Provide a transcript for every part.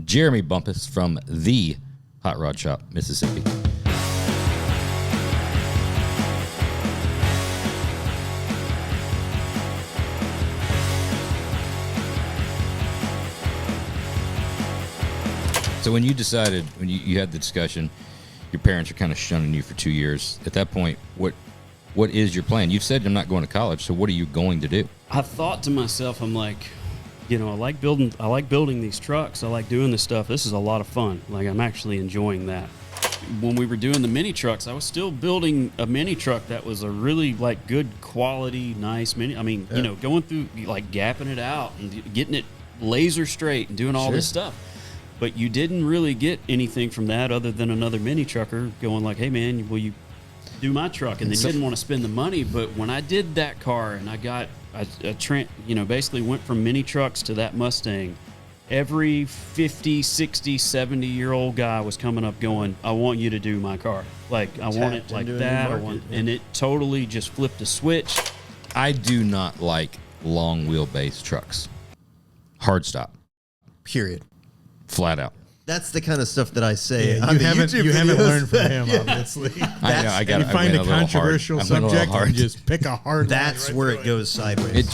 Jeremy Bumpus from the Hot Rod Shop, Mississippi. So when you decided, when you had the discussion, your parents are kind of shunning you for 2 years. At that point, what is your plan? You've said I'm not going to college, so what are you going to do? I thought to myself, I'm like, I like building these trucks. I like doing this stuff. This is a lot of fun. Like, I'm actually enjoying that. When we were doing the mini trucks, I was still building a mini truck that was a really like good quality, nice mini. I mean, going through like gapping it out and getting it laser straight and doing all this stuff. But you didn't really get anything from that other than another mini trucker going like, hey, man, will you do my truck? And they didn't want to spend the money. But when I did that car and I got basically went from mini trucks to that Mustang, every 50, 60, 70-year-old guy was coming up going, I want you to do my car. Like, I want it like that. And it totally just flipped a switch. I do not like long wheelbase trucks. Hard stop. Period. Flat out. That's the kind of stuff that I say. Yeah, you haven't learned from him, obviously. I know. I got. You find a controversial subject and just pick a hard. That's where it goes sideways.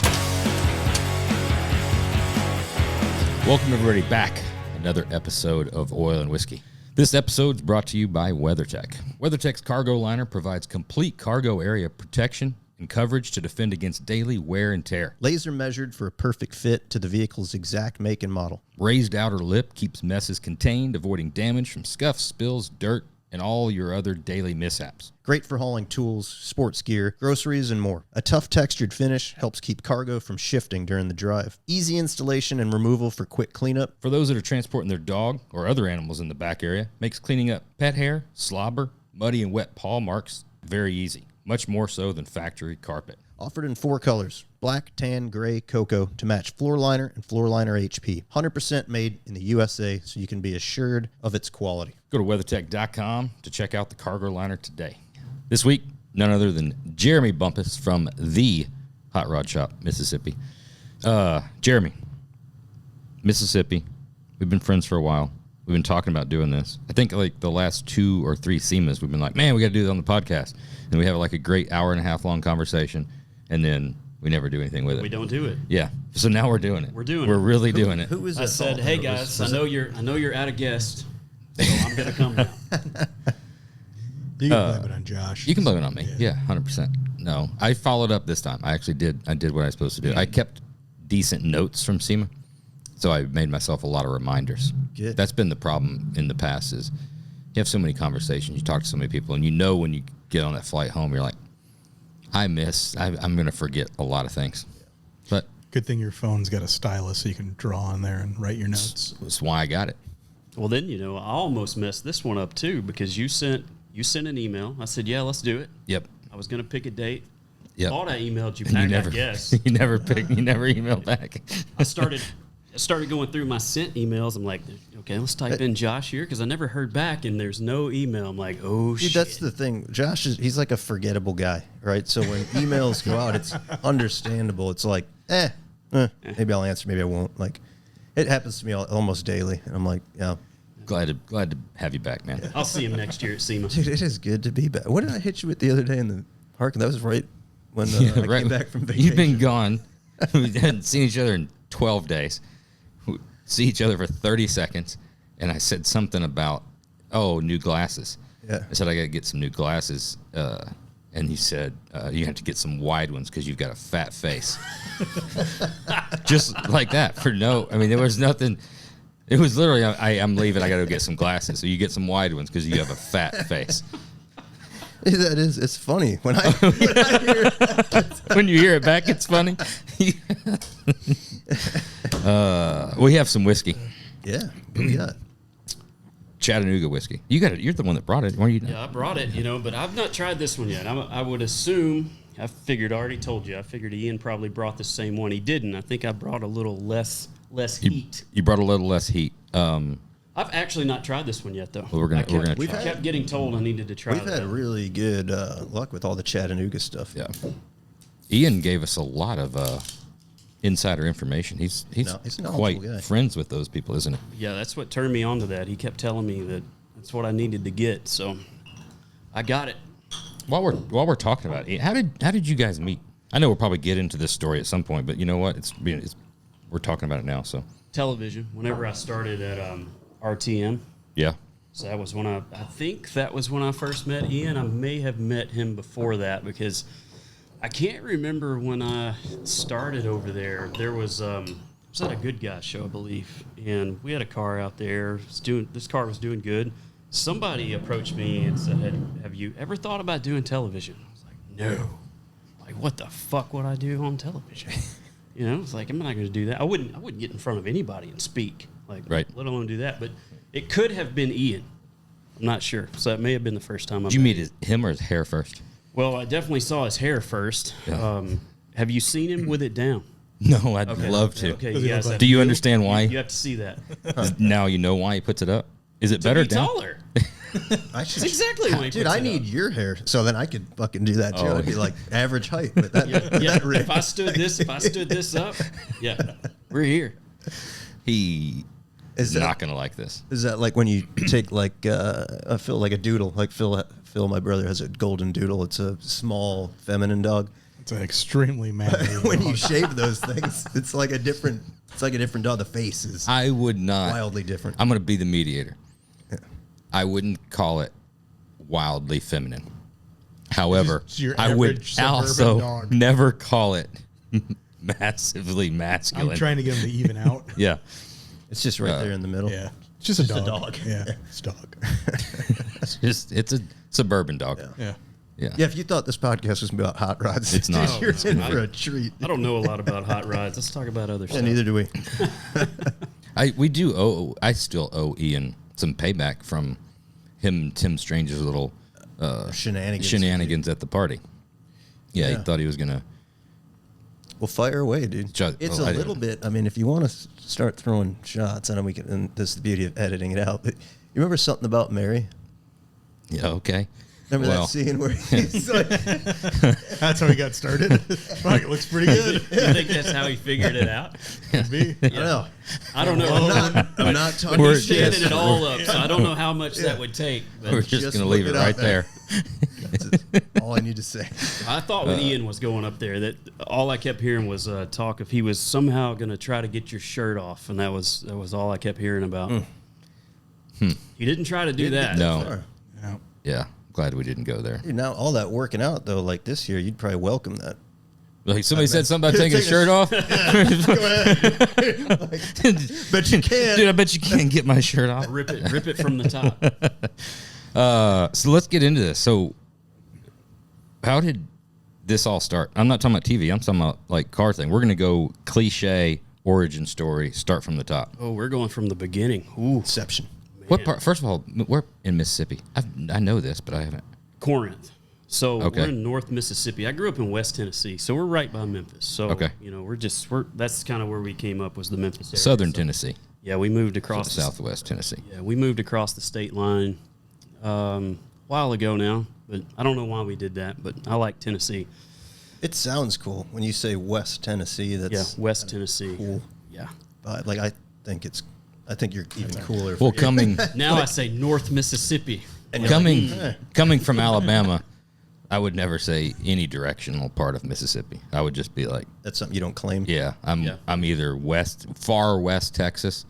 Welcome everybody back. Another episode of Oil and Whiskey. This episode is brought to you by WeatherTech. WeatherTech's cargo liner provides complete cargo area protection and coverage to defend against daily wear and tear. Laser measured for a perfect fit to the vehicle's exact make and model. Raised outer lip keeps messes contained, avoiding damage from scuffs, spills, dirt, and all your other daily mishaps. Great for hauling tools, sports gear, groceries, and more. A tough textured finish helps keep cargo from shifting during the drive. Easy installation and removal for quick cleanup. For those that are transporting their dog or other animals in the back area, makes cleaning up pet hair, slobber, muddy and wet paw marks very easy. Much more so than factory carpet. Offered in 4 colors, black, tan, gray, cocoa, to match floor liner and floor liner HP. 100% made in the USA, so you can be assured of its quality. Go to WeatherTech.com to check out the cargo liner today. This week, none other than Jeremy Bumpus from the Hot Rod Shop, Mississippi. Jeremy, Mississippi. We've been friends for a while. We've been talking about doing this. I think like the last 2 or 3 SEMAs, we've been like, man, we got to do this on the podcast. And we have like a great hour-and-a-half long conversation, and then we never do anything with it. We don't do it. Yeah. So now we're doing it. We're really doing it. Who is I said, hey guys, I know you're out of guest, so I'm gonna come now. You can blame it on Josh. You can blame it on me. Yeah, 100%. No, I followed up this time. I did what I was supposed to do. I kept decent notes from SEMA, so I made myself a lot of reminders. Good. That's been the problem in the past is you have so many conversations, you talk to so many people, and you know when you get on that flight home, you're like, I'm going to forget a lot of things. But good thing your phone's got a stylus so you can draw on there and write your notes. That's why I got it. Well, then, I almost messed this one up too because you sent an email. I said, yeah, let's do it. Yep. I was going to pick a date. Yep. Thought I emailed you back, I guess. You never emailed back. I started going through my sent emails. I'm like, okay, let's type in Josh here because I never heard back and there's no email. I'm like, oh, shit. That's the thing. Josh he's like a forgettable guy, right? So when emails go out, it's understandable. It's like, maybe I'll answer, maybe I won't. Like, it happens to me almost daily, and I'm like, yeah. Glad to have you back, man. I'll see him next year at SEMA. Dude, it is good to be back. What did I hit you with the other day in the park? That was right when I came back from vacation. You've been gone. We hadn't seen each other in 12 days. We see each other for 30 seconds, and I said something about, new glasses. Yeah. I said, I got to get some new glasses. And he said, you have to get some wide ones because you've got a fat face. Just like that there was nothing. It was literally, I'm leaving. I got to go get some glasses. So you get some wide ones because you have a fat face. That is, it's funny. When I hear when you hear it back, it's funny. We have some whiskey. Yeah, what do we got? Chattanooga whiskey. You're the one that brought it, weren't you? Yeah, I brought it, but I've not tried this one yet. I would assume, I already told you, I figured Ian probably brought the same one. He didn't. I think I brought a little less heat. You brought a little less heat. I've actually not tried this one yet, though. Well, I kept getting told I needed to try it. We've had really good luck with all the Chattanooga stuff. Yeah. Ian gave us a lot of insider information. He's No, he's a knowledgeable quite guy. friends with those people, isn't he? Yeah, that's what turned me on to that. He kept telling me that that's what I needed to get, so I got it. While we're talking about it, how did you guys meet? I know we'll probably get into this story at some point, but you know what? We're talking about it now, so Television. Whenever I started at RTM, yeah. so that was when I think that was when I first met Ian. I may have met him before that because I can't remember when I started over there. There was at a Good Guys show, I believe, and we had a car out there. This car was doing good. Somebody approached me and said, "Have you ever thought about doing television?" I was like, "No." Like, what the fuck would I do on television? You know, it's like, I'm not going to do that. I wouldn't get in front of anybody and speak, like, right. let alone do that. But it could have been Ian. I'm not sure. So that may have been the first time I Did you meet him or his hair first? Well, I definitely saw his hair first. Yeah. Have you seen him with it down? No, I'd Okay. love to. Okay, Does he yes. look like- Do you understand why? You have to see that. Now you know why he puts it up. Is it To better be down? taller. I should, That's exactly why he dude, puts I it need up. your hair, so then I could fucking do that too. Oh. I'd be like average height, but that, Yeah, that if I stood this up, yeah, we're here. He Is is that- not going to like this. Is that like when you take like Phil, like a doodle? Like Phil, my brother has a golden doodle. It's a small feminine dog. It's an extremely manly When you dog. shave those things, it's like a different. It's like a different dog. The face is I would not. wildly different. I'm going to be the mediator. Yeah. I wouldn't call it wildly feminine. However, Just your I would average suburban also dog. never call it massively masculine. I'm trying to get him to even out. Yeah. It's just right there in the middle. Yeah. It's just a Just a dog. dog. Yeah. It's a dog. It's a suburban dog. Yeah. Yeah. Yeah. Yeah, if you thought this podcast was about hot rods, It's not. You're in No. for a treat. I don't know a lot about hot rods. Let's talk about other stuff. And neither do we. I still owe Ian some payback from him and Tim Strange's little Shenanigans. at the party. Yeah, Yeah. he thought he was gonna. Well, fire away, dude. Just- It's oh, a I little didn't- bit. I mean, if you want to start throwing shots, I know we can. And this is the beauty of editing it out. But you remember something about Mary? Yeah, okay. Remember Well. that scene where he's like, That's how he got started. Fuck, it looks pretty good. You think that's how he figured it out? Could be. I don't know. I don't know. I'm not talking We're He's shit. standing it all up, so I don't know how much that would take. But We're just Just gonna leave look it it up right there. That's all I need to say. I thought when Ian was going up there that all I kept hearing was talk of he was somehow going to try to get your shirt off, and that was all I kept hearing about. He didn't try to do that. No. Yeah. Yeah, glad we didn't go there. Dude, now all that working out though, like this year, you'd probably welcome that. Like somebody said something about taking his Take a- shirt off. Bet you can. Dude, I bet you can't get my shirt off. Rip it from the top. So let's get into this. So, how did this all start? I'm not talking about TV. I'm talking about like car thing. We're gonna go cliche origin story. Start from the top. Oh, we're going from the beginning. Ooh, Inception. What part? First of all, we're in Mississippi. I know this, but I haven't. Corinth. So Okay. we're in North Mississippi. I grew up in West Tennessee, so we're right by Memphis. So Okay. you know, that's kind of where we came up was the Memphis area. Southern So, Tennessee, yeah, we moved across the Southwest Tennessee. Yeah, we moved across the state line a while ago now, but I don't know why we did that. But I like Tennessee. It sounds cool when you say West Tennessee. That's Yeah, West Tennessee. cool. Yeah. Like I think you're even cooler. Well, for coming Now I say North Mississippi. coming from Alabama, I would never say any directional part of Mississippi. I would just be like, that's something you don't claim. yeah, Yeah. I'm either far west Texas,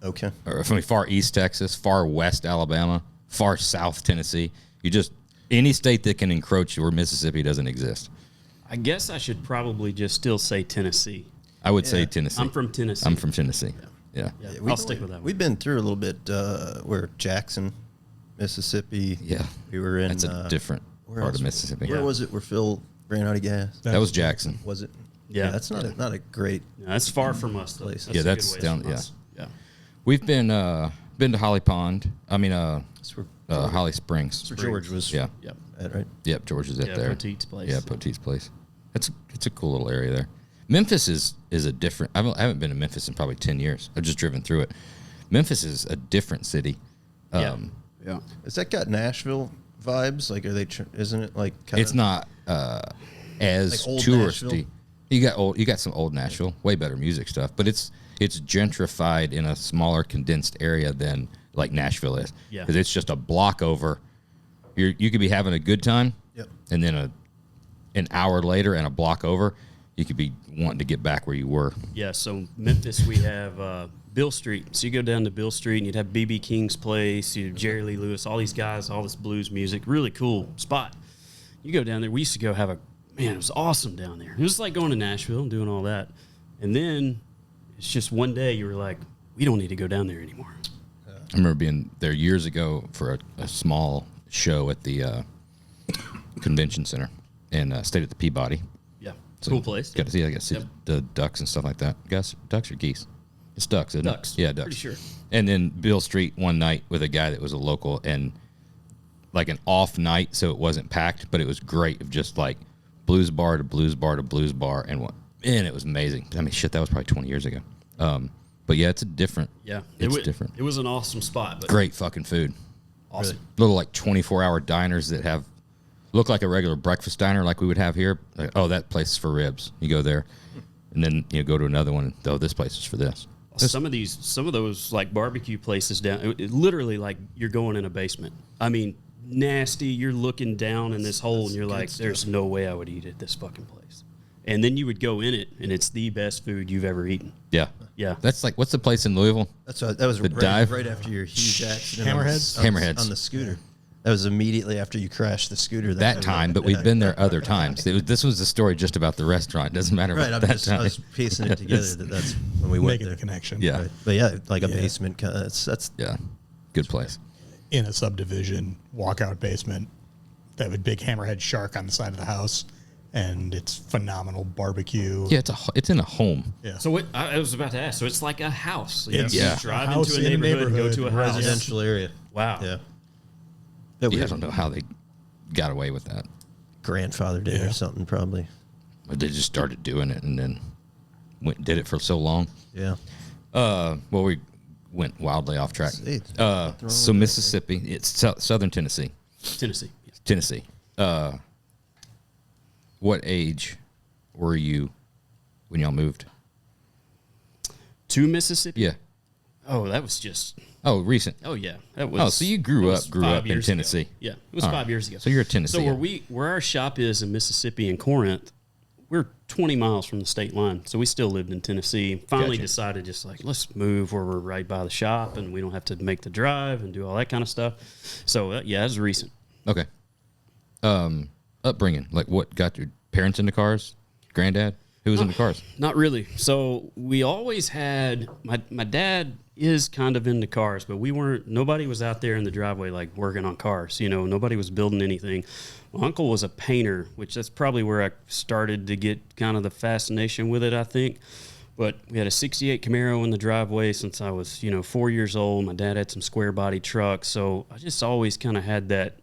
Okay. or from far east Texas, far west Alabama, far south Tennessee. You just any state that can encroach where Mississippi doesn't exist. I guess I should probably just still say Tennessee. I would say Tennessee. I'm from Tennessee. I'm from Tennessee. Yeah. Yeah, Yeah, I'll stick with that one. We've been through a little bit. Where Jackson, Mississippi. Yeah. We were in. That's a different where part else? of Mississippi. Where was it? Where Phil ran out of gas? That was Jackson. Was it? Yeah. That's not a great. Yeah, that's far from us, though. Place. Yeah, a that's good ways down- from yeah. us. Yeah. We've been to Holly Pond. I mean, That's where, Holly Springs. where George was. Yeah. Yep. At, right. Yep. George is at Yeah, there. Poteet's place. Yeah, Poteet's place. It's a cool little area there. Memphis is a different. I haven't been to Memphis in probably 10 years. I've just driven through it. Memphis is a different city. Yeah. Yeah. Has that got Nashville vibes? Like, are they? Isn't it like? Kinda, It's not as Like old touristy. Nashville? You got some old Nashville, way better music stuff, but it's gentrified in a smaller, condensed area than like Nashville is. Yeah. Because it's just a block over. You could be having a good time, Yep. and then an hour later and a block over, you could be wanting to get back where you were. Yeah, so Memphis, we have Bill Street. So you go down to Bill Street, and you'd have B.B. King's place, you have Jerry Lee Lewis, all these guys, all this blues music. Really cool spot. You go down there. We used to go man, it was awesome down there. It was like going to Nashville and doing all that. And then it's just one day you were like, we don't need to go down there anymore. I remember being there years ago for a small show at the convention center and stayed at the Peabody. Yeah, So cool place. Got to see the ducks and stuff like that. Ducks or geese? It's ducks, isn't Ducks. it? Yeah, ducks. Pretty sure. And then Bill Street one night with a guy that was a local and like an off night, so it wasn't packed, but it was great of just like blues bar to blues bar to blues bar, and it was amazing. I mean, shit, that was probably 20 years ago. But yeah, it's a different. Yeah, it's different. It was an awesome spot. But Great fucking food. awesome. Little like 24-hour diners that look like a regular breakfast diner like we would have here. Like, oh, that place is for ribs. You go there, and then you go to another one. Oh, this place is for this. Some of those like barbecue places down, it literally like you're going in a basement. I mean, nasty. You're looking down in this hole, and you're like, "There's no way I would eat at this fucking place." And then you would go in it, and it's the best food you've ever eaten. Yeah, Yeah. That's like, what's the place in Louisville? That was dive? right after your huge accident. Hammerheads. On the scooter. That was immediately after you crashed the scooter. That time, but we've been there other times. This was the story just about the restaurant. It doesn't matter Right, about that time. I was piecing it together. That's when we went Making there. the connection. Yeah. Right. But yeah, like a basement. That's Yeah, good place. In a subdivision, walkout basement. They have a big hammerhead shark on the side of the house, and it's phenomenal barbecue. Yeah, it's in a home. Yeah. So I was about to ask. So it's like a house. It's You Yeah. drive a house into a in a neighborhood, and go to a neighborhood, house. residential area. Wow. Yeah. Yeah, I don't know how they got away with that. Grandfather did Yeah. or something probably. But they just started doing it and then did it for so long. Yeah. Well, we went wildly off track. See, So Mississippi, it's southern Tennessee. Tennessee. Yeah. Tennessee. What age were you when y'all moved? To Mississippi? Yeah. Oh, that was just. Oh, recent. Oh yeah, that was. Oh, so you grew that was up 5 in years ago. Tennessee. Yeah, it was All 5 right. years ago. So you're a Tennessee. So where our shop is in Mississippi in Corinth, we're 20 miles from the state line. So we still lived in Tennessee. Finally Gotcha. decided just like let's move where we're right by the shop and we don't have to make the drive and do all that kind of stuff. So yeah, it was recent. Okay. Upbringing, like what got your parents into cars? Granddad? Who was into cars? Not really. So we always had my dad is kind of into cars, but nobody was out there in the driveway like working on cars. You know, nobody was building anything. My uncle was a painter, which that's probably where I started to get kind of the fascination with it, I think. But we had a 68 Camaro in the driveway since I was, 4 years old. My dad had some square body trucks. So I just always kind of had that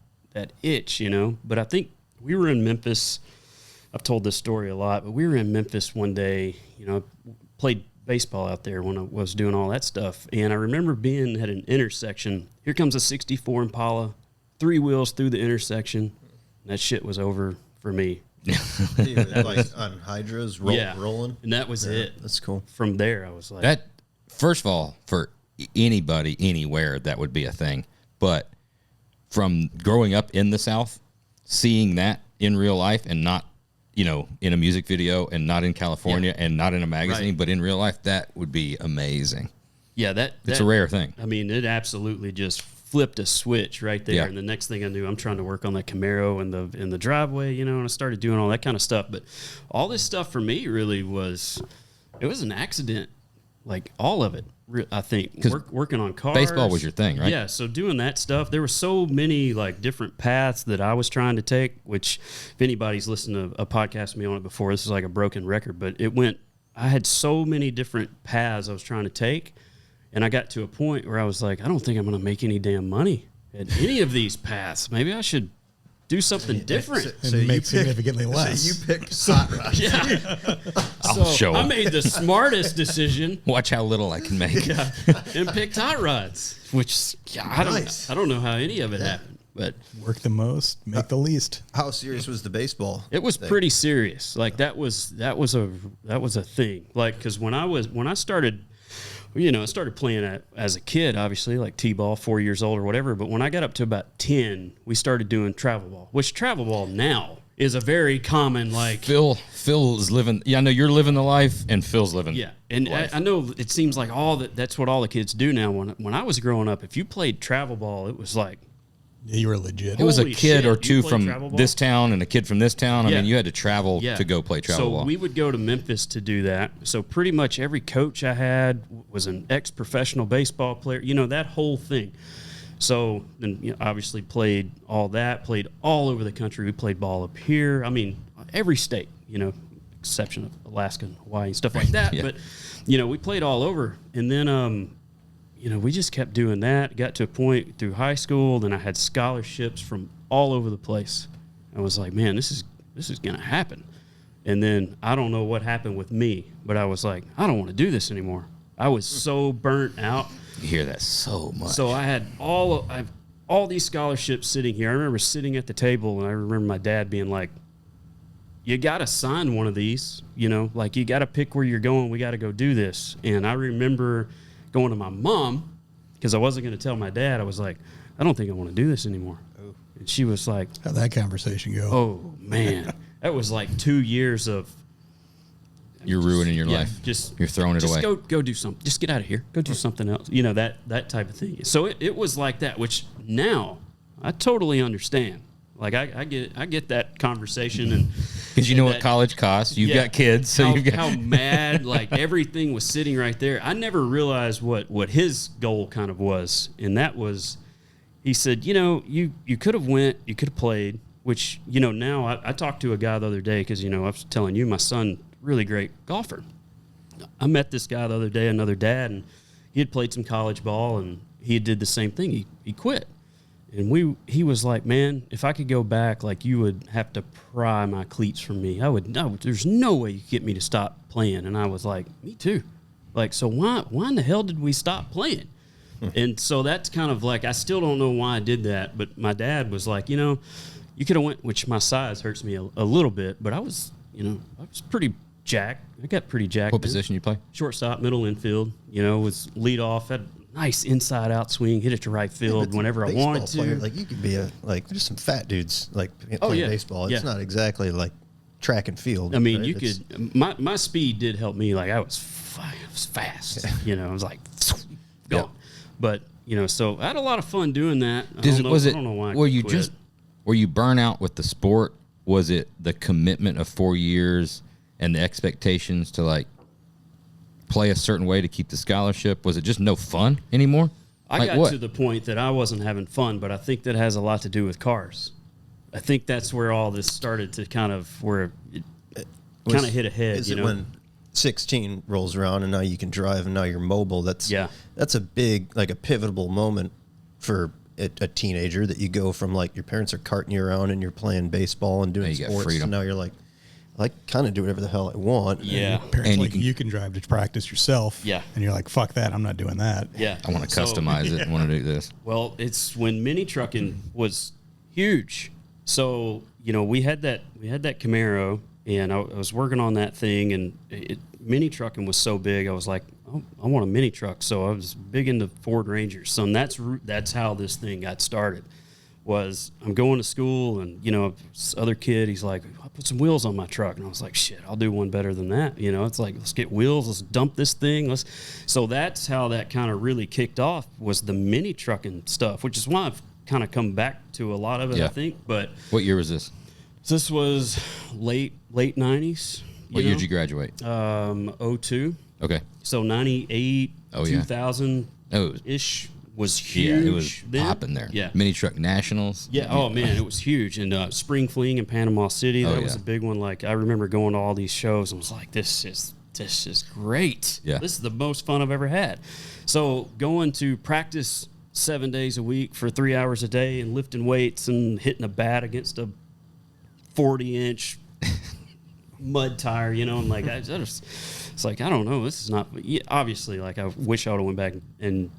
itch, But I think we were in Memphis. I've told this story a lot, but we were in Memphis one day, played baseball out there when I was doing all that stuff. And I remember being at an intersection. Here comes a 64 Impala, 3 wheels through the intersection. And that shit was over for me. like on hydros, rolling. And that was it. That's cool. From there, I was like, That, first of all, for anybody, anywhere, that would be a thing. But from growing up in the South, seeing that in real life and not, in a music video and not in California and not in a magazine, Right. but in real life, that would be amazing. yeah, It's a rare thing. I mean, it absolutely just flipped a switch right there. Yeah. And the next thing I knew, I'm trying to work on that Camaro in the driveway, and I started doing all that kind of stuff. But all this stuff for me really it was an accident, like all of it. I think working on cars. Baseball was your thing, right? Yeah. So doing that stuff, there were so many like different paths that I was trying to take. Which, if anybody's listened to a podcast with me on it before, this is like a broken record. But I had so many different paths I was trying to take. And I got to a point where I was like, I don't think I'm going to make any damn money at any of these paths. Maybe I should do something different. And make significantly less. So you picked hot rods. Yeah. I'll show I 'em. made the smartest decision Watch how little I can make. and picked hot rods, which I don't know how any of it happened. But Work the most, make the least. How serious was the baseball? it was thing? pretty serious. Like that was a thing. Like, because when I started, I started playing as a kid, obviously, like T-ball, 4 years old or whatever. But when I got up to about 10, we started doing travel ball, which travel ball now is a very common, like. Phil is living. Yeah, I know you're living the life, and Phil's living. Yeah, and I know it seems like that's what all the kids do now. When I was growing up, if you played travel ball, it was like. Yeah, you were legit. It was a Holy kid shit, or you two played from travel ball? this town and a kid from this town. I Yeah. mean, you had to travel to go play travel ball. So we would go to Memphis to do that. So pretty much every coach I had was an ex-professional baseball player. That whole thing. So then, obviously played all over the country. We played ball up here. I mean, every state, exception of Alaska and Hawaii and stuff like that. Yeah. But, we played all over. And then, we just kept doing that. Got to a point through high school. Then I had scholarships from all over the place. I was like, man, this is going to happen. And then I don't know what happened with me, but I was like, I don't want to do this anymore. I was so burnt out. You hear that so much. So I had all these scholarships sitting here. I remember sitting at the table, and I remember my dad being like, you got to sign one of these, like you got to pick where you're going. We got to go do this. And I remember going to my mom, because I wasn't going to tell my dad. I was like, I don't think I want to do this anymore. Oh. And she was like, How'd that conversation go? oh, man. That was like 2 years of. You're ruining your life. You're throwing it away. Go do something. Just get out of here. Go do something else. That type of thing. So it was like that, which now I totally understand. Like I get that conversation, and because you know what college costs. You've got kids, so how mad, like everything was sitting right there. I never realized what his goal kind of was, and that was, he said, you could have went, you could have played, which now I talked to a guy the other day because I was telling you my son, really great golfer. I met this guy the other day, another dad, and he had played some college ball, and he did the same thing. He quit. And he was like, man, if I could go back, like you would have to pry my cleats from me. There's no way you could get me to stop playing. And I was like, me too. Like, so why in the hell did we stop playing? And so that's kind of like, I still don't know why I did that. But my dad was like, you could have went, which my size hurts me a little bit, but I was pretty jacked. I got pretty jacked. What position you play? Shortstop, middle infield, was lead off, had nice inside out swing, hit it to right field whenever I wanted to. Player, like you could be there's some fat dudes like playing baseball. It's not exactly like track and field. I mean, right? You could. My speed did help me. Like I was fast. I was like going. But so I had a lot of fun doing that. I don't know why. Were you burnt out with the sport? Was it the commitment of 4 years and the expectations to like play a certain way to keep the scholarship? Was it just no fun anymore? I got to the point that I wasn't having fun, but I think that has a lot to do with cars. I think that's where all this started to kind of hit a head. Is it when 16 rolls around and now you can drive and now you're mobile? That's a big, like a pivotal moment for a teenager, that you go from like your parents are carting you around and you're playing baseball and doing sports, and now you're like, I kind of do whatever the hell I want. Yeah. Parents you can drive to practice yourself. Yeah. And you're like, fuck that. I'm not doing that. Yeah. I want to customize it. I want to do this. Well, it's when mini trucking was huge. So, we had that Camaro, and I was working on that thing, and mini trucking was so big. I was like, oh, I want a mini truck. So I was big into Ford Rangers. So that's how this thing got started. Was I'm going to school, and this other kid, he's like, I'll put some wheels on my truck, and I was like, shit, I'll do one better than that. It's like, let's get wheels, let's dump this thing. So that's how that kind of really kicked off, was the mini trucking stuff, which is why I've kind of come back to a lot of it. I think. But what year was this? This was late 90s. What year did you graduate? 02. Okay. So 98, 2000 ish. Was huge. Yeah, it was popping there. Yeah. Mini Truck Nationals. Yeah. Oh, man, it was huge. And Spring Fling in Panama City, that was a big one. Like, I remember going to all these shows and was like, this is great. Yeah. This is the most fun I've ever had. So going to practice 7 days a week for 3 hours a day and lifting weights and hitting a bat against a 40-inch mud tire, I'm like, it's like, I don't know. This is not, obviously, like, I wish I would have went back and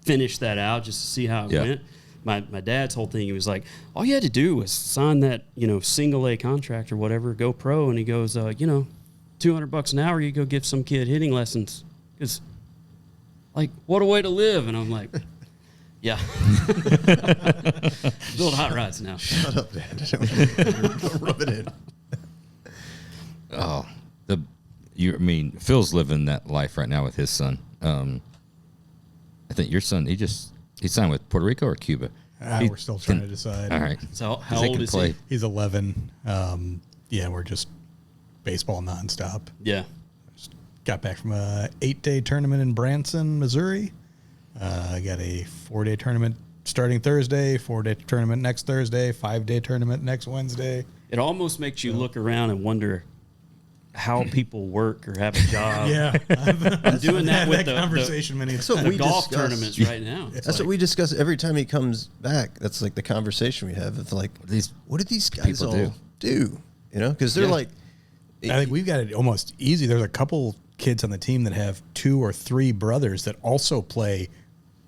finish that out just to see how it went. my dad's whole thing, he was like, all you had to do was sign that, single A contract or whatever, go pro. And he goes, $200 an hour, you go give some kid hitting lessons. Because, like, what a way to live. And I'm like, yeah. Build hot rods now. Shut up, Dad. Don't rub it in. Oh, Phil's living that life right now with his son. I think your son, he signed with Puerto Rico or Cuba? We're still trying to decide. All right. So how old is he? He's 11. We're just baseball nonstop. Yeah. Just got back from a 8-day tournament in Branson, Missouri. I got a 4-day tournament starting Thursday, 4-day tournament next Thursday, 5-day tournament next Wednesday. It almost makes you look around and wonder how people work or have a job. Yeah. I'm doing that with the conversation many That's what the we golf discuss. tournaments right now. That's what we discuss every time he comes back. That's like the conversation we have. It's like, what do these guys people all do? Because they're like, I think we've got it almost easy. There's a couple kids on the team that have 2 or 3 brothers that also play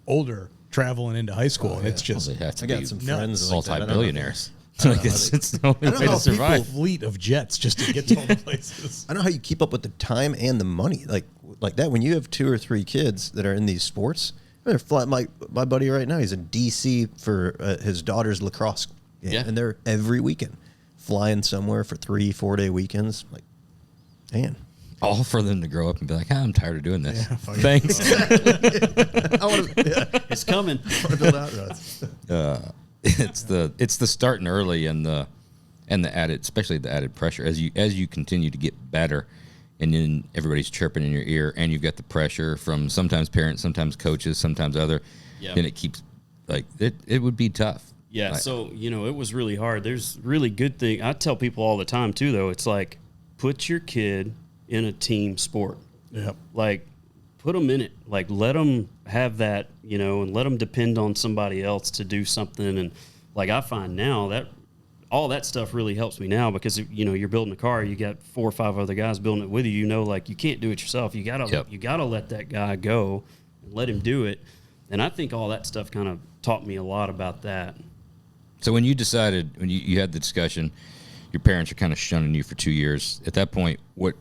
older, traveling into high school. And it's just, They have to I got be some friends like that. I don't know. multi-billionaires. It's the only I don't way know to how survive. fleet of jets just to get to all the places. I don't know how you keep up with the time and the money like that. When you have 2 or 3 kids that are in these sports, they're fly. My buddy right now, he's in DC for his daughter's lacrosse game, Yeah. and they're every weekend flying somewhere for 3-4 day weekends. Like, man, All for them to grow up and be like, I'm tired of doing this. Yeah, fuck it. Thanks. I want to It's coming. build out roads. It's the starting early and the added, especially the added pressure as you continue to get better, and then everybody's chirping in your ear, and you've got the pressure from sometimes parents, sometimes coaches, sometimes other. Yep. Then it keeps like it would be tough. Yeah, so, it was really hard. There's really good thing. I tell people all the time, too, though. It's like, put your kid in a team sport. Yep. Like, put them in it. Like, let them have that, and let them depend on somebody else to do something. And, like, I find now that all that stuff really helps me now because, you're building a car. You got 4 or 5 other guys building it with you. Like, you can't do it yourself. You gotta let that guy go and let him do it. And I think all that stuff kind of taught me a lot about that. So when you decided, when you had the discussion, your parents are kind of shunning you for 2 years. At that point, what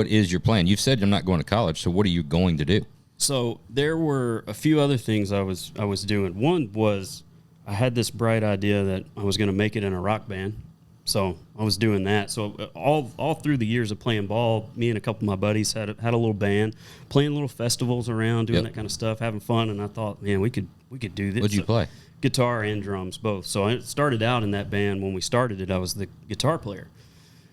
is your plan? You've said I'm not going to college, so what are you going to do? So there were a few other things I was doing. One was I had this bright idea that I was going to make it in a rock band. So I was doing that. So all through the years of playing ball, me and a couple of my buddies had a little band, playing little festivals around, doing that kind of stuff, having fun. And I thought, man, we could do this. What'd you play? Guitar and drums, both. So I started out in that band. When we started it, I was the guitar player.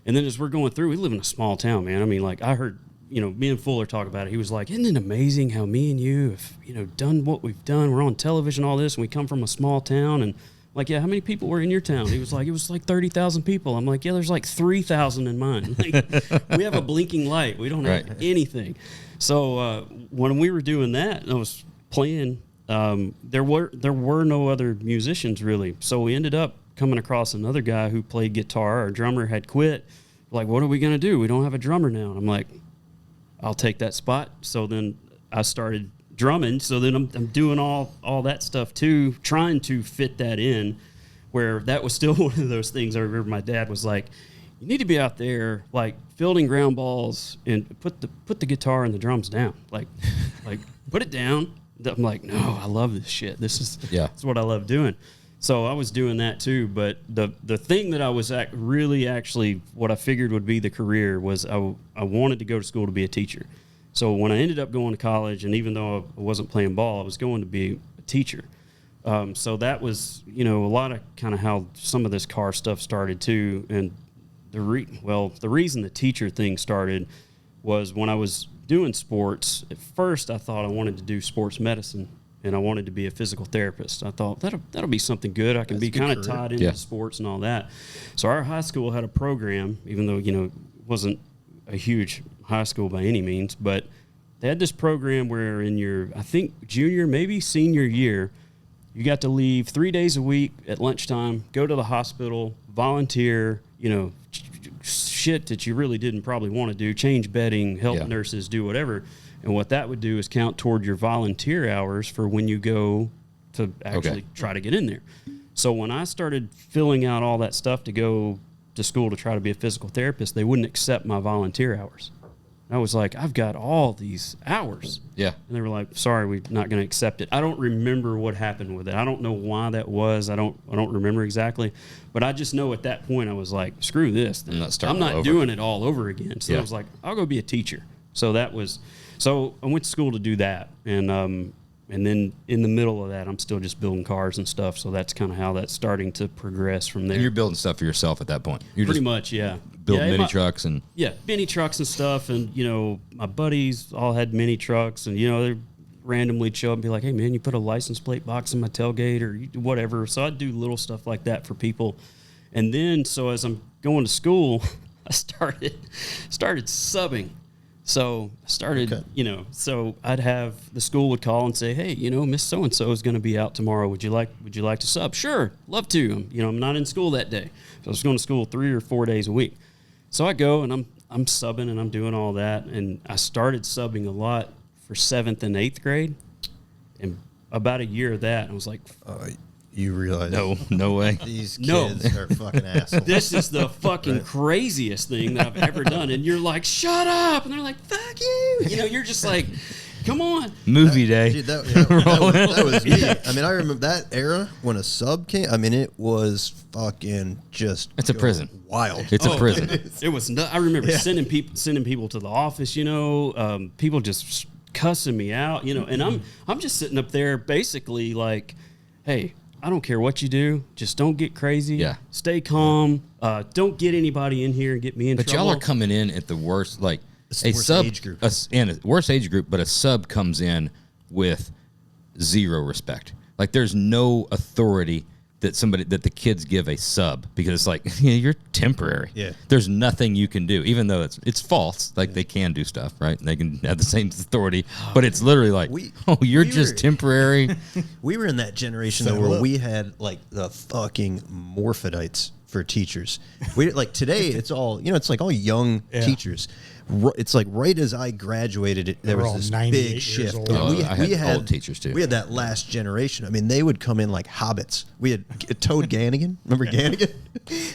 And then as we're going through, we live in a small town, man. I mean, like, I heard, me and Fuller talk about it. He was like, isn't it amazing how me and you have, done what we've done? We're on television, all this, and we come from a small town. And, like, yeah, how many people were in your town? He was like, it was like 30,000 people. I'm like, yeah, there's like 3,000 in mine. Like, we have a blinking light. We don't have anything. So when we were doing that, I was playing. There were no other musicians really, so we ended up coming across another guy who played guitar. Our drummer had quit. Like, what are we gonna do? We don't have a drummer now. And I'm like, I'll take that spot. So then I started drumming. So then I'm doing all that stuff too, trying to fit that in. Where that was still one of those things. I remember my dad was like, you need to be out there like fielding ground balls and put the guitar and the drums down. Like put it down. I'm like, no, I love this shit. This is what I love doing. So I was doing that too. But the thing that I was really actually what I figured would be the career was I wanted to go to school to be a teacher. So when I ended up going to college, and even though I wasn't playing ball, I was going to be a teacher. So that was, a lot of kind of how some of this car stuff started too. And the reason the teacher thing started was when I was doing sports. At first, I thought I wanted to do sports medicine, and I wanted to be a physical therapist. I thought that'll be something good. I can be kind of tied into sports and all that. So our high school had a program, even though it wasn't a huge high school by any means, but they had this program where in your, I think, junior, maybe senior year, you got to leave 3 days a week at lunchtime, go to the hospital, volunteer, shit that you really didn't probably want to do, change bedding, help nurses, do whatever. And what that would do is count toward your volunteer hours for when you go to actually try to get in there. So when I started filling out all that stuff to go to school to try to be a physical therapist, they wouldn't accept my volunteer hours. I was like, I've got all these hours. Yeah. And they were like, sorry, we're not going to accept it. I don't remember what happened with it. I don't know why that was. I don't remember exactly. But I just know at that point I was like, screw this. I'm not doing it all over again. So I was like, I'll go be a teacher. So I went to school to do that. And then in the middle of that, I'm still just building cars and stuff. So that's kind of how that's starting to progress from there. And you're building stuff for yourself at that point. You're pretty much, yeah. Building mini trucks and mini trucks and stuff. And my buddies all had mini trucks, and they randomly show up and be like, "Hey man, you put a license plate box in my tailgate or whatever." So I'd do little stuff like that for people. And then so as I'm going to school, I started subbing. So I started, so I'd have the school would call and say, "Hey, Miss So and So is going to be out tomorrow. Would you like to sub?" "Sure, love to." I'm not in school that day. So I was going to school 3 or 4 days a week. So I go and I'm subbing and I'm doing all that, and I started subbing a lot for 7th and 8th grade, and about a year of that, I was like, you realize no way. These kids are fucking assholes. This is the fucking craziest thing that I've ever done. And you're like, shut up. And they're like, fuck you. You're just like, come on. Movie day. Dude, that was me. I mean, I remember that era when a sub came. I mean, it was fucking just. It's a prison. Wild. It's a prison. It was. I remember sending people to the office. People just cussing me out. And I'm just sitting up there basically like, hey, I don't care what you do. Just don't get crazy. Yeah. Stay calm. Don't get anybody in here and get me in trouble. But y'all are coming in at the worst, like It's a the worst sub, age group. And a worst age group, but a sub comes in with zero respect. Like there's no authority that the kids give a sub, because it's like, you're temporary. Yeah. There's nothing you can do, even though it's false. Like they can do stuff, right? They can have the same authority, but it's literally like, you're just temporary. We were in that generation though where we had like the fucking morphidites for teachers. We like today it's all it's like all young teachers. It's like right as I graduated, there was this big shift. I had old teachers too. We had that last generation. I mean, they would come in like hobbits. We had Toad Gannigan. Remember Gannigan?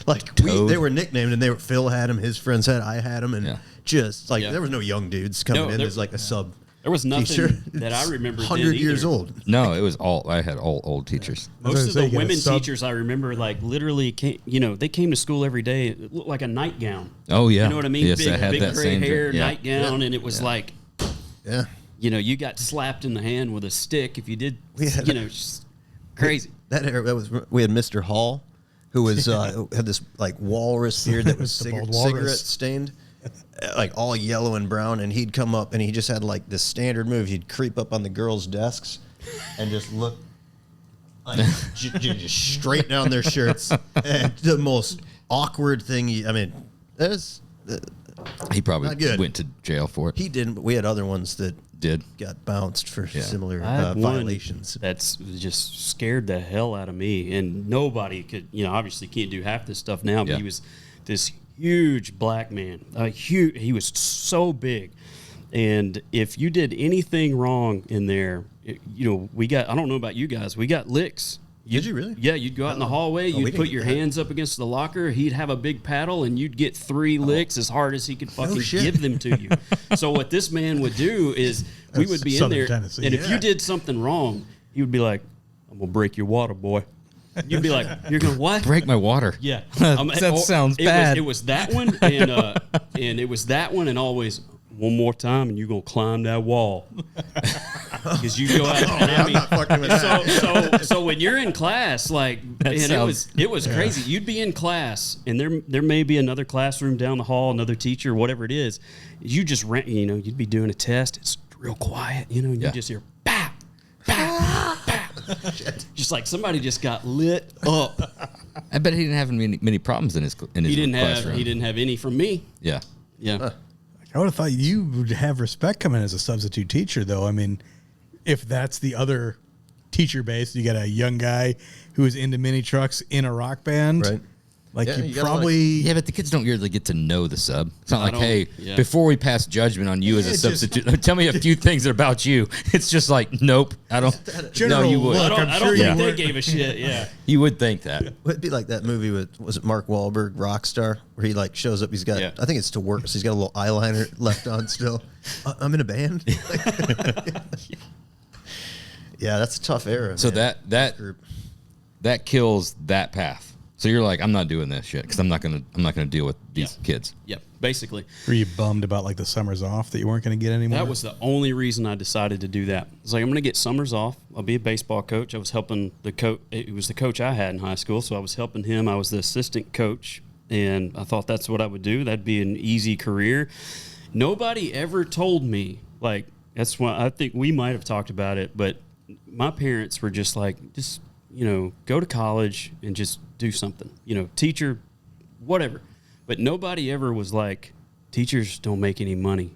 Like they were nicknamed, and Phil had him. His friends had. I had him, and just like there was no young dudes coming in as like a sub. There was nothing that I remember. 100 years old. No, it was I had all old teachers. Most of the women teachers I remember, like literally, they came to school every day. It looked like a nightgown. Oh yeah, you know what I mean? Yes, big gray hair nightgown, and it was like, yeah, you got slapped in the hand with a stick if you did. Just crazy. We had Mr. Hall, who was had this like walrus beard that was cigarette stained. Like all yellow and brown, and he'd come up and he just had like this standard move. He'd creep up on the girls' desks and just look like just straight down their shirts. And the most awkward thing. He probably went to jail for it. He didn't, but we had other ones that got bounced for similar violations. That's just scared the hell out of me, and nobody could. Obviously can't do half this stuff now. But he was this huge black man. He was so big, and if you did anything wrong in there, we got. I don't know about you guys. We got licks. Did you really? Yeah, you'd go out in the hallway. You'd put your hands up against the locker. He'd have a big paddle, and you'd get 3 licks as hard as he could fucking give them to you. So what this man would do is we would be in there, Tennessee. and if you did something wrong, he would be like, "I'm gonna break your water, boy." You'd be like, "You're gonna what? Break my water?" Yeah, that sounds bad. It was that one, and it was that one, and always one more time, and you're gonna climb that wall because you go out. I'm not fucking with that. So when you're in class, like, it was crazy. You'd be in class, and there may be another classroom down the hall, another teacher, whatever it is. You just you'd be doing a test. It's real quiet, and you just hear bah, bah, bah. Just like somebody just got lit up. I bet he didn't have many problems in his classroom. He didn't have any from me. Yeah. I would have thought you would have respect coming as a substitute teacher, though. I mean, if that's the other teacher base, you got a young guy who is into mini trucks in a rock band. Right. Like Yeah, you you gotta, probably Yeah, but the kids don't really get to know the sub. It's not I like, don't- hey, yeah. before we pass judgment on you as a substitute, tell me a few things about you. It's just like, nope, I don't. No, General you would. look. I I'm don't sure think you they weren't. gave a shit. Yeah. You would think that. It'd be like that movie with, was it Mark Wahlberg, Rockstar, where he like shows up. He's got, Yeah. I think it's to work, so he's got a little eyeliner left on still. I'm in a band. Yeah, that's a tough era. So man. that that kills that path. So you're like, I'm not doing this shit because I'm not gonna deal with these kids. Yep. Basically. Were you bummed about like the summers off that you weren't going to get anymore? That was the only reason I decided to do that. It's like, I'm going to get summers off. I'll be a baseball coach. I was helping the coach. It was the coach I had in high school, so I was helping him. I was the assistant coach, and I thought that's what I would do. That'd be an easy career. Nobody ever told me, like, that's why I think we might have talked about it, but my parents were just like, just, go to college and just do something. Teacher, whatever. But nobody ever was like, teachers don't make any money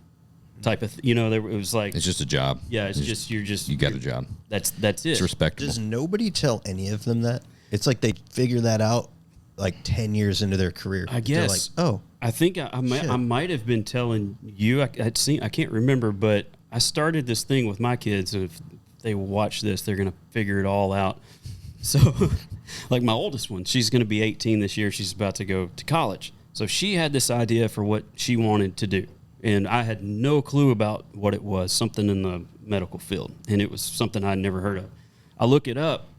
type of, it was like, It's just a job. yeah, it's just, You got a job. That's it. It's respectable. Does nobody tell any of them that? It's like they figure that out like 10 years into their career. I They're guess. like, oh, I think I might have been telling you. I can't remember, but I started this thing with my kids, and if they watch this, they're gonna figure it all out. So, like my oldest one, she's gonna be 18 this year. She's about to go to college. So she had this idea for what she wanted to do, and I had no clue about what it was. Something in the medical field, and it was something I'd never heard of. I look it up.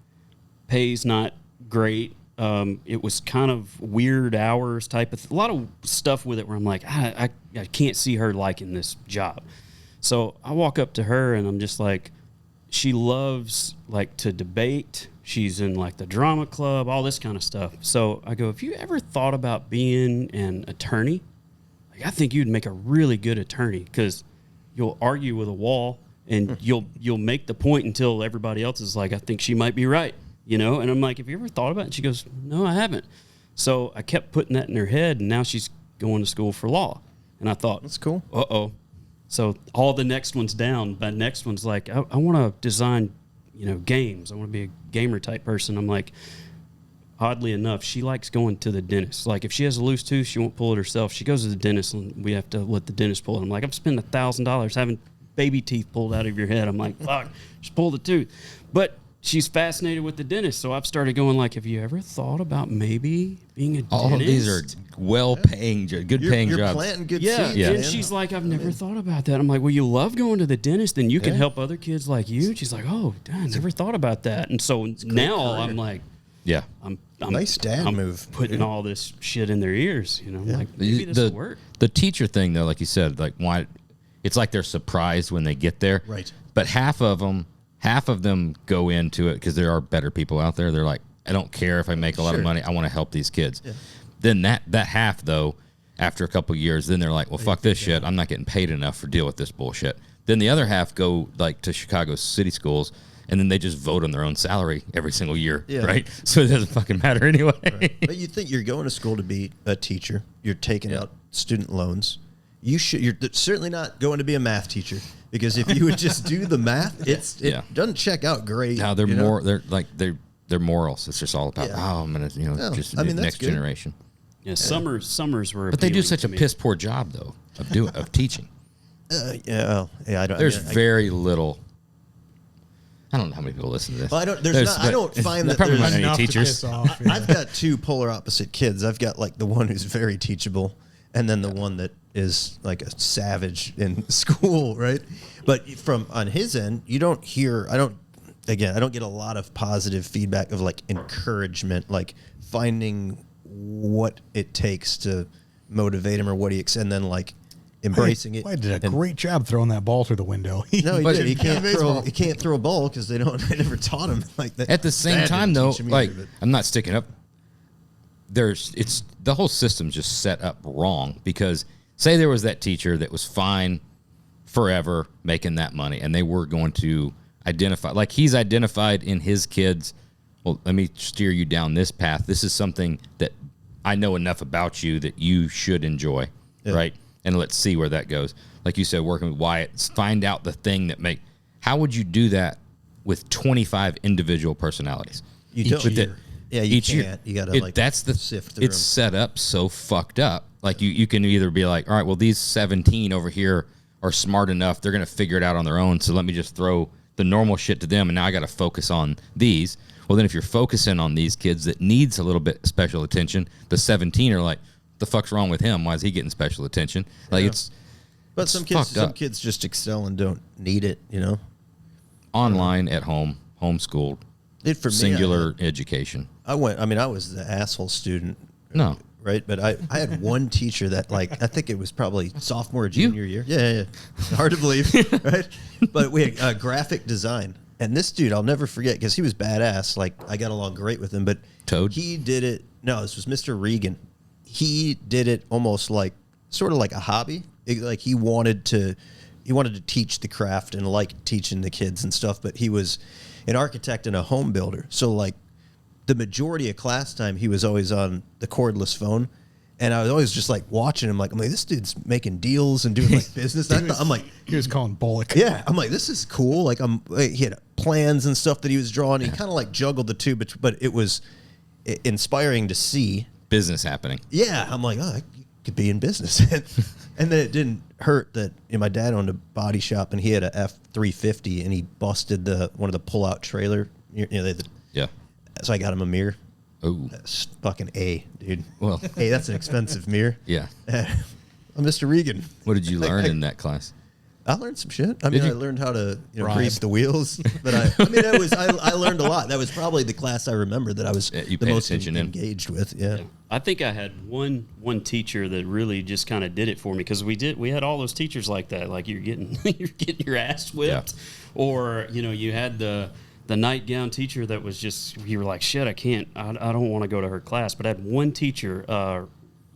Pays not great. It was kind of weird hours type of a lot of stuff with it where I'm like, I can't see her liking this job. So I walk up to her and I'm just like, she loves like to debate. She's in like the drama club, all this kind of stuff. So I go, have you ever thought about being an attorney? Like, I think you'd make a really good attorney because you'll argue with a wall and you'll make the point until everybody else is like, I think she might be right. And I'm like, have you ever thought about it? And she goes, no, I haven't. So I kept putting that in her head, and now she's going to school for law. And I thought, that's cool. uh-oh. So all the next one's down. But next one's like, I want to design, games. I want to be a gamer type person. I'm like, oddly enough, she likes going to the dentist. Like if she has a loose tooth, she won't pull it herself. She goes to the dentist, and we have to let the dentist pull it. I'm like, I'm spending $1,000 having baby teeth pulled out of your head. I'm like, fuck, just pull the tooth. But she's fascinated with the dentist, so I've started going like, have you ever thought about maybe being a dentist? All of these are well-paying, good-paying You're jobs. planting good Yeah, seeds, Yeah. and man. she's like, I've never thought about that. I'm like, well, you love going to the dentist, then you can help other kids like you. And she's like, oh, damn, never thought about that. And so now I'm like, Yeah. I'm Nice dad I'm move. putting all this shit in their ears. I'm like, maybe this will work. The teacher thing, though, like you said, like why it's like they're surprised when they get there. Right. But half of them go into it because there are better people out there. They're like, I don't care if I make a lot of money. I want to help these kids. Yeah. Then that half, though, after a couple of years, then they're like, well, fuck this shit. I'm not getting paid enough for deal with this bullshit. Then the other half go like to Chicago city schools, and then they just vote on their own salary every single year, right? So it doesn't fucking matter anyway. Right. But you think you're going to school to be a teacher. You're taking out student loans. You're certainly not going to be a math teacher, because if you would just do the math, it doesn't check out great. Now they're more, they're morals. It's just all about, I'm going to, just the next generation. Yeah, summers were. But they do appealing such to a me. piss poor job, though, of teaching. I don't. There's I mean, very little. I don't know how many people listen to this. Well, I don't find that probably there's not any enough to teachers. piss off, yeah. I've got two polar opposite kids. I've got like the one who's very teachable, and then the one that is like a savage in school, right? But on his end, you don't hear. I don't get a lot of positive feedback of like encouragement, like finding what it takes to motivate him or what and then like embracing it. Boy, did a great job throwing that ball through the window. No, he did. He can't baseball. throw. He can't throw a ball because they never taught him like that. At the same Dad time, didn't though, teach him like either, but- I'm not sticking up. It's the whole system's just set up wrong, because say there was that teacher that was fine forever making that money, and they were going to identify, like he's identified in his kids, well, let me steer you down this path. This is something that I know enough about you that you should enjoy, right? And let's see where that goes. Like you said, working with Wyatt, find out the thing that how would you do that with 25 individual personalities? You don't. Yeah, you each year. can't. You gotta That's the sift through it's set up so fucked up. Like you can either be like, all right, well these 17 over here are smart enough, they're gonna figure it out on their own. So let me just throw the normal shit to them, and now I got to focus on these. Well, then if you're focusing on these kids that needs a little bit of special attention, the 17 are like, the fuck's wrong with him? Why is he getting special attention? Like But some kids just excel and don't need it, you know. Online, at home, homeschooled, For me, singular education. I was the asshole student. No. Right, but I had one teacher that, like, I think it was probably sophomore, junior year. Yeah. Hard to believe, right? But we had graphic design. And this dude, I'll never forget, because he was badass. Like, I got along great with him. But Toad? He did it. No, this was Mr. Regan. He did it almost like, sort of like a hobby. Like, he wanted to teach the craft and like teaching the kids and stuff. But he was an architect and a home builder. So, like, the majority of class time, he was always on the cordless phone. And I was always just like watching him, like, I'm like, this dude's making deals and doing like business. I'm like, he was calling Bullock. yeah, I'm like, this is cool. Like, he had plans and stuff that he was drawing. He kind of like juggled the two, but it was inspiring to see Business happening. Yeah, I'm like, oh, I could be in business. And then it didn't hurt that my dad owned a body shop and he had a F-350 and he busted one of the pull-out trailer. Yeah. So I got him a mirror. Oh. That's fucking A, dude. Well. Hey, that's an expensive mirror. Yeah. I'm Mr. Regan. What did you learn in that class? I learned some shit. I mean, I learned how to grease the wheels, but I learned a lot. That was probably the class I remember that I was the most engaged with. Yeah. I think I had one teacher that really just kind of did it for me, because we had all those teachers like that. Like, you're getting your ass whipped, or you had the nightgown teacher that was just, you were like, shit, I don't want to go to her class. But I had one teacher,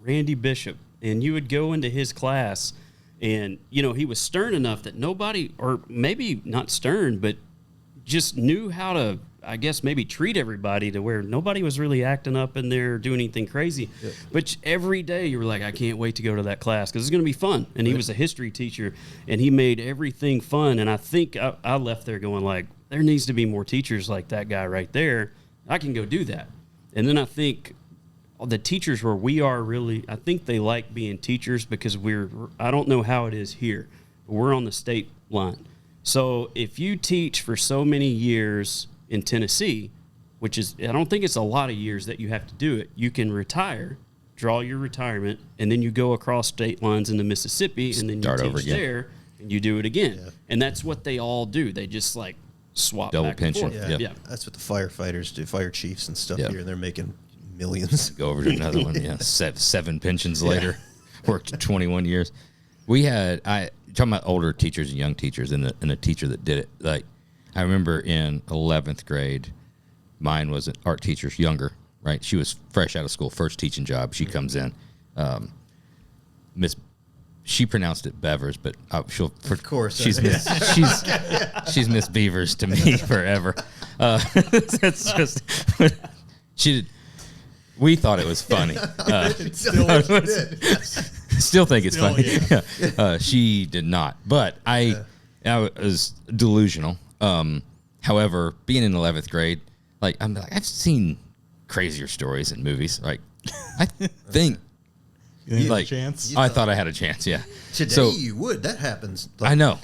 Randy Bishop, and you would go into his class. And, he was stern enough that nobody, or maybe not stern, but just knew how to, I guess, maybe treat everybody to where nobody was really acting up in there, doing anything crazy. Yeah. But every day you were like, I can't wait to go to that class because it's going to be fun. And he was a history teacher, and he made everything fun. And I think I left there going like, there needs to be more teachers like that guy right there. I can go do that. And then I think the teachers where we are really, I think they like being teachers because I don't know how it is here, but we're on the state line. So if you teach for so many years in Tennessee, which is, I don't think it's a lot of years that you have to do it, you can retire, draw your retirement, and then you go across state lines into Mississippi, and then you teach there, and you do it again. Yeah. And that's what they all do. They just like swap double back and pension. forth. Yeah. That's what the firefighters do, fire chiefs and stuff here, and they're making millions. Go over to another one. Yeah. Seven pensions later. Worked 21 years. We had, talking about older teachers and young teachers, and a teacher that did it. Like, I remember in 11th grade, mine was an art teacher, younger, right? She was fresh out of school, first teaching job. She comes in. She pronounced it Bevers, but of course she's she's Miss Beavers to me forever. That's just we thought it was funny. Still think it's funny. Yeah. She did not, but I was delusional. However, being in 11th grade, I've seen crazier stories in movies. Like, I think. A chance? I thought I had a chance, yeah. Today you would. That happens. I know.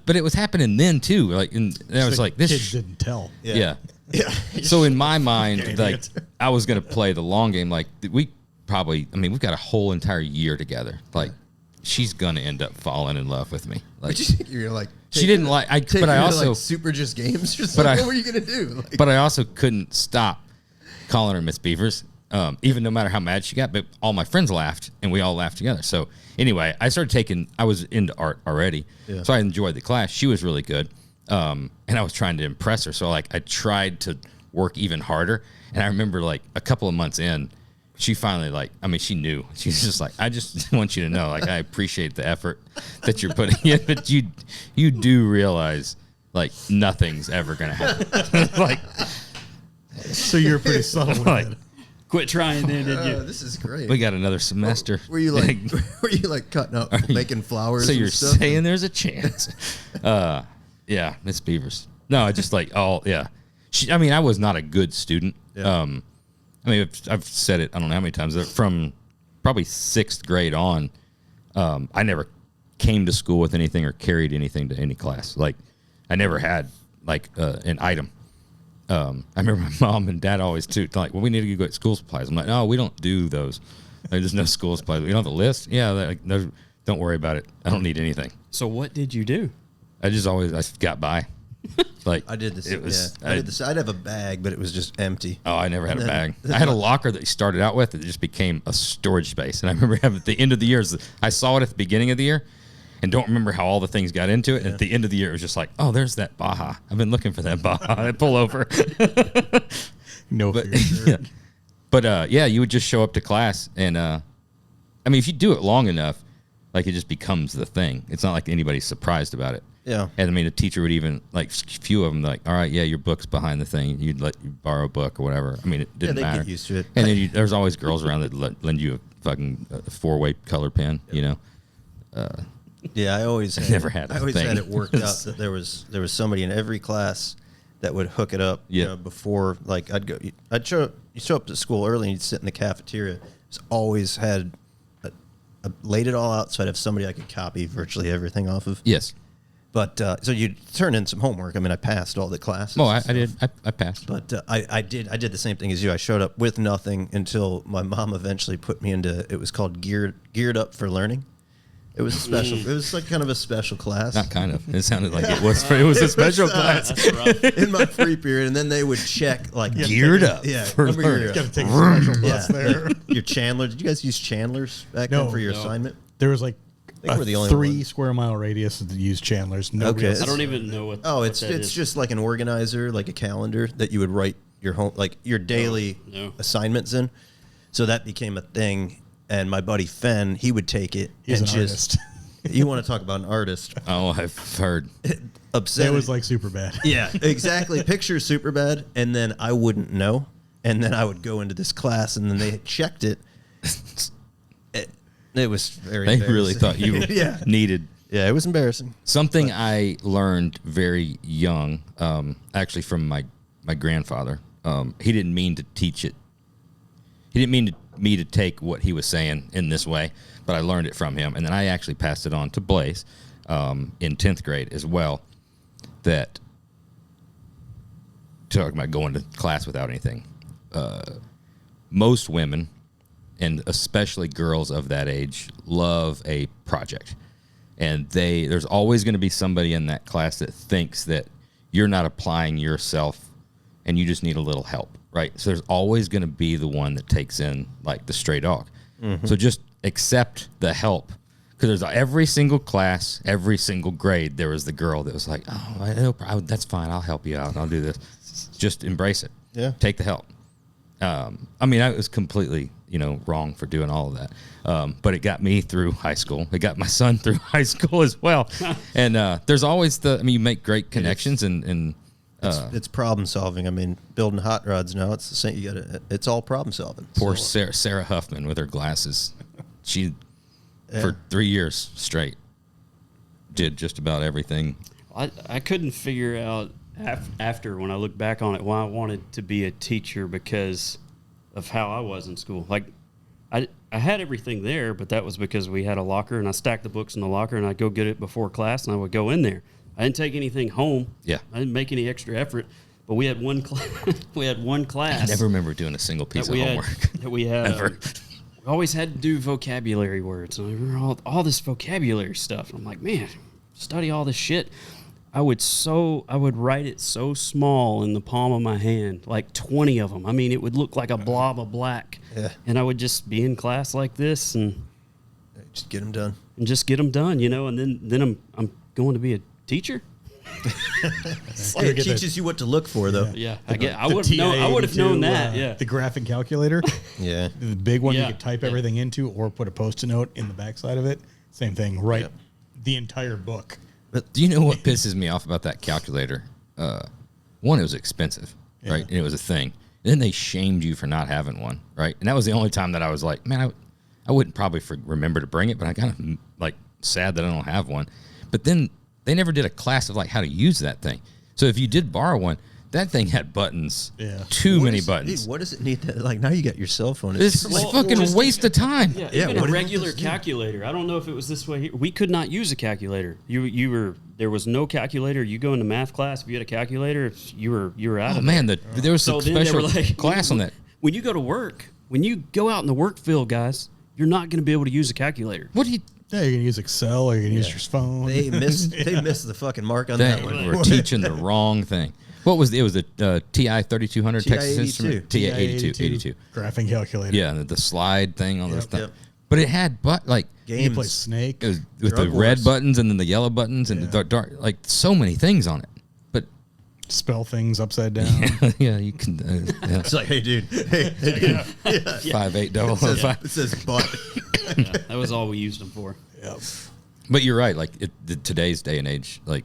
But it was happening then too. And I was like, this kid didn't tell. Yeah. So in my mind, I was going to play the long game. Like, we've got a whole entire year together. Like, she's going to end up falling in love with me. Like, you're like, she didn't like. But I also Super Just Games or something. What were you going to do? But I also couldn't stop calling her Miss Beavers. Even no matter how mad she got, but all my friends laughed and we all laughed together. So anyway, I was into art already. Yeah. So I enjoyed the class. She was really good. And I was trying to impress her. So I tried to work even harder. And I remember a couple of months in, she finally she knew. She's just like, I just want you to know, I appreciate the effort that you're putting in, but you do realize nothing's ever going to happen. So you're pretty subtle with it. Quit trying then, did you? This is great. We got another semester. Were you cutting up, making flowers? So you're stuff? saying there's a chance? Yeah, Miss Beavers. No, I just yeah. I was not a good student. Yeah. I mean, I've said it, I don't know how many times, that from probably 6th grade on, I never came to school with anything or carried anything to any class. Like, I never had, like, an item. I remember my mom and dad always, too, like, well, we need to go get school supplies. I'm like, no, we don't do those. Like, there's no school supplies. You know the list? Yeah, like, no, don't worry about it. I don't need anything. So what did you do? I got by. Like, I did this. It was, I did this. I'd have a bag, but it was just empty. Oh, I never had a bag. I had a locker that you started out with that just became a storage space. And I remember having at the end of the year, I saw it at the beginning of the year and don't remember how all the things got into it. And at the end of the year, it was just like, oh, there's that Baja. I've been looking for that Baja. I pull over. No, But yeah, you would just show up to class. And I mean, if you do it long enough, like, it just becomes the thing. It's not like anybody's surprised about it. Yeah. And I mean, a teacher would even, like, few of them, like, all right, yeah, your book's behind the thing. You'd let you borrow a book or whatever. I mean, it didn't matter. Get used to it. And then there's always girls around that lend you a fucking 4-way color pen, you know? Yeah, I always had, never had a I always thing. had it worked out that there was somebody in every class that would hook it up. Yeah. You know, before, like, I'd show up to school early and you'd sit in the cafeteria. It's always had laid it all out so I'd have somebody I could copy virtually everything off of. Yes. But so you'd turn in some homework. I mean, I passed all the classes. Oh, I did. I passed. But I did the same thing as you. I showed up with nothing until my mom eventually put me into. It was called Geared Up for Learning. It was a special. It was like kind of a special class. Not kind of. It sounded like it was. It was a special class. That's rough. In my free period, and then they would check like Geared up. Yeah, for remember learning. got to take a special bus yeah, there. your Chandler. Did you guys use Chandlers back No. then for your No. assignment? There was like think we're the only 3 one. square mile radius that used Chandlers. Nobody Okay. else. I don't even know what. Oh, what it's that is. just like an organizer, like a calendar that you would write your home, like your daily No. assignments in. So that became a thing. And my buddy Fenn, he would take it He's and an just. artist. You want to talk about an artist? Oh, I've heard. Upset. It was like super bad. Yeah, exactly. Picture super bad, and then I wouldn't know, and then I would go into this class, and then they checked it. It was very. They really embarrassing. thought you Yeah. needed Yeah, it was embarrassing. something. I learned very young, actually from my grandfather. He didn't mean to teach it. He didn't mean me to take what he was saying in this way, but I learned it from him, and then I actually passed it on to Blaze in 10th grade as well. That talking about going to class without anything. Most women, and especially girls of that age, love a project. And there's always going to be somebody in that class that thinks that you're not applying yourself and you just need a little help, right? So there's always going to be the one that takes in, like, the stray dog. Mm-hmm. So just accept the help. Because there's every single class, every single grade, there was the girl that was like, oh, that's fine. I'll help you out. I'll do this. Just embrace it. Yeah. Take the help. I mean, I was completely, wrong for doing all of that. But it got me through high school. It got my son through high school as well. And there's always you make great connections and It's problem solving. I mean, building hot rods now, it's the same. It's all problem solving. poor So, Sarah Huffman with her glasses. She, for 3 years straight, did just about everything. I couldn't figure out after when I look back on it why I wanted to be a teacher because of how I was in school. Like I had everything there, but that was because we had a locker and I stacked the books in the locker and I'd go get it before class and I would go in there. I didn't take anything home. Yeah. I didn't make any extra effort. But we had one class. I never remember doing a single piece of homework. That we had. Ever. We always had to do vocabulary words. And I remember all this vocabulary stuff. And I'm like, man, study all this shit. I would write it so small in the palm of my hand, like 20 of them. I mean, it would look like a blob of black. Yeah. And I would just be in class like this and just get them done. just get them done, and then I'm going to be a teacher. It teaches you what to look for, though. Yeah, I would have known that. Yeah, The graphic calculator. Yeah. The big one Yeah. you could type everything into or put a Post-it note in the backside of it. Same thing. Write Yep. the entire book. Do you know what pisses me off about that calculator? One, it was expensive, right? And it was a thing. And then they shamed you for not having one, right? And that was the only time that I was like, man, I wouldn't probably remember to bring it, but I kind of like sad that I don't have one. But then they never did a class of like how to use that thing. So if you did borrow one, that thing had buttons. Yeah. Too What many is- buttons. Dude, what does it need to, like, now you got your cell phone. This is Well, fucking just- waste of time. Yeah, Yeah, even what a did regular this do? calculator. I don't know if it was this way here. We could not use a calculator. You were there was no calculator. You go into math class, if you had a calculator, you were out Oh of man, there. there was So a then they special were like, class on that. When you go to work, when you go out in the work field, guys, you're not going to be able to use a calculator. What do you? Yeah, you're gonna use Excel or you're gonna use your phone. They missed the fucking mark on They that one. were teaching the wrong thing. What was it? Was the TI 3200 Texas 82. Instrument? TI 82. graphing calculator. Yeah, the slide thing on this thing. Yep. But it had like You can play Games. Snake. it was with Drug the red Wars. buttons and then the yellow buttons and the dark, like so many things on it. But Spell things upside down. yeah, you can. Yeah. It's like, hey, dude. Hey, dude. 58005. It says butt. Yeah, that was all we used them for. Yep. But you're right. Like today's day and age, like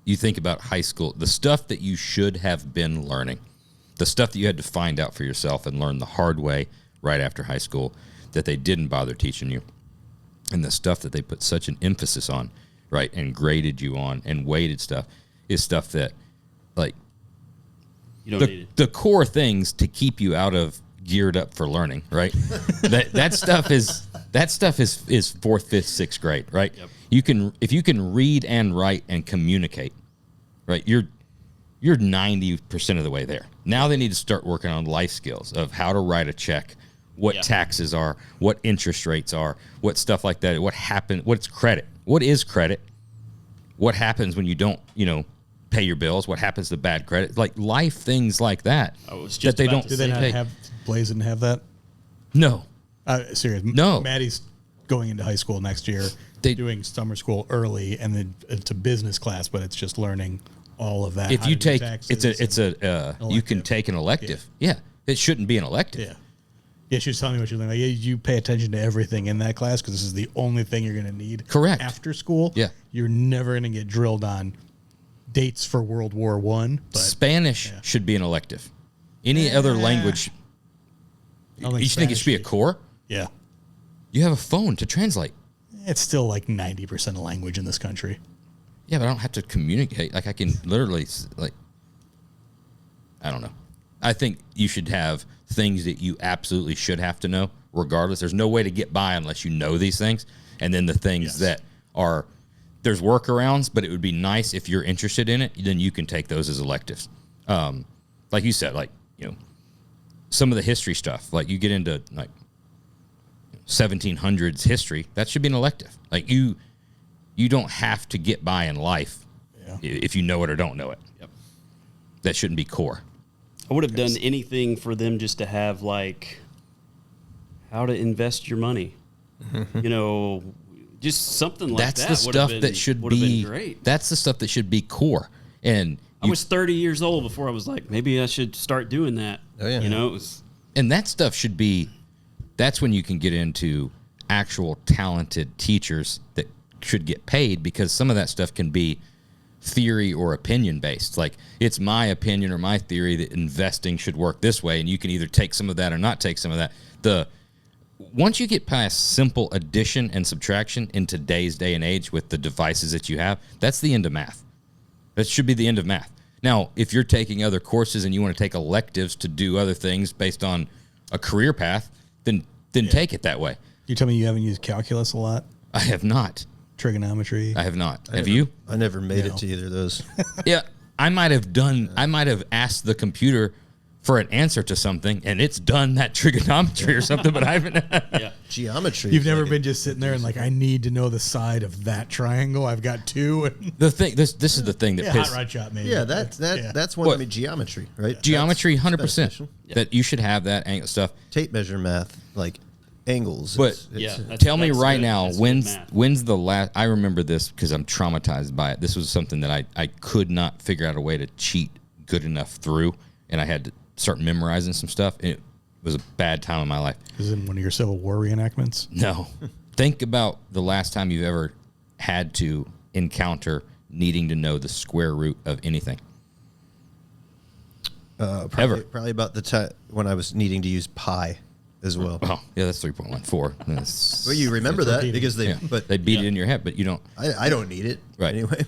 you think about high school, the stuff that you should have been learning, the stuff that you had to find out for yourself and learn the hard way right after high school that they didn't bother teaching you, and the stuff that they put such an emphasis on, right, and graded you on and weighted stuff is stuff that, like, You don't need it. the core things to keep you out of geared up for learning, right? that stuff is fourth, fifth, sixth grade, right? Yep. If you can read and write and communicate, right, you're 90% of the way there. Now they need to start working on life skills of how to write a check, what Yeah. taxes are, what interest rates are, what stuff like that, what's credit, what is credit, what happens when you don't, pay your bills, what happens to bad credit, like life things like that. I was that just they about don't to Did they not pay. have Blaze didn't have that? No. Serious. No. Maddie's going into high school next year. They- doing summer school early, and then it's a business class, but it's just learning all of that. If how you to do take taxes it's a you can elective. take an elective. Yeah. It shouldn't be an elective. Yeah. Yeah, she was telling me what she was doing. Like, yeah, you pay attention to everything in that class because this is the only thing you're going to need. Correct. After school, Yeah. you're never going to get drilled on dates for World War I. But Spanish should be an elective. Any other language, I don't you think it should be a core? Yeah, You have a phone to translate. it's still like 90% of language in this country. Yeah, but I don't have to communicate. Like I can literally, I don't know. I think you should have things that you absolutely should have to know, regardless. There's no way to get by unless you know these things. And then the things that are, there's workarounds, but it would be nice if you're interested in it, then you can take those as electives. Like you said, some of the history stuff, like you get into 1700s history, that should be an elective. Like you don't have to get by in life if you know it or don't know it. Yep. That shouldn't be core. I would have done anything for them just to have like how to invest your money. Just something like That's that. the stuff that should would have be been great. That's the stuff that should be core. And I was 30 years old before I was like, maybe I should start doing that. Oh, yeah. It was and that stuff should be, that's when you can get into actual talented teachers that should get paid, because some of that stuff can be theory or opinion based. Like, it's my opinion or my theory that investing should work this way, and you can either take some of that or not take some of that. Once you get past simple addition and subtraction in today's day and age with the devices that you have, that's the end of math. That should be the end of math. Now, if you're taking other courses and you want to take electives to do other things based on a career path, then take it that way. You tell me you haven't used calculus a lot, I have not. trigonometry. I have not. Have you? I never made No. it to either of those. Yeah. I might have asked the computer for an answer to something, and it's done that trigonometry or something, but I haven't. yeah. Geometry. You've is never like been just sitting there and like, I need to know the side of that triangle. I've got two. And The thing, this is the thing that yeah, hot pisses. rod shop maybe. Yeah, Yeah. that's one. What? I mean, geometry, right? Geometry, That's 100%. beneficial. That you should have that angle stuff. Tape measure math, like angles. But Yeah. Tell me that's right good. now, That's good math. when's the last? I remember this because I'm traumatized by it. This was something that I could not figure out a way to cheat good enough through, and I had to start memorizing some stuff. And it was a bad time in my life. This is in one of your Civil War reenactments. No, think about the last time you've ever had to encounter needing to know the square root of anything. Probably about the time when I was needing to use pi as well. Oh, yeah, that's 3.14. That's, Well, you remember that because they, yeah, but they beat it in your head, but you don't. I don't need it Right. anyway.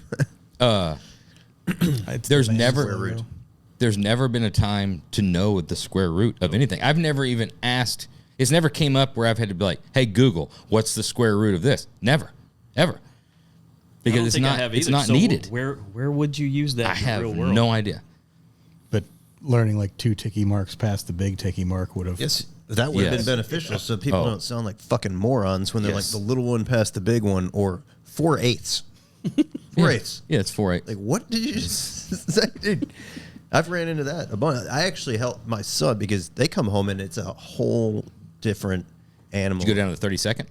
there's never been a time to know the square root of anything. I've never even asked. It's never came up where I've had to be like, hey, Google, what's the square root of this? Never, ever. Because it's not needed. Where would you use that I in the real world? have no idea. But learning like 2 ticky marks past the big ticky mark would have. Yes, that would have been beneficial, so people don't sound like fucking morons when they're like the little one past the big one, or 4/8. 4/8. Yeah, it's 4/8. Like, what did you just say, dude? I've ran into that a bunch. I actually helped my son because they come home and it's a whole different animal. Did you go down to the 32nd?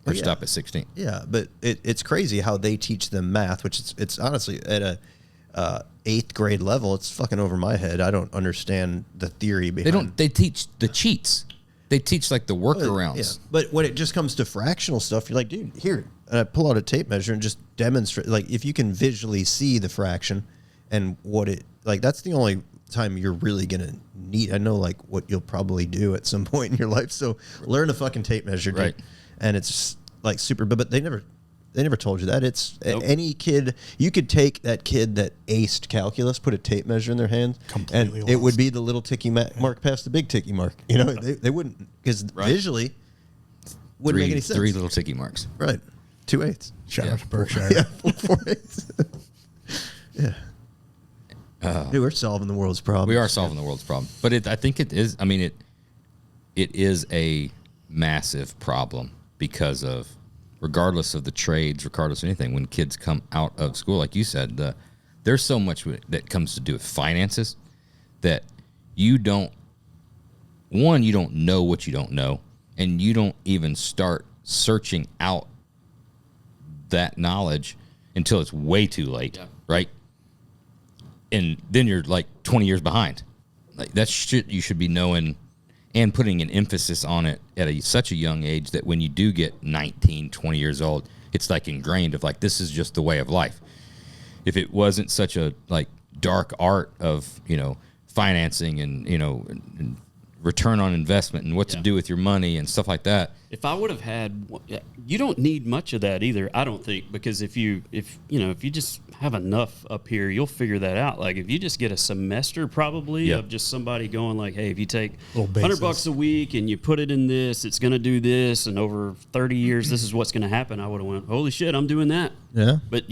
Or Yeah. stop at 16? Yeah, but it's crazy how they teach them math, which it's honestly at a 8th grade level. It's fucking over my head. I don't understand the theory behind. They teach the cheats. They teach like the workarounds. Yeah. But when it just comes to fractional stuff, you're like, dude, here. And I pull out a tape measure and just demonstrate. Like, if you can visually see the fraction and what it, like, that's the only time you're really going to need. I know, like, what you'll probably do at some point in your life. So learn a fucking tape measure, dude. Right. And it's like super, but they never told you that. It's any kid, you could take that kid that aced calculus, put a tape measure in their hand, Completely and it would lost. be the little ticky mark past the big ticky mark. You know, they wouldn't, because visually wouldn't make any sense. 3 little ticky marks. Right. 2/8. Shout out to Berkshire. Yeah, 4/8. Yeah. Dude, we're solving the world's problems. We are solving the world's problem. But I think it is, I mean, it is a massive problem because of, regardless of the trades, regardless of anything, when kids come out of school, like you said, there's so much that comes to do with finances that you don't know what you don't know, and you don't even start searching out that knowledge until it's way too late, right? And then you're like 20 years behind. Like, that's shit you should be knowing and putting an emphasis on it at such a young age that when you do get 19, 20 years old, it's like ingrained of like, this is just the way of life. If it wasn't such a like dark art of, financing and, and return on investment and what to do with your money and stuff like that. If I would have had, you don't need much of that either, I don't think, because if you just have enough up here, you'll figure that out. Like, if you just get a semester probably of just somebody going like, hey, if you take $100 a week and you put it in this, it's going to do this, and over 30 years, this is what's going to happen. I would have went, holy shit, I'm doing that. Yeah. But,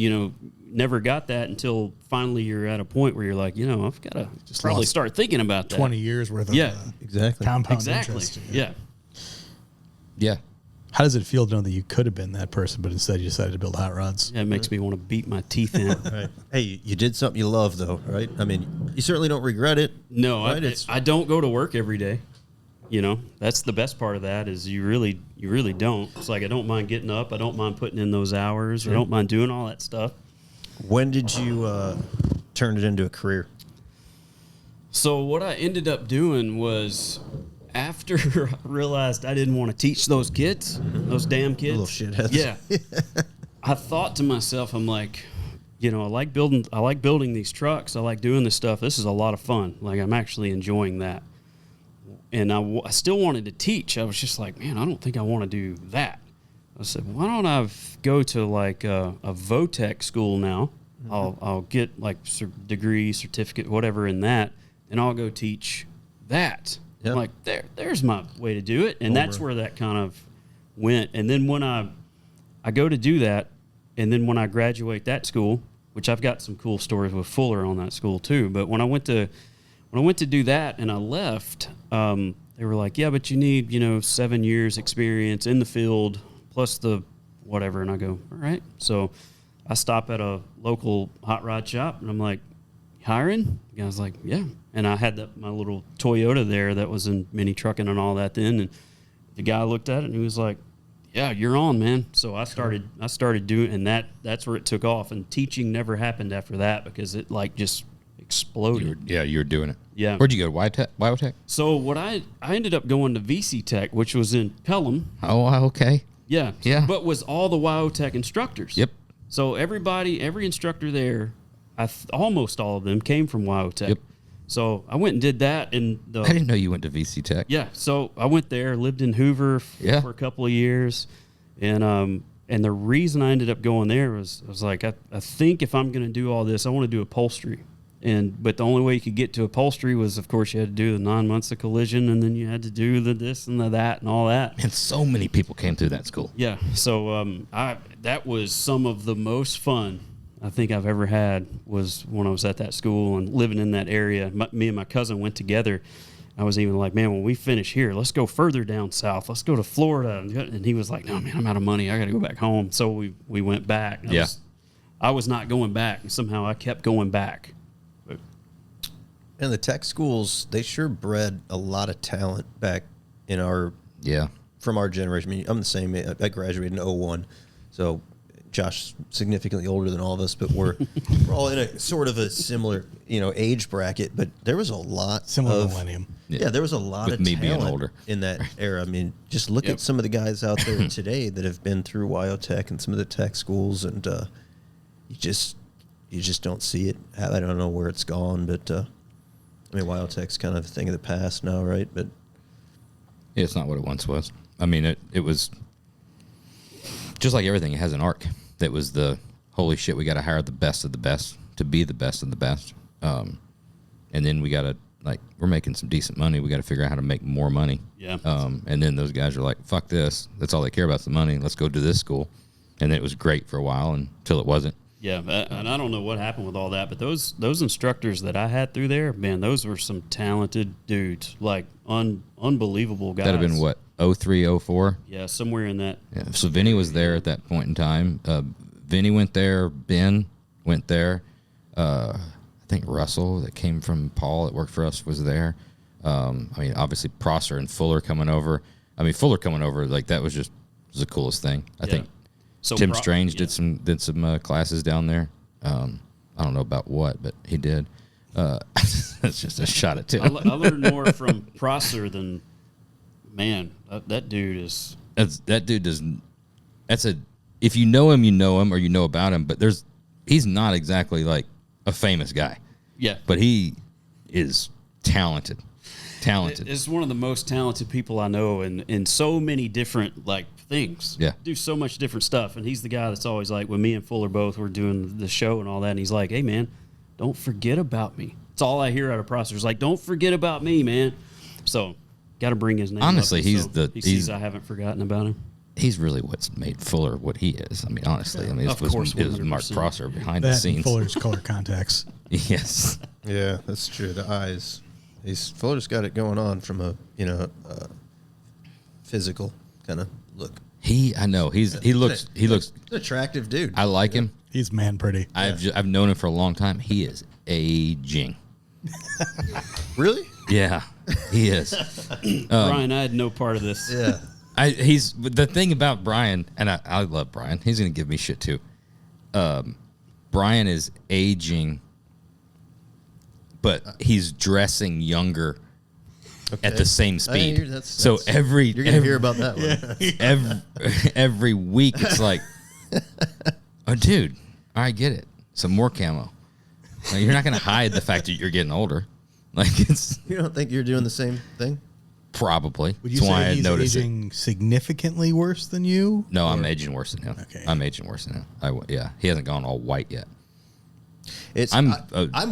never got that until finally you're at a point where you're like, I've got to probably start thinking about that. 20 years worth of exactly. compound interest. Yeah. Yeah. How does it feel to know that you could have been that person, but instead you decided to build hot rods? That makes me want to beat my teeth in. Right. Hey, you did something you love, though, right? I mean, you certainly don't regret it. No, right? I don't go to work every day. That's the best part of that is you really don't. It's like, I don't mind getting up. I don't mind putting in those hours. I don't mind doing all that stuff. When did you turn it into a career? So what I ended up doing was, after I realized I didn't want to teach those kids, those damn kids. Little shitheads. Yeah. I thought to myself, I'm like, I like building these trucks. I like doing this stuff. This is a lot of fun. Like, I'm actually enjoying that. And I still wanted to teach. I was just like, man, I don't think I want to do that. I said, why don't I go to like a VOTEC school now? I'll get like degree, certificate, whatever in that, and I'll go teach that. Yep. I'm like, there's my way to do it. And that's where that kind of went. And then when I go to do that, and then when I graduate that school, which I've got some cool stories with Fuller on that school too, but when I went to do that and I left, they were like, yeah, but you need, 7 years experience in the field plus the whatever. And I go, all right. So I stop at a local hot rod shop and I'm like, hiring? The guy's like, yeah. And I had my little Toyota there that was in mini trucking and all that then. And the guy looked at it and he was like, yeah, you're on, man. So I started doing, and that's where it took off. And teaching never happened after that because it like just exploded. You were doing it. Yeah. Where'd you go? Biotech? So what I ended up going to VC Tech, which was in Pelham. Oh, okay. Yeah. Yeah. But was all the WyoTech instructors. Yep. So every instructor there, almost all of them came from WyoTech. Yep. So I went and did that. And I didn't know you went to VC Tech. Yeah. So I went there, lived in Hoover for a couple of years. And And the reason I ended up going there was I was like, I think if I'm going to do all this, I want to do upholstery. But the only way you could get to upholstery was, of course, you had to do the 9 months of collision, and then you had to do the this and the that and all that. And so many people came through that school. Yeah. So that was some of the most fun I think I've ever had was when I was at that school and living in that area. Me and my cousin went together. I was even like, man, when we finish here, let's go further down south. Let's go to Florida. And he was like, no, man, I'm out of money. I got to go back home. So we went back. I was not going back. And somehow I kept going back. But, and the tech schools, they sure bred a lot of talent back in from our generation. I mean, I'm the same. I graduated in 01. So Josh's significantly older than all of us, but we're all in a sort of a similar, age bracket. But there was a lot similar millennium. Yeah, there was a lot With of me talent being older. in that era. I mean, just look at some of the guys out there today that have been through WyoTech and some of the tech schools, and you just don't see it. I don't know where it's gone, but I mean, WyoTech's kind of a thing of the past now, right? But yeah, it's not what it once was. I mean, it was just like everything. It has an arc. That was the holy shit. We got to hire the best of the best to be the best of the best, and then we got to we're making some decent money. We got to figure out how to make more money. Yeah. And then those guys are like, fuck this. That's all they care about is the money. Let's go to this school. And then it was great for a while until it wasn't. Yeah, and I don't know what happened with all that, but those instructors that I had through there, man, those were some talented dudes, unbelievable guys. That'd have been what, 03, 04? Yeah, somewhere in that. Yeah. So Vinny was there at that point in time. Vinny went there. Ben went there. I think Russell, that came from Paul, that worked for us, was there. I mean, obviously Prosser and Fuller coming over. I mean, Fuller coming over, that was the coolest thing. I think. So Tim Strange did some classes down there. I don't know about what, but he did. That's just a shot at Tim. I learned more from Prosser than, man, that dude is. That dude does. If you know him, or you know about him. But he's not exactly like a famous guy. Yeah, but he is talented. It's one of the most talented people I know in so many different things. Yeah. Do so much different stuff. And he's the guy that's always when me and Fuller both were doing the show and all that, and he's like, hey man, don't forget about me. It's all I hear out of Prosser. It's don't forget about me, man. So got to bring his name honestly, up. He sees I haven't forgotten about him. He's really what's made Fuller what he is. I mean, honestly, it was Mark Prosser behind the That scenes. and Fuller's color contacts. Yes. yeah, that's true. The eyes. Fuller's got it going on from a physical kind of look. I know he looks an attractive dude. I like him. He's man pretty. I've known him for a long time. He is aging. Really? Yeah, he is. Brian, I had no part of this. Yeah. He's the thing about Brian, and I love Brian. He's gonna give me shit too. Brian is aging, but he's dressing younger at the same speed. You're gonna hear about that one. every week it's like, oh, dude, I get it. Some more camo. You're not gonna hide the fact that you're getting older. You don't think you're doing the same thing? Probably. Would you That's why say I he's noticed aging significantly worse than you? No, I'm aging worse than him. Okay. I'm aging worse than him. He hasn't gone all white yet. I'm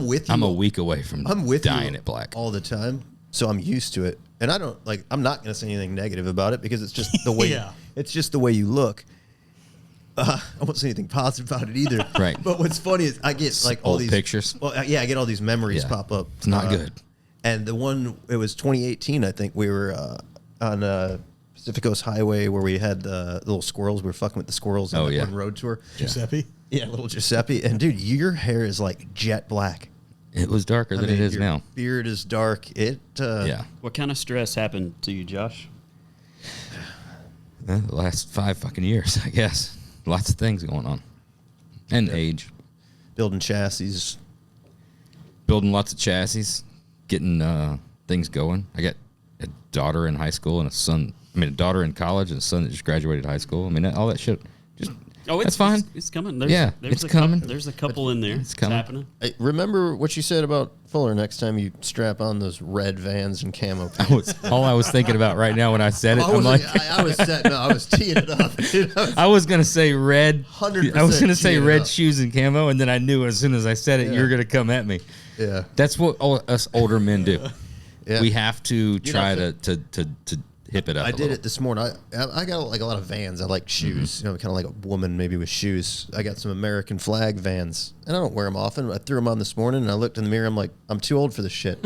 with you. I'm a week away from dyeing it black all the time, so I'm used to it. And I don't I'm not going to say anything negative about it because it's just the way. It's just the way you look. I won't say anything positive about it either. Right. But what's funny is I get all old these pictures. Well, I get all these memories pop up. It's not good. And the one, it was 2018, I think we were on Pacific Coast Highway where we had the little squirrels. We were fucking with the squirrels on one road tour. Giuseppe? Yeah, little Giuseppe. And dude, your hair is like jet black. It was darker than it is your now. Beard is dark. What kind of stress happened to you, Josh? The last 5 fucking years, I guess. Lots of things going on. And age. Building chassis. Building lots of chassis. Getting things going. I got a daughter in high school and a daughter in college and a son that just graduated high school. I mean, all that shit. Just Oh, That's fine. It's coming. Yeah, it's coming. There's a couple in there. It's coming. happening. Hey, remember what you said about Fuller next time you strap on those red Vans and camo pants. All I was thinking about right now when I said it, I I'm like, I was teeing it up. Dude. I was gonna say red. 100% I was gonna say teeing it red up. shoes and camo, and then I knew as soon as I said it, you were gonna come at me. Yeah. That's what us older men do. Yeah. We have to try to hip it up. I did it this morning. I got like a lot of Vans. I like shoes. You know, kind of like a woman maybe with shoes. I got some American flag Vans, and I don't wear them often. I threw them on this morning, and I looked in the mirror. I'm like, I'm too old for this shit.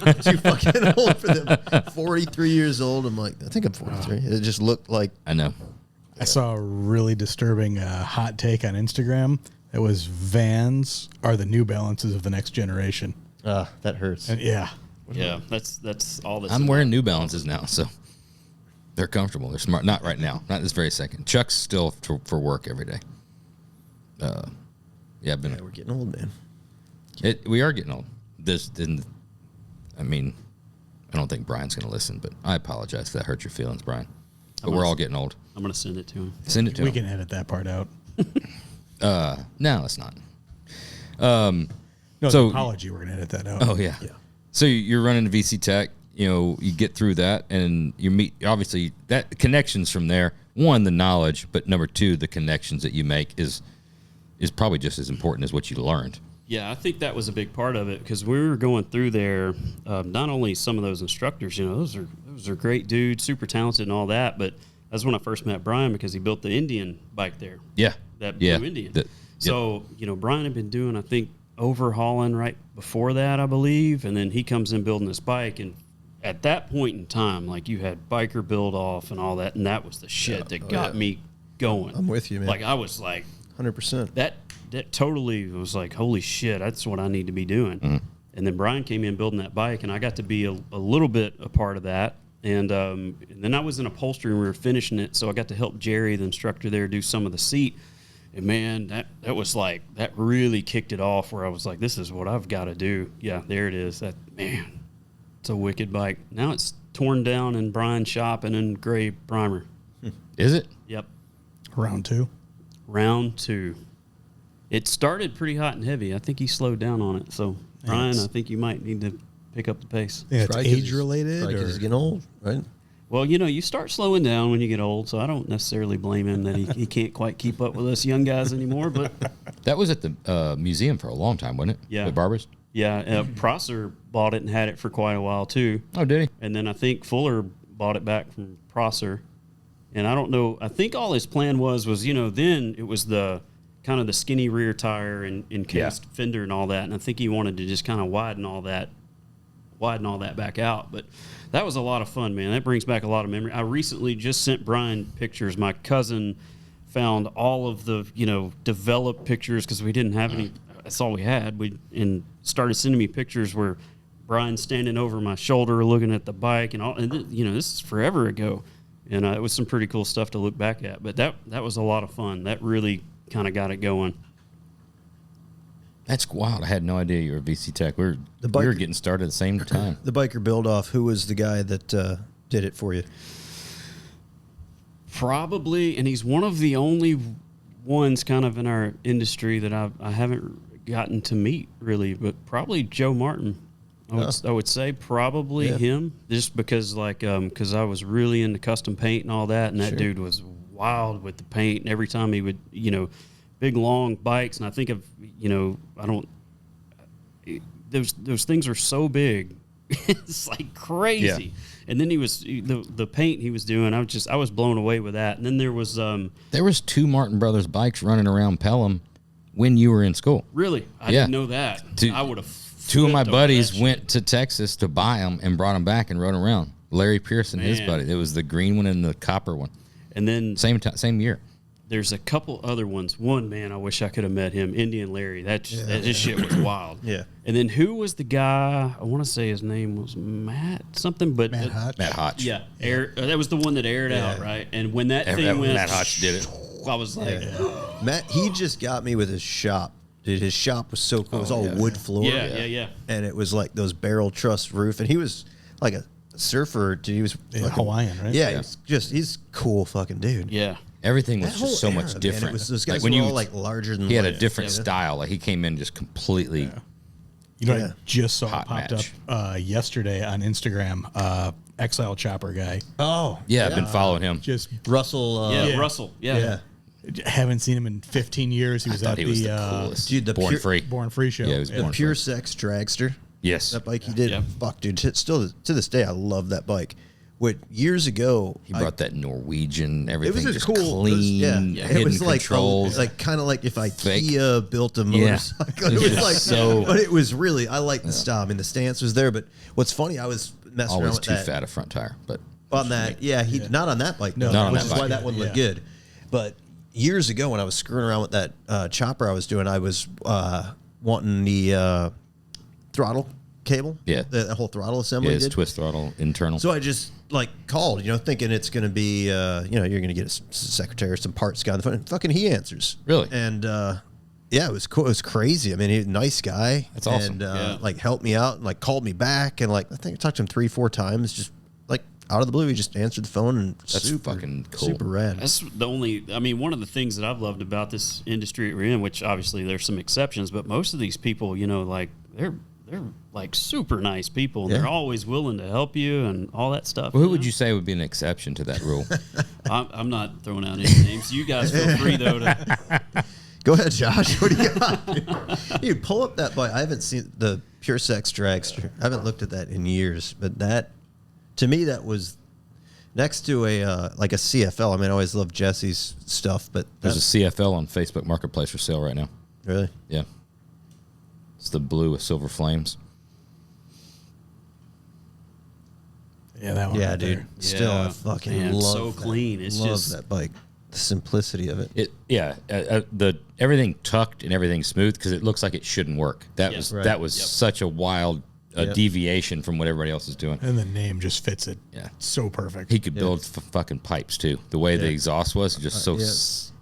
I'm too fucking old for them. 43 years old. I'm like, I think I'm 43. It just looked like. I know. I saw a really disturbing hot take on Instagram. It was Vans are the New Balances of the next generation. That hurts. And yeah. Yeah, that's all this. I'm wearing New Balances now, so they're comfortable. They're smart. Not right now. Not this very second. Chuck's still for work every day. Yeah, We're getting old, man. We are getting old. I mean, I don't think Brian's going to listen, but I apologize if that hurt your feelings, Brian. But we're all getting old. I'm gonna send it to him. Send it to We him. can edit that part out. No, it's not. No, So- the apology, we're going to edit that out. Oh yeah. So you're running to VC Tech. You know, you get through that, and you meet. Obviously, that connections from there. One, the knowledge, but number two, the connections that you make is probably just as important as what you learned. Yeah, I think that was a big part of it because we were going through there. Not only some of those instructors, you know, those are great dudes, super talented and all that. But that's when I first met Brian because he built the Indian bike there. Yeah. That Blue Indian. So you know, Brian had been doing, I think, overhauling right before that, I believe, and then he comes in building this bike, and at that point in time, like you had biker build off and all that, and that was the shit that got me going. I'm with you, man. Like I was like 100%. that totally was like, holy shit, that's what I need to be doing. Mm-hmm. And then Brian came in building that bike, and I got to be a little bit a part of that. And then I was in upholstery and we were finishing it, so I got to help Jerry, the instructor there, do some of the seat. And man, that was like, that really kicked it off where I was like, this is what I've got to do. Yeah, there it is. That, man, it's a wicked bike. Now it's torn down in Brian's shop and in gray primer. Is it? Yep. Round two. Round two. It started pretty hot and heavy. I think he slowed down on it. So, Brian, I think you might need to pick up the pace. Yeah, it's Probably 'cause age related. Probably 'cause he's getting old, right? Well, you know, you start slowing down when you get old, so I don't necessarily blame him that he can't quite keep up with us young guys anymore. But, That was at the museum for a long time, wasn't it? Yeah. The Barbers. yeah, Prosser bought it and had it for quite a while, too. Oh, did he? And then I think Fuller bought it back from Prosser. And I don't know. I think all his plan was, you know, then it was the kind of the skinny rear tire and cast fender and all that. And I think he wanted to just kind of widen all that back out. But that was a lot of fun, man. That brings back a lot of memory. I recently just sent Brian pictures. My cousin found all of the, you know, developed pictures because we didn't have any. That's all we had. And started sending me pictures where Brian's standing over my shoulder looking at the bike and all. And you know, this is forever ago. And it was some pretty cool stuff to look back at. But that was a lot of fun. That really kind of got it going. That's wild. I had no idea you were VC Tech. We were getting started at the same time. The biker build off. Who was the guy that did it for you? Probably, and he's one of the only ones kind of in our industry that I haven't gotten to meet really, but probably Joe Martin. I would say probably him, just because because I was really into custom paint and all that, and that dude was wild with the paint. And every time he would, you know, big long bikes, and I think of, you know, those things are so big, it's like crazy. Yeah. And then he was the paint he was doing. I was blown away with that. And then there was two Martin Brothers bikes running around Pelham when you were in school. Really, I didn't know that. I would have. Two of my buddies went to Texas to buy them and brought them back and rode around. Larry Pierce and his buddy. It was the green one and the copper one. And then same year. There's a couple other ones. One, man, I wish I could have met him. Indian Larry. That shit was wild. Yeah. And then who was the guy? I want to say his name was Matt something, but Matt Hotch. Matt Hotch. Yeah, that was the one that aired out, right? And when that thing went, Matt Hotch did it. I was like, Matt, he just got me with his shop. Dude, his shop was so cool. It was all wood floor. yeah. And it was like those barrel truss roof. And he was like a surfer. Dude, he was Hawaiian, right? Yeah, he's a cool fucking dude. Yeah. Everything was That whole just so era, much man, different. it was, those guys when were you all like larger than he had a life, different you know? style. Like he came in just completely. You know, Yeah. I just saw Hot it popped match. up yesterday on Instagram. Exile Chopper guy. Oh, Yeah, I've been following him. Just Russell. Yeah, Yeah. Russell. Yeah. haven't seen him in 15 years. He was Thought at he was the the coolest. Dude, the Born pure- free. Born Free show. Yeah, he was the Born Pure free. Sex Dragster. Yes, That bike he did. Yeah. Fuck, dude. Still to this day, I love that bike. What years ago, he brought that Norwegian. Everything it was just cool. clean. It Hidden was like controls. kind of like if Fake. IKEA built a Yeah. motorcycle. It It was was like so- but it was really. I like the style. I mean, the stance was there. But what's funny, I was messing around always with too that fat a front tire, but on that. Yeah, he not on that bike. No, Not on which that is bike. why that one looked good. But years ago, when I was screwing around with that chopper I was doing, I was wanting the throttle cable. Yeah. the whole throttle yeah, assembly. it's did. twist throttle internal. So I just like called, thinking it's going to be, you're going to get a secretary or some parts guy on the phone. And fucking he answers. Really? And yeah, it was cool. It was crazy. I mean, he's a nice guy. That's awesome. And Yeah. like helped me out and like called me back. And like, I think I talked to him 3-4 times, just like out of the blue. He just answered the phone and That's fucking cool. super rad. That's the only. I mean, one of the things that I've loved about this industry we're in, which obviously there's some exceptions, but most of these people, like they're like super nice people, and Yeah. they're always willing to help you and all that stuff. Well, who would you say would be an exception to that rule? I'm not throwing out any names. You guys feel free though to. Go ahead, Josh. What do you got? Dude, pull up that bike. I haven't seen the Pure Sex Dragster. I haven't looked at that in years, but that, to me, that was next to a like a CFL. I mean, I always loved Jesse's stuff, but There's a CFL on Facebook Marketplace for sale right now. really, Yeah. It's the blue with silver flames. Yeah, that one. yeah, right dude. there. Still, I Yeah. fucking Man, love so that. clean. It's love just- that bike. The simplicity of it. The everything tucked and everything smooth because it looks like it shouldn't work. That Yeah. was Right. that was Yep. such a wild Yep. deviation from what everybody else is doing. And the name just fits it. Yeah. So perfect. He could build fucking pipes too. The way the exhaust was just so. Yeah.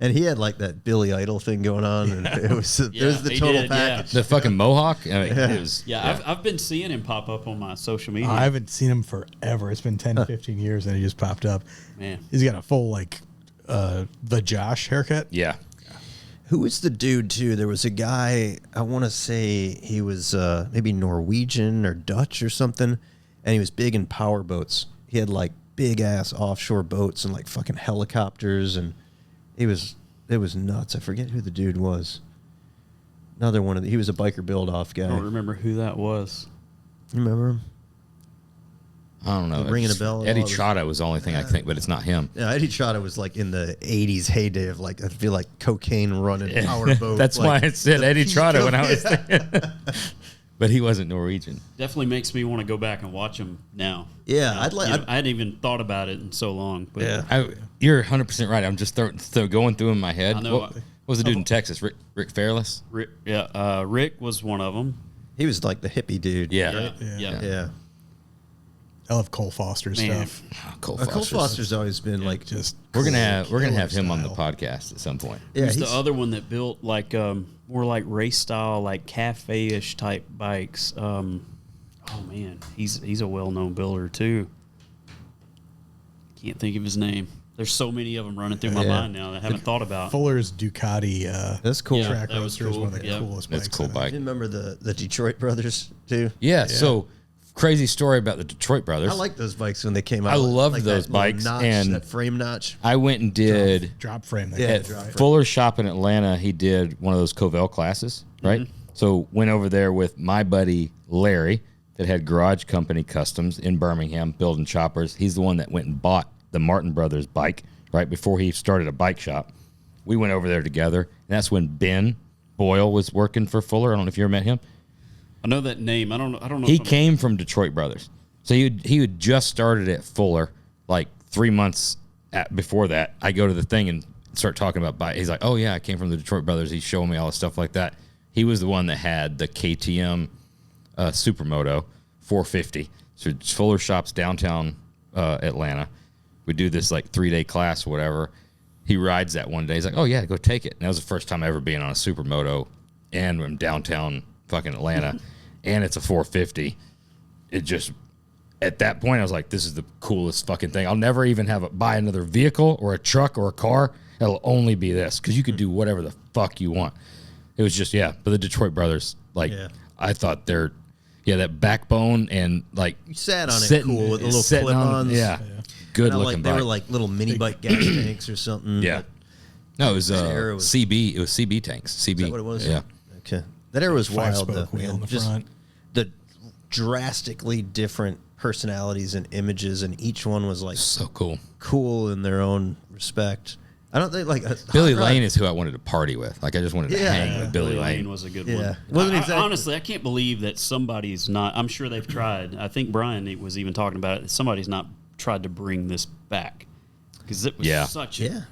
And he had like that Billy Idol thing going on, and it was it was the he total did, yeah. package. The fucking mohawk. I mean, it was. Yeah, I've been seeing him pop up on my social media. I haven't seen him forever. It's been 10, 15 years, and he just popped up. Man. He's got a full, like, the Josh haircut. Yeah. Who was the dude too? There was a guy. I want to say he was maybe Norwegian or Dutch or something, and he was big in power boats. He had like big ass offshore boats and like fucking helicopters, and it was nuts. I forget who the dude was. Another one of he was a biker build off guy. I don't remember who that was. You remember him? I don't know. Ringing a Just- bell at Eddie all. Trotta was the only thing I think, but it's not him. Yeah, Eddie Trotta was like in the '80s heyday of like I feel like cocaine running power boat. That's like, why I said the Eddie peak Trotta of- when I was yeah. thinking. But he wasn't Norwegian. Definitely makes me want to go back and watch him now. Yeah, I'd like. I hadn't even thought about it in so long. But Yeah. You're 100% right. I'm just going through in my head. I know. What was the dude in Texas? Rick Fairless? Rick was one of them. He was like the hippie dude. Yeah. Yeah. I love Cole Foster Man. stuff. Cole Cole Foster's- Foster's always been like Just We're gonna have killer him on the style. podcast at some point. yeah. Who's the he's- other one that built like more like race style, like cafe-ish type bikes? Oh man, he's a well-known builder too. Can't think of his name. There's so many of them running through my Yeah. mind now that I haven't thought about. Fuller's Ducati That's cool. Yeah. track that was roadster is one of cool. the Yeah. coolest That's a bikes. cool I think. bike. You remember the Detroit brothers too? Yeah. So crazy story about the Detroit brothers. I like those bikes when they came out. I loved like those that little bikes, notch, and that frame notch. I went and did Drop frame. Yeah, at drop frame. Fuller's shop in Atlanta. He did one of those Covell classes, right? So went over there with my buddy Larry that had Garage Company Customs in Birmingham building choppers. He's the one that went and bought the Martin Brothers bike right before he started a bike shop. We went over there together, and that's when Ben Boyle was working for Fuller. I don't know if you ever met him. I know that name. I don't know. He if I'm- came from Detroit Brothers. So he had just started at Fuller like 3 months before that. I go to the thing and start talking about bike. He's like, oh, yeah, I came from the Detroit Brothers. He's showing me all the stuff like that. He was the one that had the KTM Supermoto 450. So it's Fuller shops downtown Atlanta. We do this like 3-day class or whatever. He rides that one day. He's like, oh, yeah, go take it. And that was the first time ever being on a Supermoto and in downtown fucking Atlanta. And it's a 450. It just... at that point, I was like, this is the coolest fucking thing. I'll never even buy another vehicle or a truck or a car. It'll only be this because you could do whatever the fuck you want. It was just, but the Detroit brothers, like, I thought they're, that backbone and like. You sat on it cool with the little clip-ons. Good looking looking They bike. were like little mini bike gas tanks or something. Yeah. No, it was CB. It was CB tanks. CB. Is that what it was? Yeah. Okay. That era was wild, though. Wheel in the Just front. the drastically different personalities and images, and each one was like So cool. in their own respect. I don't think like Billy Lane is who I wanted to party with. Like I just wanted to hang with Billy Lane. Was a good Yeah. one. Wasn't exactly- Honestly, I can't believe that somebody's not. I'm sure they've tried. I think Brian was even talking about it. Somebody's not tried to bring this back because it was such a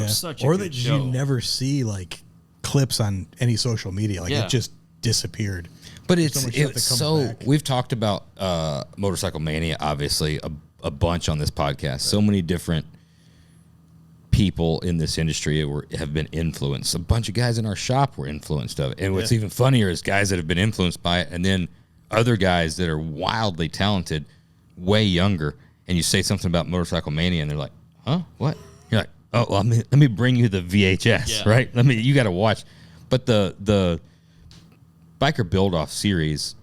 such a or good that show. you never see like clips on any social media. Like it just disappeared. But There's so much stuff that it's comes so back. we've talked about Motorcycle Mania obviously a bunch on this podcast. So many different people in this industry have been influenced. A bunch of guys in our shop were influenced of it. And what's even funnier is guys that have been influenced by it, and then other guys that are wildly talented, way younger, and you say something about Motorcycle Mania, and they're like, "Huh? What?" You're like, "Oh, well, let me bring you the VHS, right? You got to watch." But the Biker Build Off series,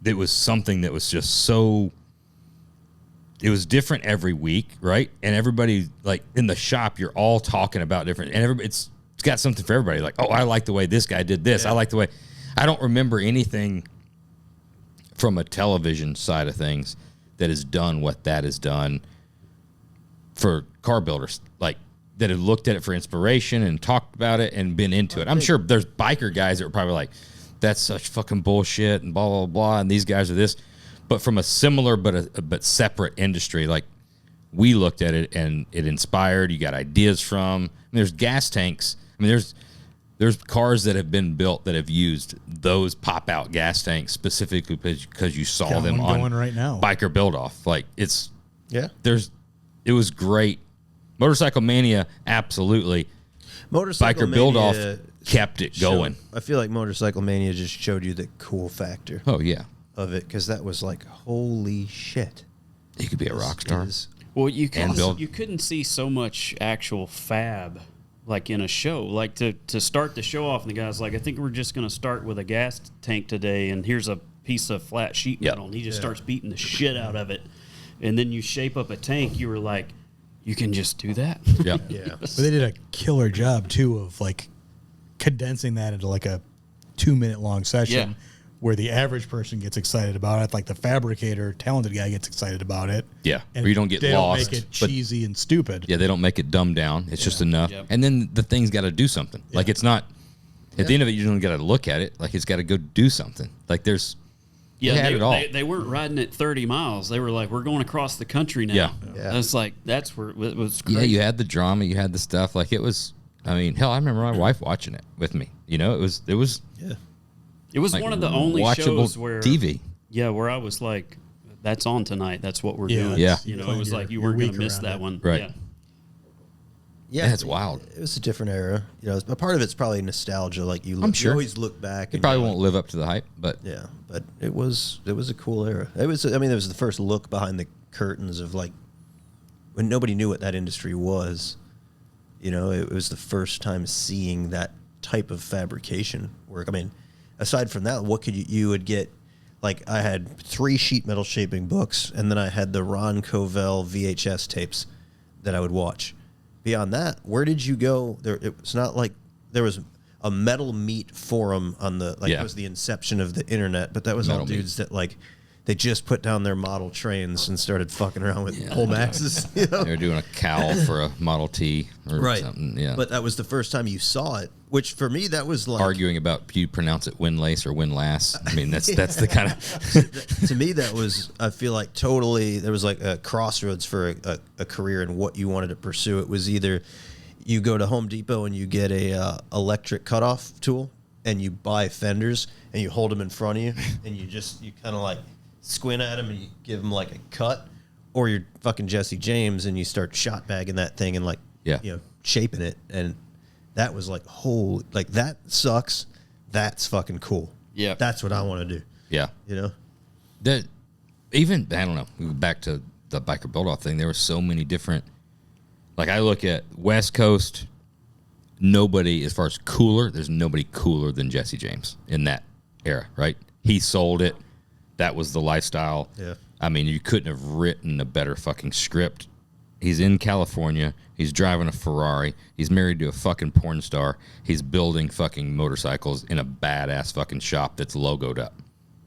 it was something that was just so. It was different every week, right? And everybody, like in the shop, you're all talking about different, and it's got something for everybody. Like, oh, I like the way this guy did this. I like the way. I don't remember anything from a television side of things that has done what that has done for car builders, like that have looked at it for inspiration and talked about it and been into it. I'm sure there's biker guys that were probably like, that's such fucking bullshit and blah, blah, blah, and these guys are this. But from a similar but separate industry, like we looked at it and it inspired. You got ideas from. I mean, there's gas tanks. I mean, there's cars that have been built that have used those pop out gas tanks specifically because you saw Got them one on going right now. Biker Build Off. Like it was great. Motorcycle Mania, absolutely. Motorcycle Biker Build Off Mania kept it going. I feel like Motorcycle Mania just showed you the cool factor Oh yeah, of it, because that was like, holy shit. you could be a rock star. Well, you build. couldn't see so much actual fab like in a show. Like to start the show off, and the guy's like, I think we're just going to start with a gas tank today, and here's a piece of flat sheet metal, and he just starts beating the shit out of it, and then you shape up a tank. You were like, you can just do that? Yeah, Yeah. But they did a killer job too of like condensing that into like a 2-minute long session. Yeah. Where the average person gets excited about it, like the fabricator, talented guy gets excited about it. Yeah, and where you don't get they lost, Don't make it but- cheesy and stupid. yeah. They don't make it dumbed down. It's just enough. Yep. And then the thing's got to do something. Like it's not. At the end of it, you don't got to look at it. Like it's got to go do something. Like there's. Yeah, they had it all. They weren't riding at 30 miles. They were like, we're going across the country now. Yeah. Yeah. It's like, that's where it was crazy. Yeah, you had the drama, you had the stuff. Like it was. I mean, hell, I remember my wife watching it with me. You know, it was. Yeah. It was Like, one of the only watchable shows where TV. Yeah, where I was like, that's on tonight. That's what we're Yeah. doing. Yeah. You know, Plan it was your- like you your weren't going week to miss around that it. one. Right. Yeah. Yeah, That's wild. It was a different era. You know, but part of it's probably nostalgia. Like you, I'm sure. you always look back. It probably won't live up to the hype, but Yeah, but it was a cool era. It was. I mean, it was the first look behind the curtains of like when nobody knew what that industry was. You know, it was the first time seeing that type of fabrication work. I mean, aside from that, what could you would get? Like I had 3 sheet metal shaping books, and then I had the Ron Covell VHS tapes that I would watch. Beyond that, where did you go? There, it was not like there was a Metal Meat forum on the like Yeah. it was the inception of the internet, but that was all Metal Meat. dudes that like they just put down their model trains and started fucking around with pole maxes. You know? they were doing a cowl for a Model T or something. Yeah, But that was the first time you saw it, which for me that was like arguing about do you pronounce it windlace or windlass. I mean, that's the kind of to me that was I feel like totally there was like a crossroads for a career and what you wanted to pursue. It was either you go to Home Depot and you get a electric cutoff tool and you buy fenders and you hold them in front of you and you kind of like squint at them and you give them like a cut, or you're fucking Jesse James and you start shot bagging that thing and like shaping it. And that was like holy, like that sucks. That's fucking cool. Yeah. That's what I want to do. yeah. You know? That even, I don't know, back to the biker build-off thing, there were so many different, like I look at West Coast, nobody, as far as cooler, there's nobody cooler than Jesse James in that era, right? He sold it. That was the lifestyle. Yeah. I mean, you couldn't have written a better fucking script. He's in California. He's driving a Ferrari. He's married to a fucking porn star. He's building fucking motorcycles in a badass fucking shop that's logoed up.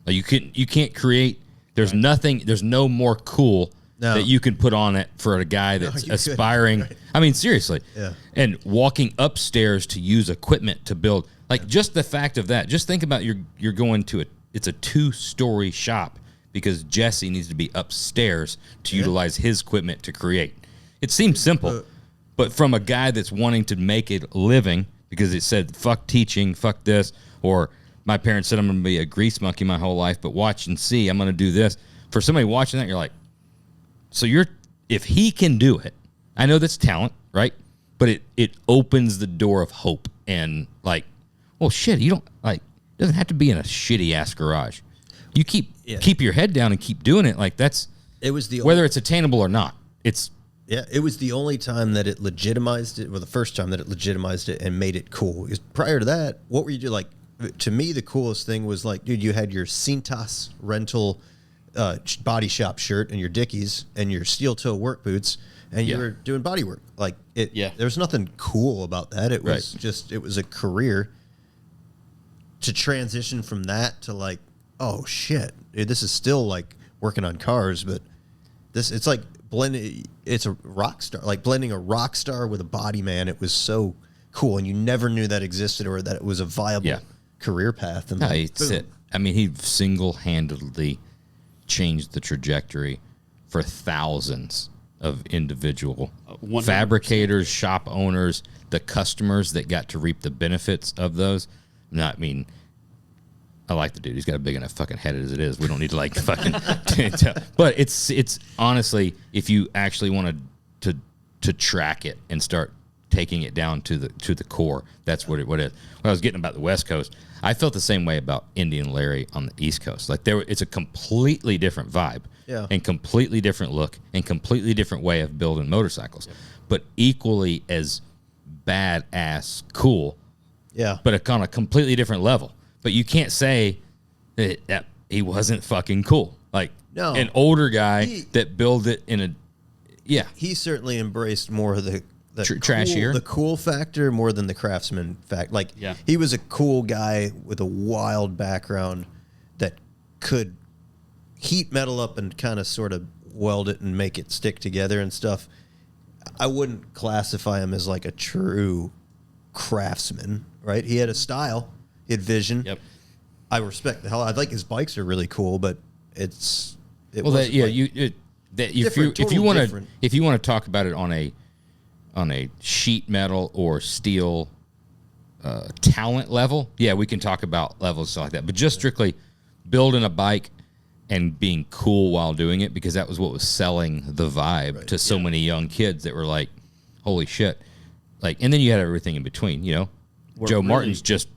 Like you can't create. There's nothing. There's no more cool that you can put on it for a guy that's aspiring. Right. I mean, seriously. Yeah. And walking upstairs to use equipment to build. Like just the fact of that. Just think about you're going to it's a 2-story shop because Jesse needs to be upstairs to utilize his equipment to create. It seems simple, but from a guy that's wanting to make a living because it said, fuck teaching, fuck this, or my parents said I'm going to be a grease monkey my whole life, but watch and see, I'm going to do this. For somebody watching that, you're like, so if he can do it, I know that's talent, right? But it opens the door of hope and like, well, shit, you don't, like, it doesn't have to be in a shitty ass garage. You keep your head down and keep doing it. Like it was whether it's attainable or not. It was the only time that it legitimized it, or the first time that it legitimized it and made it cool. Because prior to that, what were you doing? Like, to me, the coolest thing was like, dude, you had your Cintas rental body shop shirt and your Dickies and your steel toe work boots, and you were doing body work. Like there was nothing cool about that. It was just, it was a career. To transition from that to like, oh shit, dude, this is still like working on cars, but it's like blending. It's a rock star, like blending a rock star with a body man. It was so cool, and you never knew that existed or that it was a viable career path. And I mean, he single-handedly changed the trajectory for thousands of individual fabricators, shop owners, the customers that got to reap the benefits of those. I mean, I like the dude. He's got a big enough fucking head as it is. We don't need to like fucking. But it's honestly, if you actually want to track it and start taking it down to the core, that's what it is. When I was getting about the West Coast, I felt the same way about Indian Larry on the East Coast. Like it's a completely different vibe, and completely different look, and completely different way of building motorcycles, but equally as badass cool. Yeah. But on a completely different level. But you can't say that he wasn't fucking cool. Like an older guy that built it in a He certainly embraced more of the trashier, the cool factor more than the craftsman fact. Like he was a cool guy with a wild background that could heat metal up and kind of sort of weld it and make it stick together and stuff. I wouldn't classify him as like a true craftsman, right? He had a style, he had vision. Yep. I respect the hell. I like his bikes are really cool, but if you want to talk about it on a sheet metal or steel talent level, we can talk about levels like that. But just strictly building a bike and being cool while doing it, because that was what was selling the vibe to so many young kids that were like, holy shit. Like, and then you had everything in between, you know. Joe Martin's just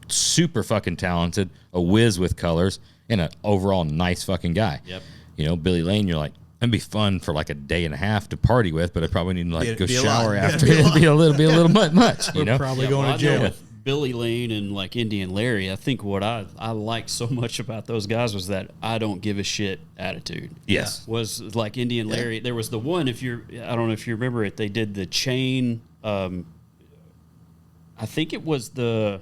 super fucking talented, a whiz with colors, and an overall nice fucking guy. Yep. You know, Billy Lane, you're like, it'd be fun for like a day and a half to party with, but I probably need to like go shower after. It'd be a little much, you know. Probably going to jail. With Billy Lane and like Indian Larry, I think what I liked so much about those guys was that I don't give a shit attitude. Yes. Was like Indian Larry. There was the one, I don't know if you remember it, they did the chain. I think it was the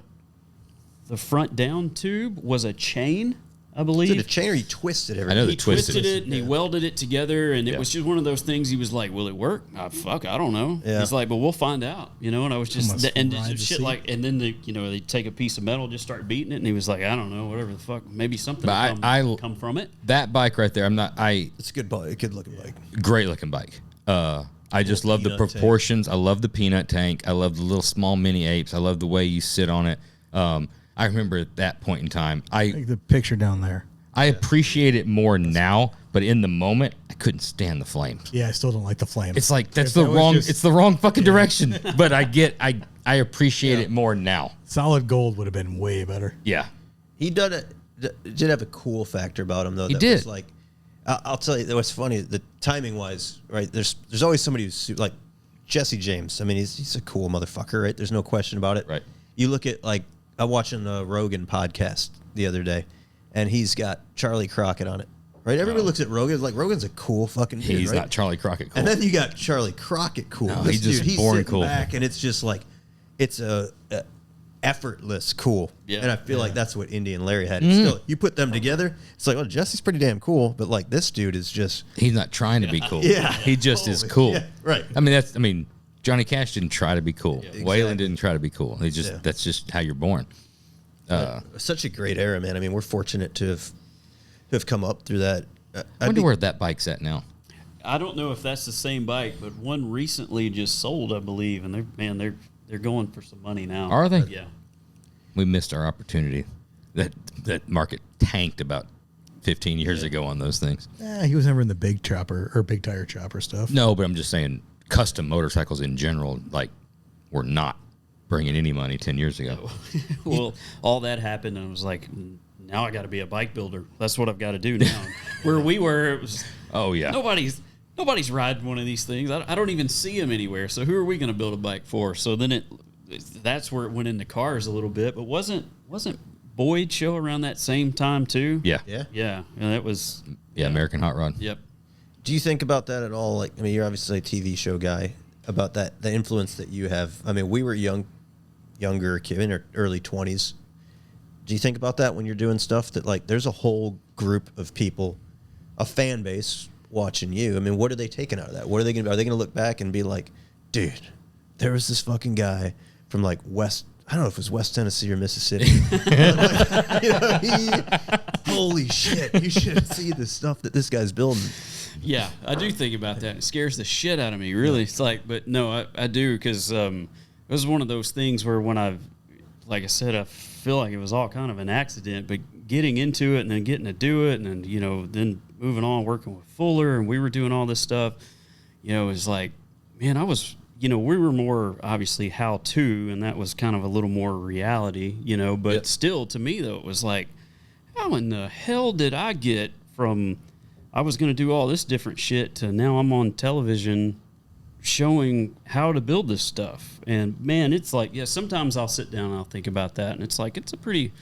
front down tube was a chain, I believe. Was it a chain or he twisted everything? I know he twisted it and he welded it together, and it was just one of those things. He was like, "Will it work? Fuck, I don't know." Yeah. He's like, "But we'll find out," you know. And I was just and shit like, and then they take a piece of metal, just start beating it, and he was like, "I don't know, whatever the fuck, maybe something will come from it." That bike right there, it's a good bike, good looking bike, great looking bike. I just love the proportions. Tank. I love the peanut tank. I love the little small mini apes. I love the way you sit on it. I remember at that point in time, Take the picture down there. I appreciate it more now, but in the moment, I couldn't stand the flames. Yeah, I still don't like the flames. It's like it's the wrong fucking direction. But I appreciate it more now. Solid gold would have been way better. Yeah, he did have a cool factor about him though. He did. Was like I'll tell you what's funny. The timing wise, right? There's always somebody who's like Jesse James. I mean, he's a cool motherfucker, right? There's no question about it. Right. You look at like I'm watching the Rogan podcast the other day, and he's got Charlie Crockett on it. Right, everybody looks at Rogan like Rogan's a cool fucking dude. He's right? not Charlie Crockett cool. And then you got Charlie Crockett cool. No, This he's just dude, born sitting cool. back, and it's just like it's a effortless cool. Yeah. And I feel like that's what Indy and Larry had. It's still, you put them together, it's like, oh, Jesse's pretty damn cool, but like this dude is just He's not trying to be cool. Yeah. He just is cool. Yeah, right. I mean, Johnny Cash didn't try to be cool. Waylon didn't try to be cool. He just that's just how you're born. Such a great era, man. I mean, we're fortunate to have come up through that. I wonder where that bike's at now. I don't know if that's the same bike, but one recently just sold, I believe, and they're going for some money now. Are they? Yeah. We missed our opportunity. That market tanked about 15 years ago on those things. He was never in the big chopper or big tire chopper stuff. No, but I'm just saying custom motorcycles in general, like, were not bringing any money 10 years ago. Well, all that happened, and I was like, now I got to be a bike builder. That's what I've got to do now. Where we were, it was Oh, yeah. nobody's riding one of these things. I don't even see them anywhere. So who are we going to build a bike for? So then that's where it went into cars a little bit. But wasn't Boyd show around that same time too? Yeah. Yeah. And that was American Hot Rod. Yep. Do you think about that at all? Like, I mean, you're obviously a TV show guy. About that, the influence that you have. I mean, we were younger kid in our early 20s. Do you think about that when you're doing stuff that, like, there's a whole group of people, a fan base watching you? I mean, what are they taking out of that? What are they going to? Are they going to look back and be like, dude, there was this fucking guy from like I don't know if it was West Tennessee or Mississippi. Holy shit! You should see the stuff that this guy's building. Yeah, I do think about that. It scares the shit out of me, really. It's like, but no, I do, because it was one of those things where like I said, I feel like it was all kind of an accident, but getting into it and then getting to do it, and then, then moving on, working with Fuller, and we were doing all this stuff, it was like, man, we were more obviously how-to, and that was kind of a little more reality, but still, to me, though, it was like, how in the hell did I get from I was going to do all this different shit to now I'm on television showing how to build this stuff? And man, it's like, sometimes I'll sit down and I'll think about that, and it's like, it's a pretty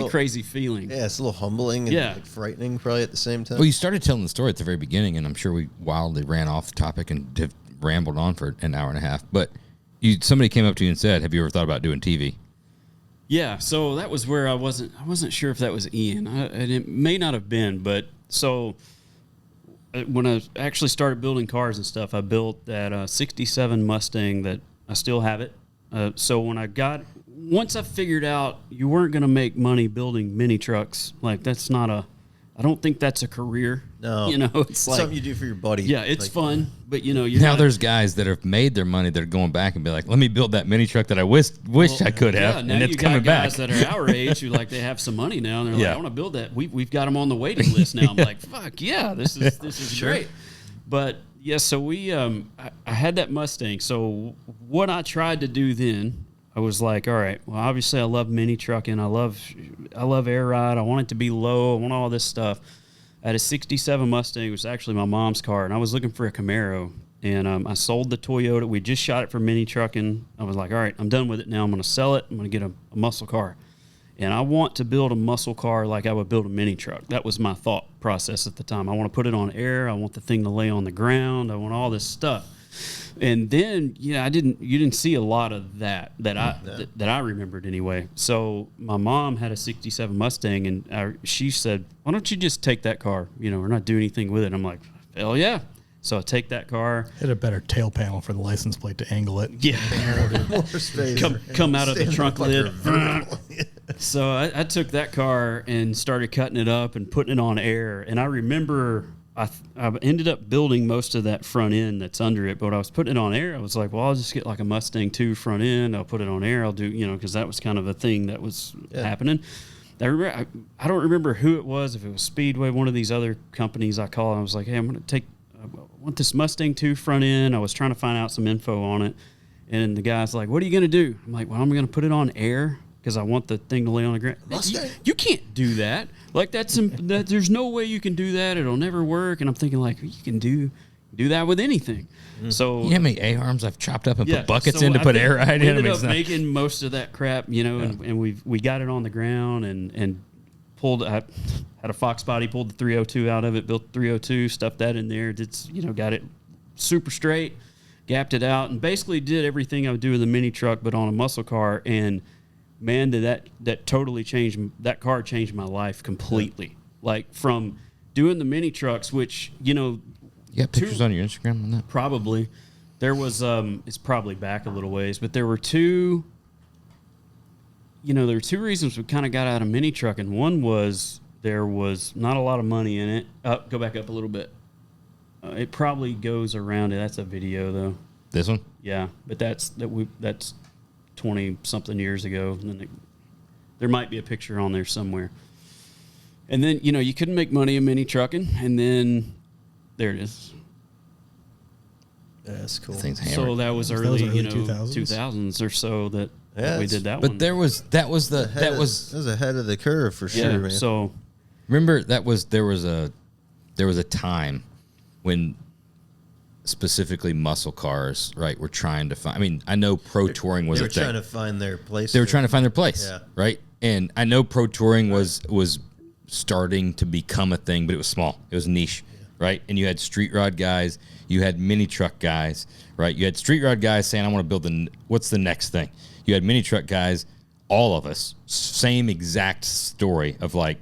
crazy feeling. Yeah, it's a little humbling and like frightening probably at the same time. Well, you started telling the story at the very beginning, and I'm sure we wildly ran off the topic and have rambled on for an hour and a half. But somebody came up to you and said, have you ever thought about doing TV? Yeah, so that was where I wasn't sure if that was Ian. And it may not have been, but so when I actually started building cars and stuff, I built that 67 Mustang that I still have it. So once I figured out you weren't going to make money building mini trucks, like I don't think that's a career. No. It's like something you do for your buddy. Yeah, it's like, fun, but there's guys that have made their money that are going back and be like, let me build that mini truck that I wish I could have, now and it's you coming got back. guys that are our age who they have some money now, and they're like, I want to build that. We've got them on the waiting list now. I'm like, fuck yeah, this is great. But so we I had that Mustang. So what I tried to do then, I was like, all right, well, obviously I love mini trucking. I love air ride. I want it to be low. I want all this stuff. I had a 67 Mustang, which was actually my mom's car, and I was looking for a Camaro. And I sold the Toyota. We just shot it for mini trucking. I was like, all right, I'm done with it now. I'm going to sell it. I'm going to get a muscle car. And I want to build a muscle car like I would build a mini truck. That was my thought process at the time. I want to put it on air. I want the thing to lay on the ground. I want all this stuff. And then, you didn't see a lot of that I remembered anyway. So my mom had a 67 Mustang, and she said, why don't you just take that car? We're not doing anything with it. I'm like, hell yeah. So I take that car. Hit a better tail panel for the license plate to angle it. Yeah. more space. Come out of the trunk lid. So I took that car and started cutting it up and putting it on air. And I remember I ended up building most of that front end that's under it. But when I was putting it on air, I was like, well, I'll just get like a Mustang 2 front end. I'll put it on air. I'll do, because that was kind of a thing that was happening. I don't remember who it was, if it was Speedway, one of these other companies I called. I was like, hey, I want this Mustang 2 front end. I was trying to find out some info on it. And the guy's like, what are you going to do? I'm like, well, I'm going to put it on air. because I want the thing to lay on the ground. You can't do that. Like there's no way you can do that. It'll never work. And I'm thinking like, you can do that with anything. So you know how many A-arms I've chopped up and put buckets in to put air right in? We ended up making most of that crap, and we got it on the ground and pulled. I had a Fox body, pulled the 302 out of it, built 302, stuffed that in there, got it super straight, gapped it out, and basically did everything I would do with a mini truck, but on a muscle car. And man, did that totally change. That car changed my life completely. Yeah. Like from doing the mini trucks, which you got pictures on your Instagram on that? Probably. There was it's probably back a little ways, but there were two. There were two reasons we kind of got out of mini trucking. One was there was not a lot of money in it. Go back up a little bit. It probably goes around it. That's a video though. This one? Yeah, but that's 20 something years ago. And then there might be a picture on there somewhere. And then you couldn't make money in mini trucking, and then there it is. Yeah, that's cool. So that was early, 2000s or so that we did that one. But that was ahead of the curve for sure, man. So remember there was a time when specifically muscle cars, right, were trying to find. I mean, I know pro touring was a thing. They were trying to find their place. They were trying to find their place, right? And I know pro touring was starting to become a thing, but it was small. It was niche, right? And you had street rod guys, you had mini truck guys, right? You had street rod guys saying, I want to build what's the next thing? You had mini truck guys, all of us, same exact story of like,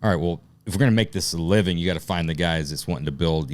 all right, well, if we're going to make this a living, you got to find the guys that's wanting to build,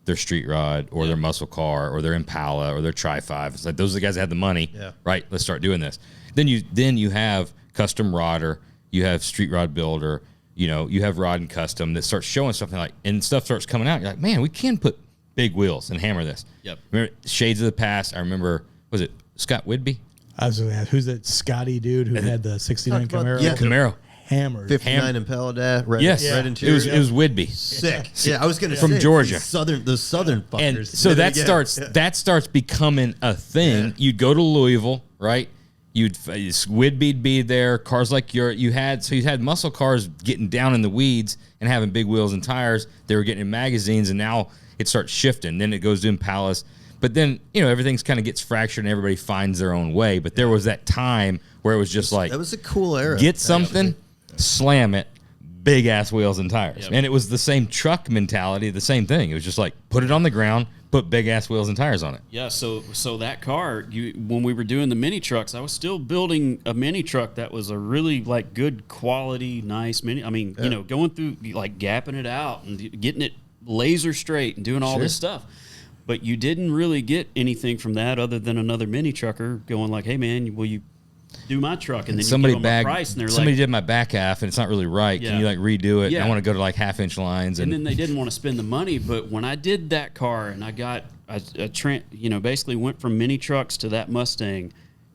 their street rod or their muscle car or their Impala or their Tri-5. It's like those are the guys that had the money, right? Let's start doing this. Then you have custom rodder, you have street rod builder, you have rod and custom that starts showing something like, and stuff starts coming out. You're like, man, we can put big wheels and hammer this. Yep. Remember Shades of the Past? I remember, was it Scott Whitby? I was going to ask, who's that Scotty dude who had the 69 Camaro? Yeah, Camaro. Hammered. 59 Impala, red interior. It was Whitby. Sick. Yeah, I was going to say from Georgia. The southern fuckers. And so that starts becoming a thing. Yeah. You'd go to Louisville, right? Whitby'd be there. Cars like you had muscle cars getting down in the weeds and having big wheels and tires. They were getting in magazines, and now it starts shifting. Then it goes to Impalas. But then, everything's kind of gets fractured and everybody finds their own way. But there was that time where it was just like, that was a cool era. Get something, slam it, big ass wheels and tires. Yep. And it was the same truck mentality, the same thing. It was just like, put it on the ground, put big ass wheels and tires on it. Yeah, so that car, when we were doing the mini trucks, I was still building a mini truck that was a really like good quality, nice mini. I mean, going through like gapping it out and getting it laser straight and doing all this stuff. But you didn't really get anything from that other than another mini trucker going like, "Hey man, will you do my truck?" And then somebody you give them a price, and they're somebody did my back half and it's not really right. Can you like redo it? Yeah. I want to go to like 1/2 inch lines. And then they didn't want to spend the money. But when I did that car and I got basically went from mini trucks to that Mustang,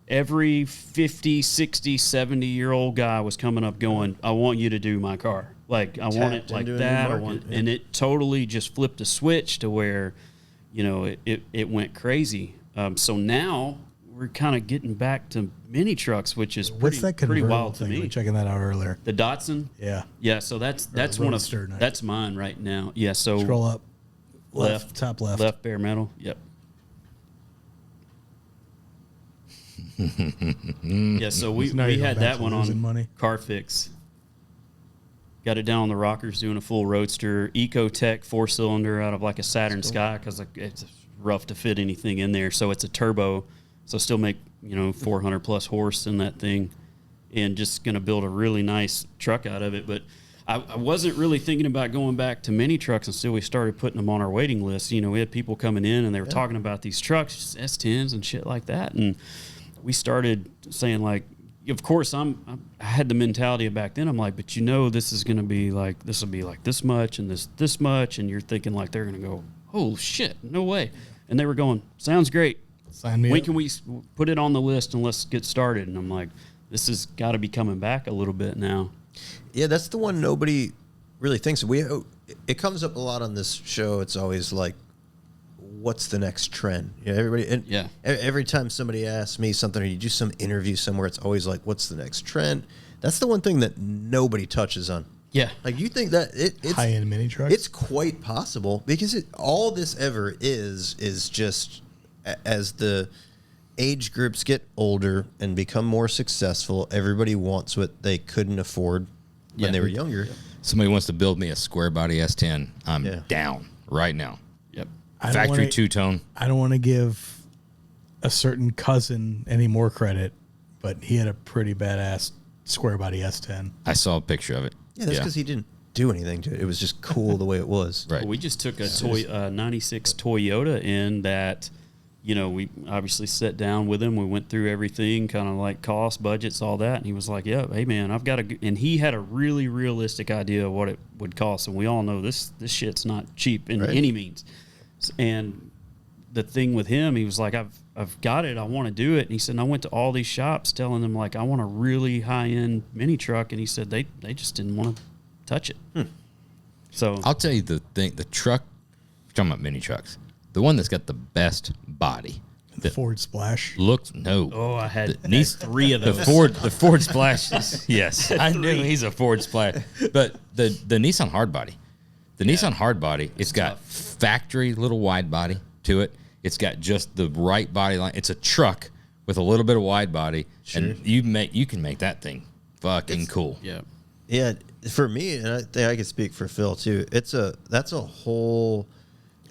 every 50, 60, 70-year-old guy was coming up going, "I want you to do my car. Like I want it like that." And it totally just flipped a switch to where, it went crazy. So now we're kind of getting back to mini trucks, which is pretty wild to me. We were checking that out earlier. The Datsun. Yeah. So that's one of that's mine right now. Yeah. So scroll up, left, top left, bare metal. Yep. Yeah. So we had that one on Car Fix. Got it down on the rockers doing a full roadster, Ecotech 4-cylinder out of like a Saturn Sky because it's rough to fit anything in there. So it's a turbo. So still make 400 plus horse in that thing, and just going to build a really nice truck out of it. But I wasn't really thinking about going back to mini trucks until we started putting them on our waiting list. We had people coming in and they were talking about these trucks, S10s and shit like that, and we started saying like, of course I had the mentality of back then. I'm like, but this is going to be like, this will be like this much and this much, and you're thinking like they're going to go, oh shit, no way, and they were going, sounds great. Sign me when up. can we put it on the list and let's get started? And I'm like, this has got to be coming back a little bit now. Yeah, that's the one nobody really thinks. It comes up a lot on this show. It's always like, what's the next trend? You know, everybody, and every time somebody asks me something, or you do some interview somewhere, it's always like, what's the next trend? That's the one thing that nobody touches on. Yeah. Like, you think that it's high-end mini trucks? It's quite possible, because all this ever is just as the age groups get older and become more successful, everybody wants what they couldn't afford when they were younger. Somebody wants to build me a square body S10. I'm down right now. Yep. Factory two-tone. I don't want to give a certain cousin any more credit, but he had a pretty badass square body S10. I saw a picture of it. Yeah, that's because he didn't do anything to it. It was just cool the way it was. Right. Well, we just took a 96 Toyota in that, you know, we obviously sat down with him. We went through everything, kind of like cost, budgets, all that. And he was like, yeah, hey, man, I've got a – and he had a really realistic idea of what it would cost. And we all know this shit's not cheap in any means. And the thing with him, he was like, I've got it. I want to do it. And he said, and I went to all these shops telling them, like, I want a really high-end mini truck. And he said they just didn't want to touch it. So I'll tell you the thing. The truck – we're talking about mini trucks. The one that's got the best body. The Ford Splash. Looks no. Oh, I had Nice 3 of those. The Ford Splash. Yes, I knew he's a Ford Splash. But the Nissan Hardbody, Nissan Hardbody, it's got factory little wide body to it. It's got just the right body line. It's a truck with a little bit of wide body, and you can make that thing fucking cool. Yeah. Yeah, for me, and I think I can speak for Phil too. That's a whole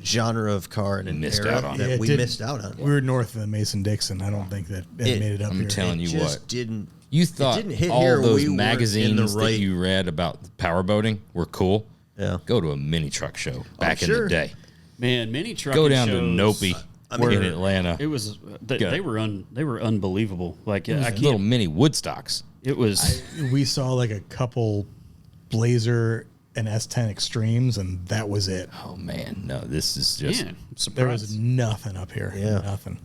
genre of car and an Missed era out on. that we missed out on. We were north of the Mason-Dixon. I don't think that it made it up here. I'm telling you Just what. didn't. You it thought didn't hit all here. those We weren't magazines in the right, that you read about powerboating were cool? Yeah. Go to a mini truck show back in sure. the day. Man, mini truck Go down shows, to Nope in Atlanta. It was they were unbelievable. Like I can't, Little mini Woodstocks. it was We saw like a couple Blazer and S10 Extremes, and that was it. Oh man, no, this is just man, I'm There was surprised. nothing up here. Yeah. Nothing.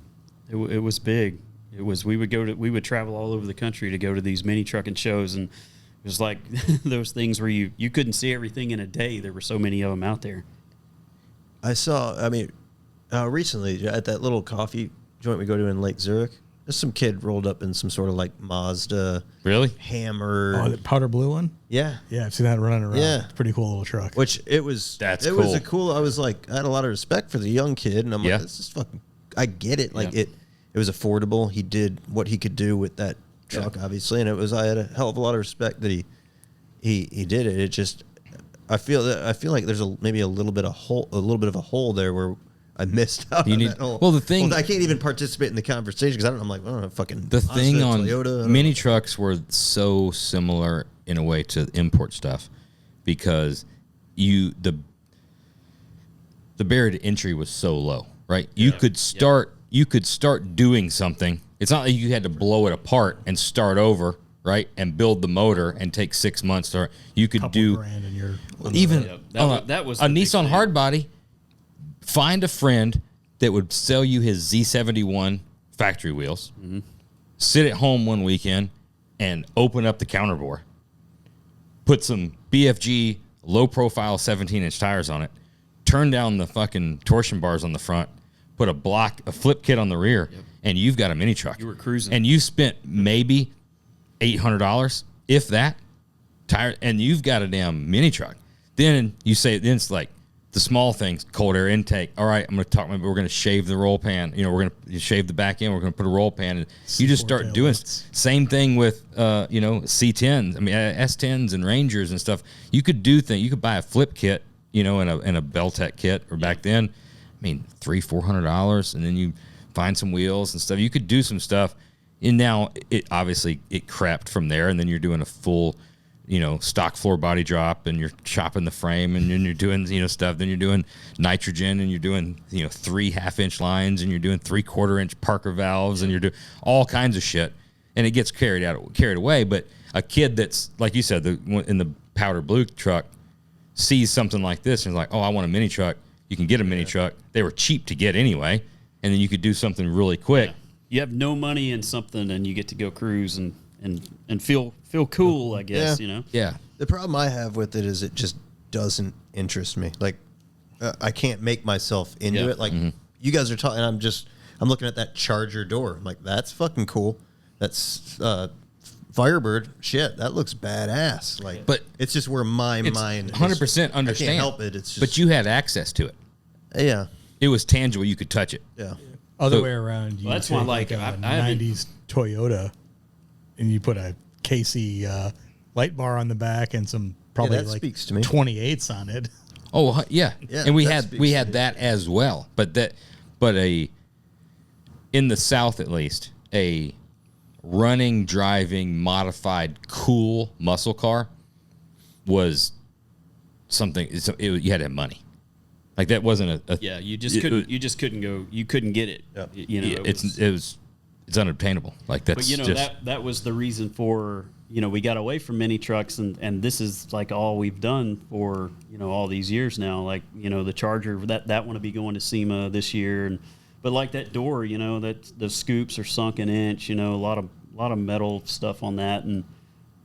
It was big. It was we would travel all over the country to go to these mini trucking shows, and it was like those things where you couldn't see everything in a day. There were so many of them out there. I saw. I mean, recently at that little coffee joint we go to in Lake Zurich, there's some kid rolled up in some sort of like Mazda really. Hammer. Oh, the powder blue one? Yeah. Yeah, I've seen that running around. Yeah. It's a pretty cool little truck. Which it was. That's it was cool. a cool. I was like, I had a lot of respect for the young kid, and I'm like, this is fucking. I get it. Like it was affordable. He did what he could do with that truck, obviously, and it was. I had a hell of a lot of respect that he did it. It just. I feel like there's maybe a little bit of a hole there where I missed out on that whole. Well, the thing I can't even participate in the conversation because I'm like, oh, fucking. The thing Mazda, on Toyota, mini trucks were so similar in a way to import stuff because the barrier to entry was so low, right? You could start doing something. It's not like you had to blow it apart and start over, right? And build the motor and take 6 months to. You could do brand in your even that was a the big Nissan thing. hardbody. Find a friend that would sell you his Z71 factory wheels. Mm-hmm. Sit at home one weekend and open up the counterbore. Put some BFG low profile 17-inch tires on it. Turn down the fucking torsion bars on the front. Put a flip kit on the rear, and you've got a mini truck. You were cruising. And you spent maybe $800, if that, tire, and you've got a damn mini truck. Then it's like the small things, cold air intake. All right, I'm going to talk. We're going to shave the roll pan. We're going to shave the back end. We're going to put a roll pan. And you just start doing same thing with C10s. I mean S10s and Rangers and stuff. You could do things. You could buy a flip kit, in a Beltec kit, or back then, I mean $300-$400, and then you find some wheels and stuff. You could do some stuff. And now it obviously crapped from there, and then you're doing a full, stock floor body drop, and you're chopping the frame, and then you're doing, stuff. Then you're doing nitrogen, and you're doing, 3 half-inch lines, and you're doing 3/4-inch Parker valves, and you're doing all kinds of shit. And it gets carried away. But a kid that's, like you said, in the powder blue truck sees something like this, and is like, oh, I want a mini truck. You can get a mini truck. They were cheap to get anyway, and then you could do something really quick. Yeah. You have no money in something, and you get to go cruise and feel cool, I guess. Yeah. The problem I have with it is it just doesn't interest me. Like, I can't make myself into it. Like, you guys are talking. I'm looking at that Charger door. I'm like, that's fucking cool. That's Firebird. Shit, that looks badass. Like, but it's just where my mind 100% understand. I can't help it. It's just, but you had access to it. Yeah. It was tangible. You could touch it. Yeah. Other way around. You that's take why, like, a I 90s Toyota, and you put a Casey light bar on the back and some probably that like speaks to me. 28s on it. Oh yeah, Yeah, and we that had speaks to me. that as well. But in the South at least, a running, driving, modified, cool muscle car was something. You had to have money. Like that wasn't a Yeah, you just couldn't. You just couldn't go. You couldn't get it. Yep. You know, it's unobtainable. Like that's. But you know just, that was the reason for we got away from mini trucks and this is like all we've done for all these years now. Like the Charger that one will be going to SEMA this year, but like that door, that the scoops are sunk an inch. A lot of metal stuff on that, and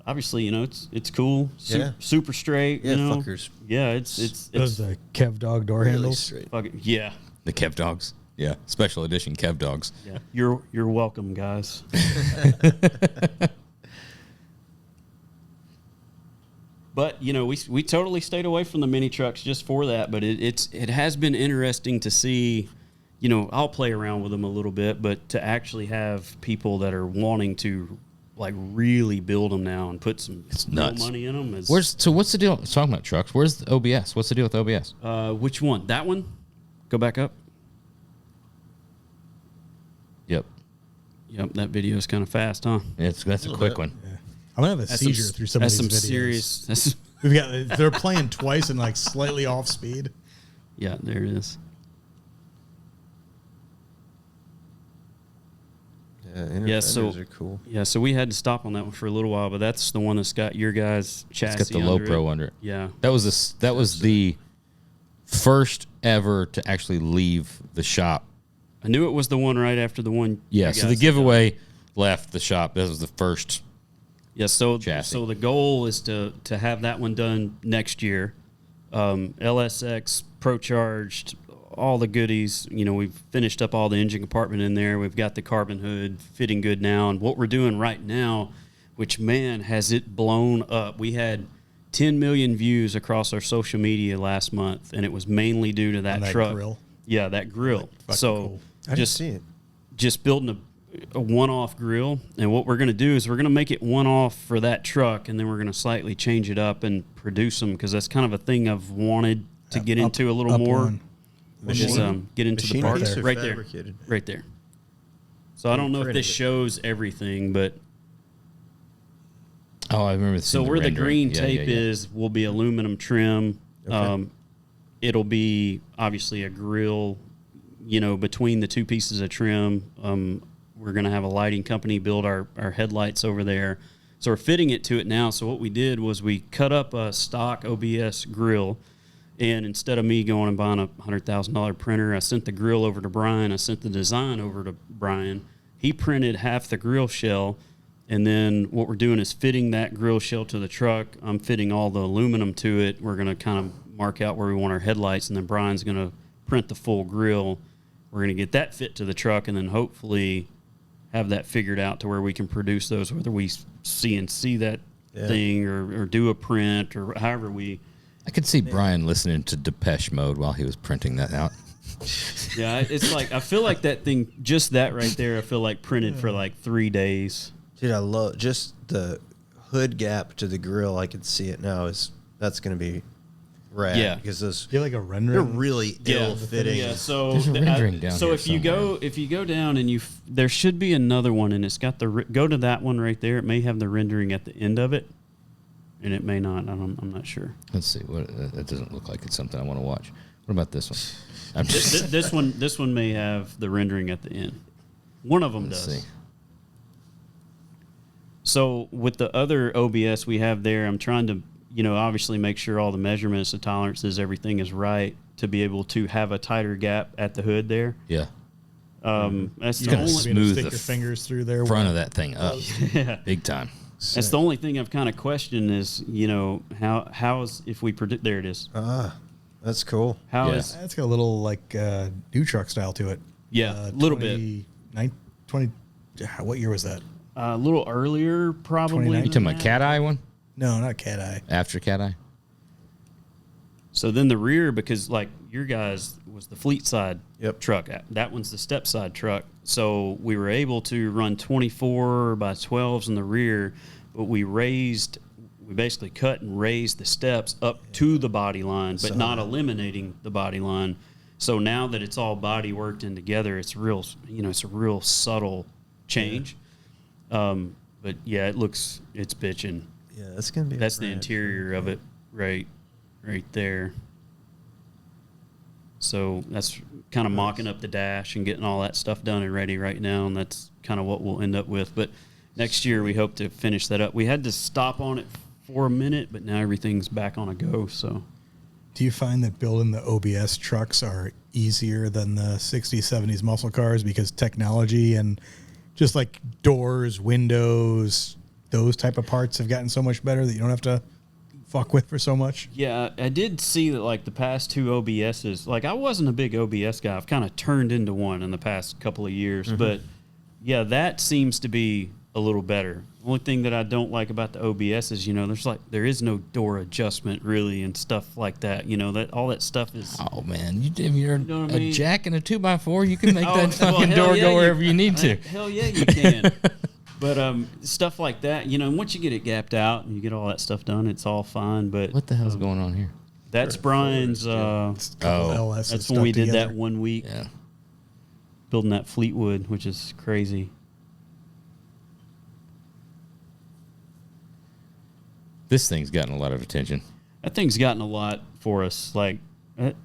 obviously it's cool. Yeah. Super straight. Yeah, fuckers. Yeah, it's Those the Kev Dog door Really handles. straight. fucking, yeah. the Kev dogs. Yeah, special edition Kev dogs. Yeah, you're welcome, guys. But we totally stayed away from the mini trucks just for that. But it has been interesting to see. I'll play around with them a little bit, but to actually have people that are wanting to like really build them now and put some real nuts. money in them. What's the deal? Talking about trucks. Where's the OBS? What's the deal with OBS? Which one? That one? Go back up. Yep, That video is kind of fast, huh? that's a quick one. I'm gonna have a seizure through some of That's these some videos. serious. We've got they're playing twice and like slightly off speed. Yeah, there it is. Yeah, so- are cool. Yeah, so we had to stop on that one for a little while, but that's the one that's got your guys' chassis. It's got the low under pro it. under it. Yeah, That was the first ever to actually leave the shop. I knew it was the one right after the one. Yeah, you so guys the had giveaway left the shop. That was the first. done. Yeah, so chassis. the goal is to have that one done next year. LSX Pro Charged, all the goodies. We've finished up all the engine compartment in there. We've got the carbon hood fitting good now, and what we're doing right now, which man has it blown up. We had 10 million views across our social media last month, and it was mainly due to that On that truck. grill? Yeah, that grill. Fucking So cool. I didn't see it. just building a one-off grill, and what we're going to do is we're going to make it one-off for that truck, and then we're going to slightly change it up and produce them, because that's kind of a thing I've wanted to get into a little Up more. one. Is get into the Machine parts piece or right there, fabricated? right there. So I don't know if printed this it. shows everything, but Oh, I remember. so where the rendering. green Yeah, tape yeah, yeah. is will be aluminum trim. Okay. It'll be obviously a grill, between the two pieces of trim. We're going to have a lighting company build our headlights over there. So we're fitting it to it now. So what we did was we cut up a stock OBS grill, and instead of me going and buying a $100,000 printer, I sent the grill over to Brian. I sent the design over to Brian. He printed half the grill shell, and then what we're doing is fitting that grill shell to the truck. I'm fitting all the aluminum to it. We're going to kind of mark out where we want our headlights, and then Brian's going to print the full grill. We're going to get that fit to the truck, and then hopefully have that figured out to where we can produce those, whether we CNC that thing or do a print or however we. I could see Brian listening to Depeche Mode while he was printing that out. Yeah, it's like I feel like that thing, just that right there, I feel like printed for like 3 days. Dude, I love just the hood gap to the grill. I can see it now. That's going to be rad. Yeah. Because those Do you have like a rendering? they're really ill fitting. Yeah, so There's a rendering down so here if you go down and there should be another one, and it's got go to that one right there. It may have the rendering at the end of it, and it may not. I'm not sure. Let's see. What that doesn't look like it's something I want to watch. What about this one? I'm This one may have the rendering at the end. One of them Let's does. see. So with the other OBS we have there, I'm trying to, obviously make sure all the measurements, the tolerances, everything is right to be able to have a tighter gap at the hood there. Yeah. That's It's the gonna only. smooth stick the your fingers through there. front of that thing up. Yeah. Big time. That's the only thing I've kind of questioned is, how is if we predict. There it is. That's cool. How Yeah. is It's got a little like new truck style to it. Yeah, a little bit. 20. What year was that? A little earlier, probably. 29. You talking about Cat Eye one? No, not Cat Eye. After Cat Eye? So then the rear, because like your guys was the fleet side truck. That one's the step side truck. So we were able to run 24 by 12s in the rear, but we basically cut and raised the steps up to the body line, but not eliminating the body line. So now that it's all body worked in together, it's real, it's a real subtle change. But yeah, it's bitching. Yeah, that's gonna be. That's the interior of it, right there. So that's kind of mocking up the dash and getting all that stuff done and ready right now, and that's kind of what we'll end up with. But next year we hope to finish that up. We had to stop on it for a minute, but now everything's back on a go. So, do you find that building the OBS trucks are easier than the 60s, 70s muscle cars because technology and just like doors, windows, those type of parts have gotten so much better that you don't have to fuck with for so much? Yeah, I did see that like the past two OBSs, like I wasn't a big OBS guy. I've kind of turned into one in the past couple of years, but yeah, that seems to be a little better. The only thing that I don't like about the OBS is, there is no door adjustment really and stuff like that. That all that stuff is. Oh man, you're know what I a mean? jack and a 2x4. You can make that well, fucking hell door yeah, go wherever you need to. Hell yeah, you can. But stuff like that, and once you get it gapped out and you get all that stuff done, it's all fine. But What the hell's going on here? that's Brian's. It's a couple LSs That's stuck when we did together. that 1 week, Yeah. building that Fleetwood, which is crazy. This thing's gotten a lot of attention. That thing's gotten a lot for us. Like,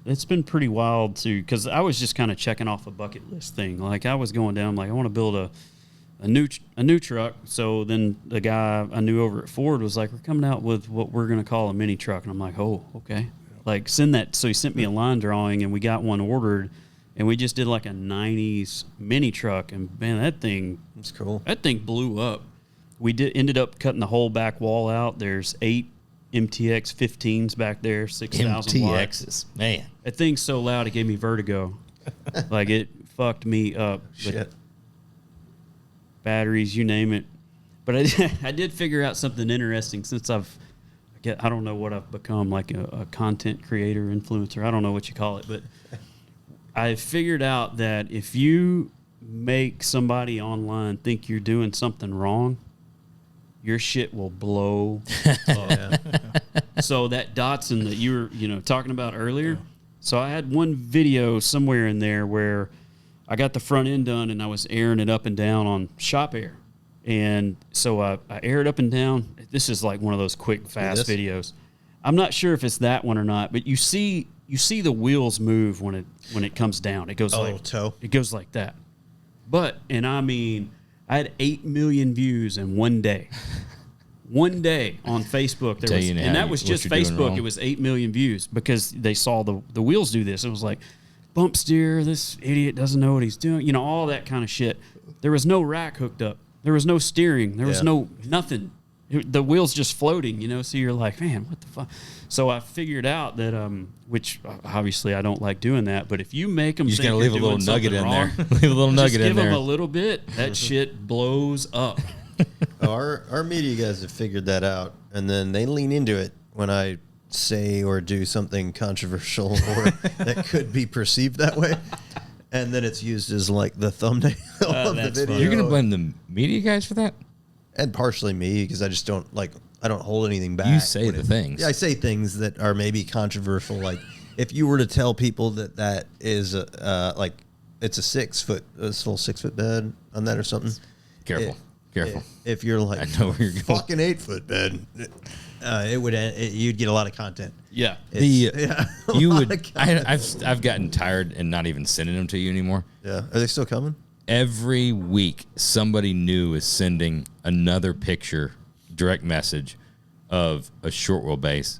it's been pretty wild too, because I was just kind of checking off a bucket list thing. Like, I was going down, like, I want to build a new truck. So then the guy I knew over at Ford was like, we're coming out with what we're going to call a mini truck. And I'm like, oh, okay. Like, send that. So he sent me a line drawing, and we got one ordered, and we just did like a 90s mini truck. And man, that thing blew up. We ended up cutting the whole back wall out. There's 8 MTX 15s back there, 6,000 watts. MTXs, man. That thing's so loud it gave me vertigo. Like, it fucked me up. Shit. Batteries, you name it. But I did figure out something interesting since I don't know what I've become, like a content creator, influencer. I don't know what you call it, but I figured out that if you make somebody online think you're doing something wrong, your shit will blow up. So that Datsun that you were, talking about earlier. So I had one video somewhere in there where I got the front end done and I was airing it up and down on Shop Air. And so I air it up and down. This is like one of those quick, fast videos. I'm not sure if it's that one or not, but you see the wheels move when it comes down. It goes it goes like that. I had 8 million views in one day. One day on Facebook, that was just Facebook. It was 8 million views because they saw the wheels do this. It was like, bump steer, this idiot doesn't know what he's doing, all that kind of shit. There was no rack hooked up. There was no steering. There was no nothing. The wheels just floating, so you're like, man, what the fuck? So I figured out that, which obviously I don't like doing that, but if you make them, You just got to leave a little nugget in there. Leave a little nugget in there. Give them a little bit. That shit blows up. Our media guys have figured that out, and then they lean into it when I say or do something controversial or that could be perceived that way. And then it's used as like the thumbnail of the video. You're going to blame the media guys for that? And partially me, because I just don't I don't hold anything back. You say the things. Yeah, I say things that are maybe controversial. Like if you were to tell people that is it's a 6 foot, this little 6 foot bed on that or something. Careful. If you're like, I know where you're going. Fucking 8 foot bed, you'd get a lot of content. Yeah. I've gotten tired and not even sending them to you anymore. Yeah. Are they still coming? Every week, somebody new is sending another picture, direct message, of a short wheelbase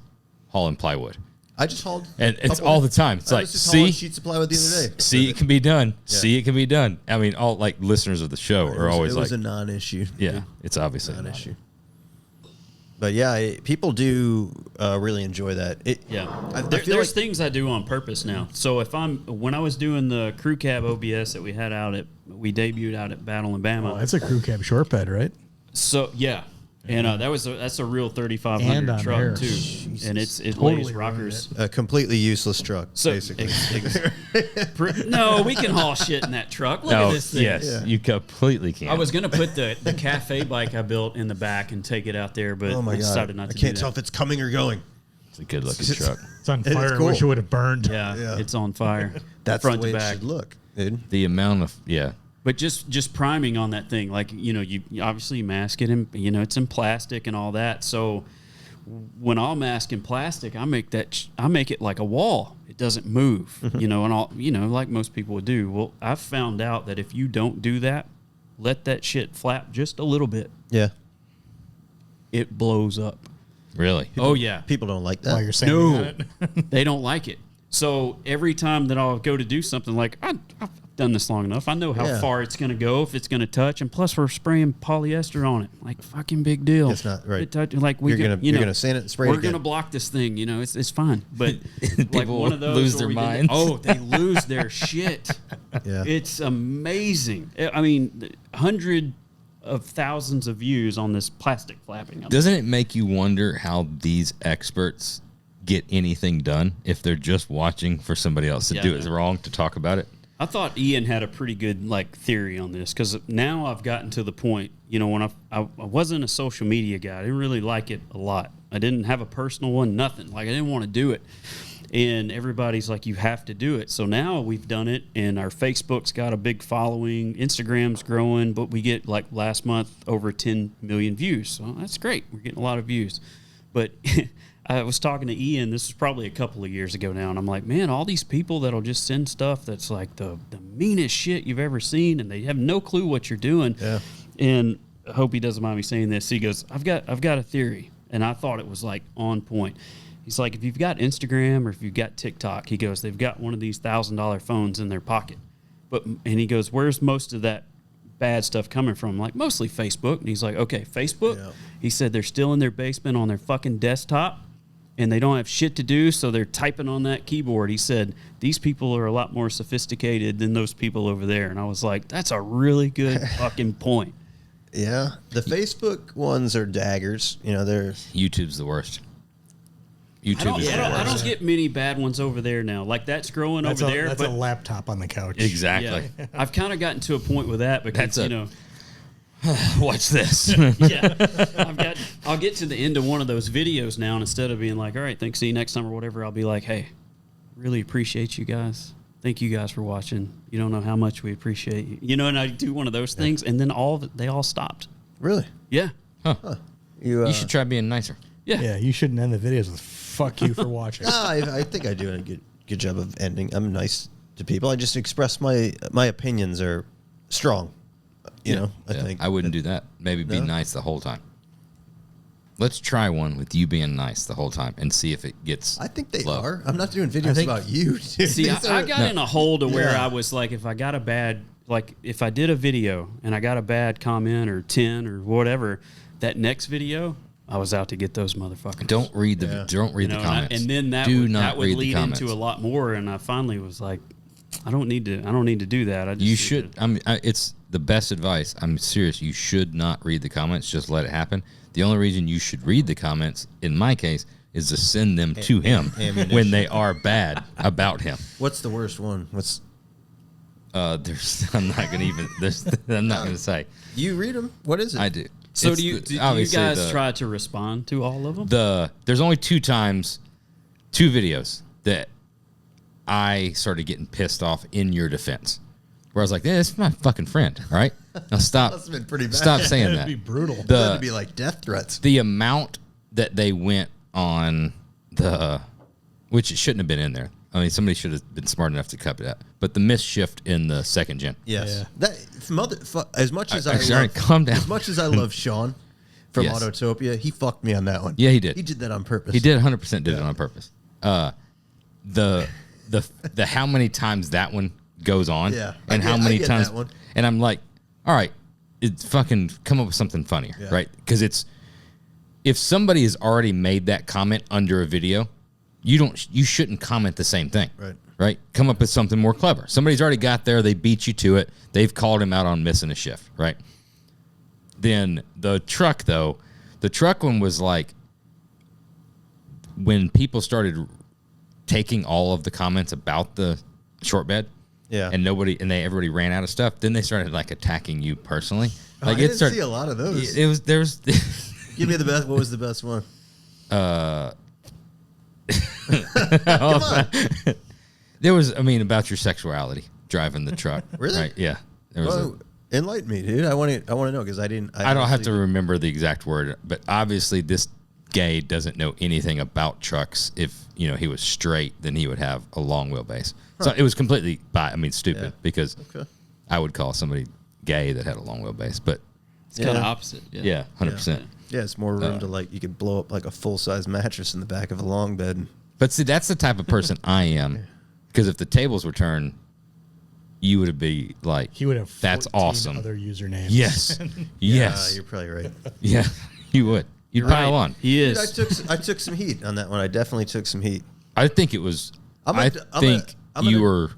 hauling plywood. I just hauled, and it's all the time. It's like, see, sheets of plywood the other day. See, it can be done. Yeah. See, it can be done. I mean, all like listeners of the show are always like, it was a non-issue. yeah, it's obviously non-issue. But yeah, people do really enjoy that. There's things I do on purpose now. So when I was doing the crew cab OBS that we debuted out at Battle in Bama. Oh, that's a crew cab short bed, right? So yeah. And that's a real 3500 truck air. too, Jesus. and it Totally lays rockers. A completely useless truck, So, basically. No, we can haul shit in that truck. Look at this thing. Yes, you completely can. I was gonna put the cafe bike I built in the back and take it out there, but Oh my I god! decided not I to. can't tell if it's coming or going. It's a good looking truck. It's on It is fire. I cool. wish it would have burned. Yeah, it's on fire. That's front the way to it back. should look, dude. The amount of But just priming on that thing, like you obviously mask it, and it's in plastic and all that. So when I'll mask in plastic, I make it like a wall. It doesn't move, and all like most people would do. Well, I've found out that if you don't do that, let that shit flap just a little bit, Yeah. it blows up. really. Oh yeah, People don't like that. While you're saying no, that. they don't like it. So every time that I'll go to do something, like I've done this long enough, I know how Yeah. far it's going to go, if it's going to touch, and plus we're spraying polyester on it, like fucking big deal. It's not right. Like You're gonna sand it and spray it We're again. gonna block this thing, it's fine. But like People one of those lose where their we did- minds. oh, they lose their shit. Yeah. It's amazing. I mean, hundred of thousands of views on this plastic flapping. Doesn't it make you wonder how these experts get anything done if they're just watching for somebody else to Yeah, do man. it wrong to talk about it? I thought Ian had a pretty good theory on this, because now I've gotten to the point, when I wasn't a social media guy. I didn't really like it a lot. I didn't have a personal one, nothing. Like I didn't want to do it. And everybody's like, you have to do it. So now we've done it, and our Facebook's got a big following. Instagram's growing, but we get like last month over 10 million views. So that's great. We're getting a lot of views. But I was talking to Ian, this is probably a couple of years ago now, and I'm like, man, all these people that'll just send stuff that's like the meanest shit you've ever seen, and they have no clue what you're doing. Yeah. And I hope he doesn't mind me saying this. He goes, I've got a theory, and I thought it was like on point. He's like, if you've got Instagram or if you've got TikTok, he goes, they've got one of these $1,000 phones in their pocket. And he goes, where's most of that bad stuff coming from? I'm like, mostly Facebook. And he's like, okay, Facebook. Yeah. He said they're still in their basement on their fucking desktop, and they don't have shit to do, so they're typing on that keyboard. He said, these people are a lot more sophisticated than those people over there. And I was like, that's a really good fucking point. Yeah. The Facebook ones are daggers. They're YouTube's the worst. I YouTube is the don't worst. get many bad ones over there now. Like that's growing That's over there. That's but a laptop on the couch. Exactly. yeah, I've kind of gotten to a point with that because That's Watch this. yeah, I'll get to the end of one of those videos now, and instead of being like, all right, thanks, see you next time or whatever, I'll be like, hey, really appreciate you guys. Thank you guys for watching. You don't know how much we appreciate you. And I do one of those things, and then they all stopped. really. Yeah. You You should try being nicer. Yeah. Yeah, you shouldn't end the videos with "fuck you" for watching. I think I do a good job of ending. I'm nice to people. I just express my opinions are strong. I Yeah, think I wouldn't do that. Maybe be No? nice the whole time. Let's try one with you being nice the whole time and see if it gets. I think they love. are. I'm not doing videos about you. Dude. See, These I are- got in a hole to where Yeah. I was like, if I got a bad, like if I did a video and I got a bad comment or 10 or whatever, that next video, I was out to get those motherfuckers. Don't read the Yeah. don't read the And, I- comments. and then that do would, not that would read lead the comments. into a lot more. And I finally was like, I don't need to do that. I just You need should. to- It's the best advice. I'm serious. You should not read the comments. Just let it happen. The only reason you should read the comments, in my case, is to send them to him ammunition. when they are bad about him. What's the worst one? There's. I'm not gonna even. I'm not gonna say. You read them? What is it? I do. So It's do you obviously guys try to respond to all of them? There's only two videos that I started getting pissed off in your defense, where I was like, "Yeah, it's my fucking friend." All right, now stop. Must have been pretty bad. Stop saying That'd that. be brutal. That'd be like death threats. The amount that they went on which it shouldn't have been in there. I mean, somebody should have been smart enough to cut it out. But the mischief in the second gen. Yes. Yeah. As much as Calm down. As much as I love Sean from Yes. Autotopia, he fucked me on that one. Yeah, he did. He did that on purpose. He did 100% did it on purpose. The how many times that one goes on, Yeah, and I how get- many I get times, that one. and I'm like, all right, it's fucking come up with something funnier, Yeah. right? Because if somebody has already made that comment under a video, you shouldn't comment the same thing. Right? Come up with something more clever. Somebody's already got there. They beat you to it. They've called him out on missing a shift. Right? Then the truck, though, the truck one was like when people started taking all of the comments about the short bed. Yeah. And everybody ran out of stuff. Then they started like attacking you personally. Like I didn't see a lot of those. There's Give me the best. What was the best one? Come on. There was, about your sexuality driving the truck. Really? Right? Yeah. There was Enlighten me, dude. I want to know because I don't have to remember the exact word, but obviously this gay doesn't know anything about trucks. If he was straight, then he would have a long wheelbase. So it was completely stupid because I would call somebody gay that had a long wheelbase, but it's kind of opposite. Yeah, 100%. Yeah, it's more room to you could blow up like a full size mattress in the back of a long bed. But see, that's the type of person I am. Because if the tables were turned, you would be like, he would have 14 that's awesome. Other usernames. Yes. Yes. You're probably right. Yeah, you would. You'd pile on. He is. Dude, I took some heat on that one. I definitely took some heat. I think it was. You were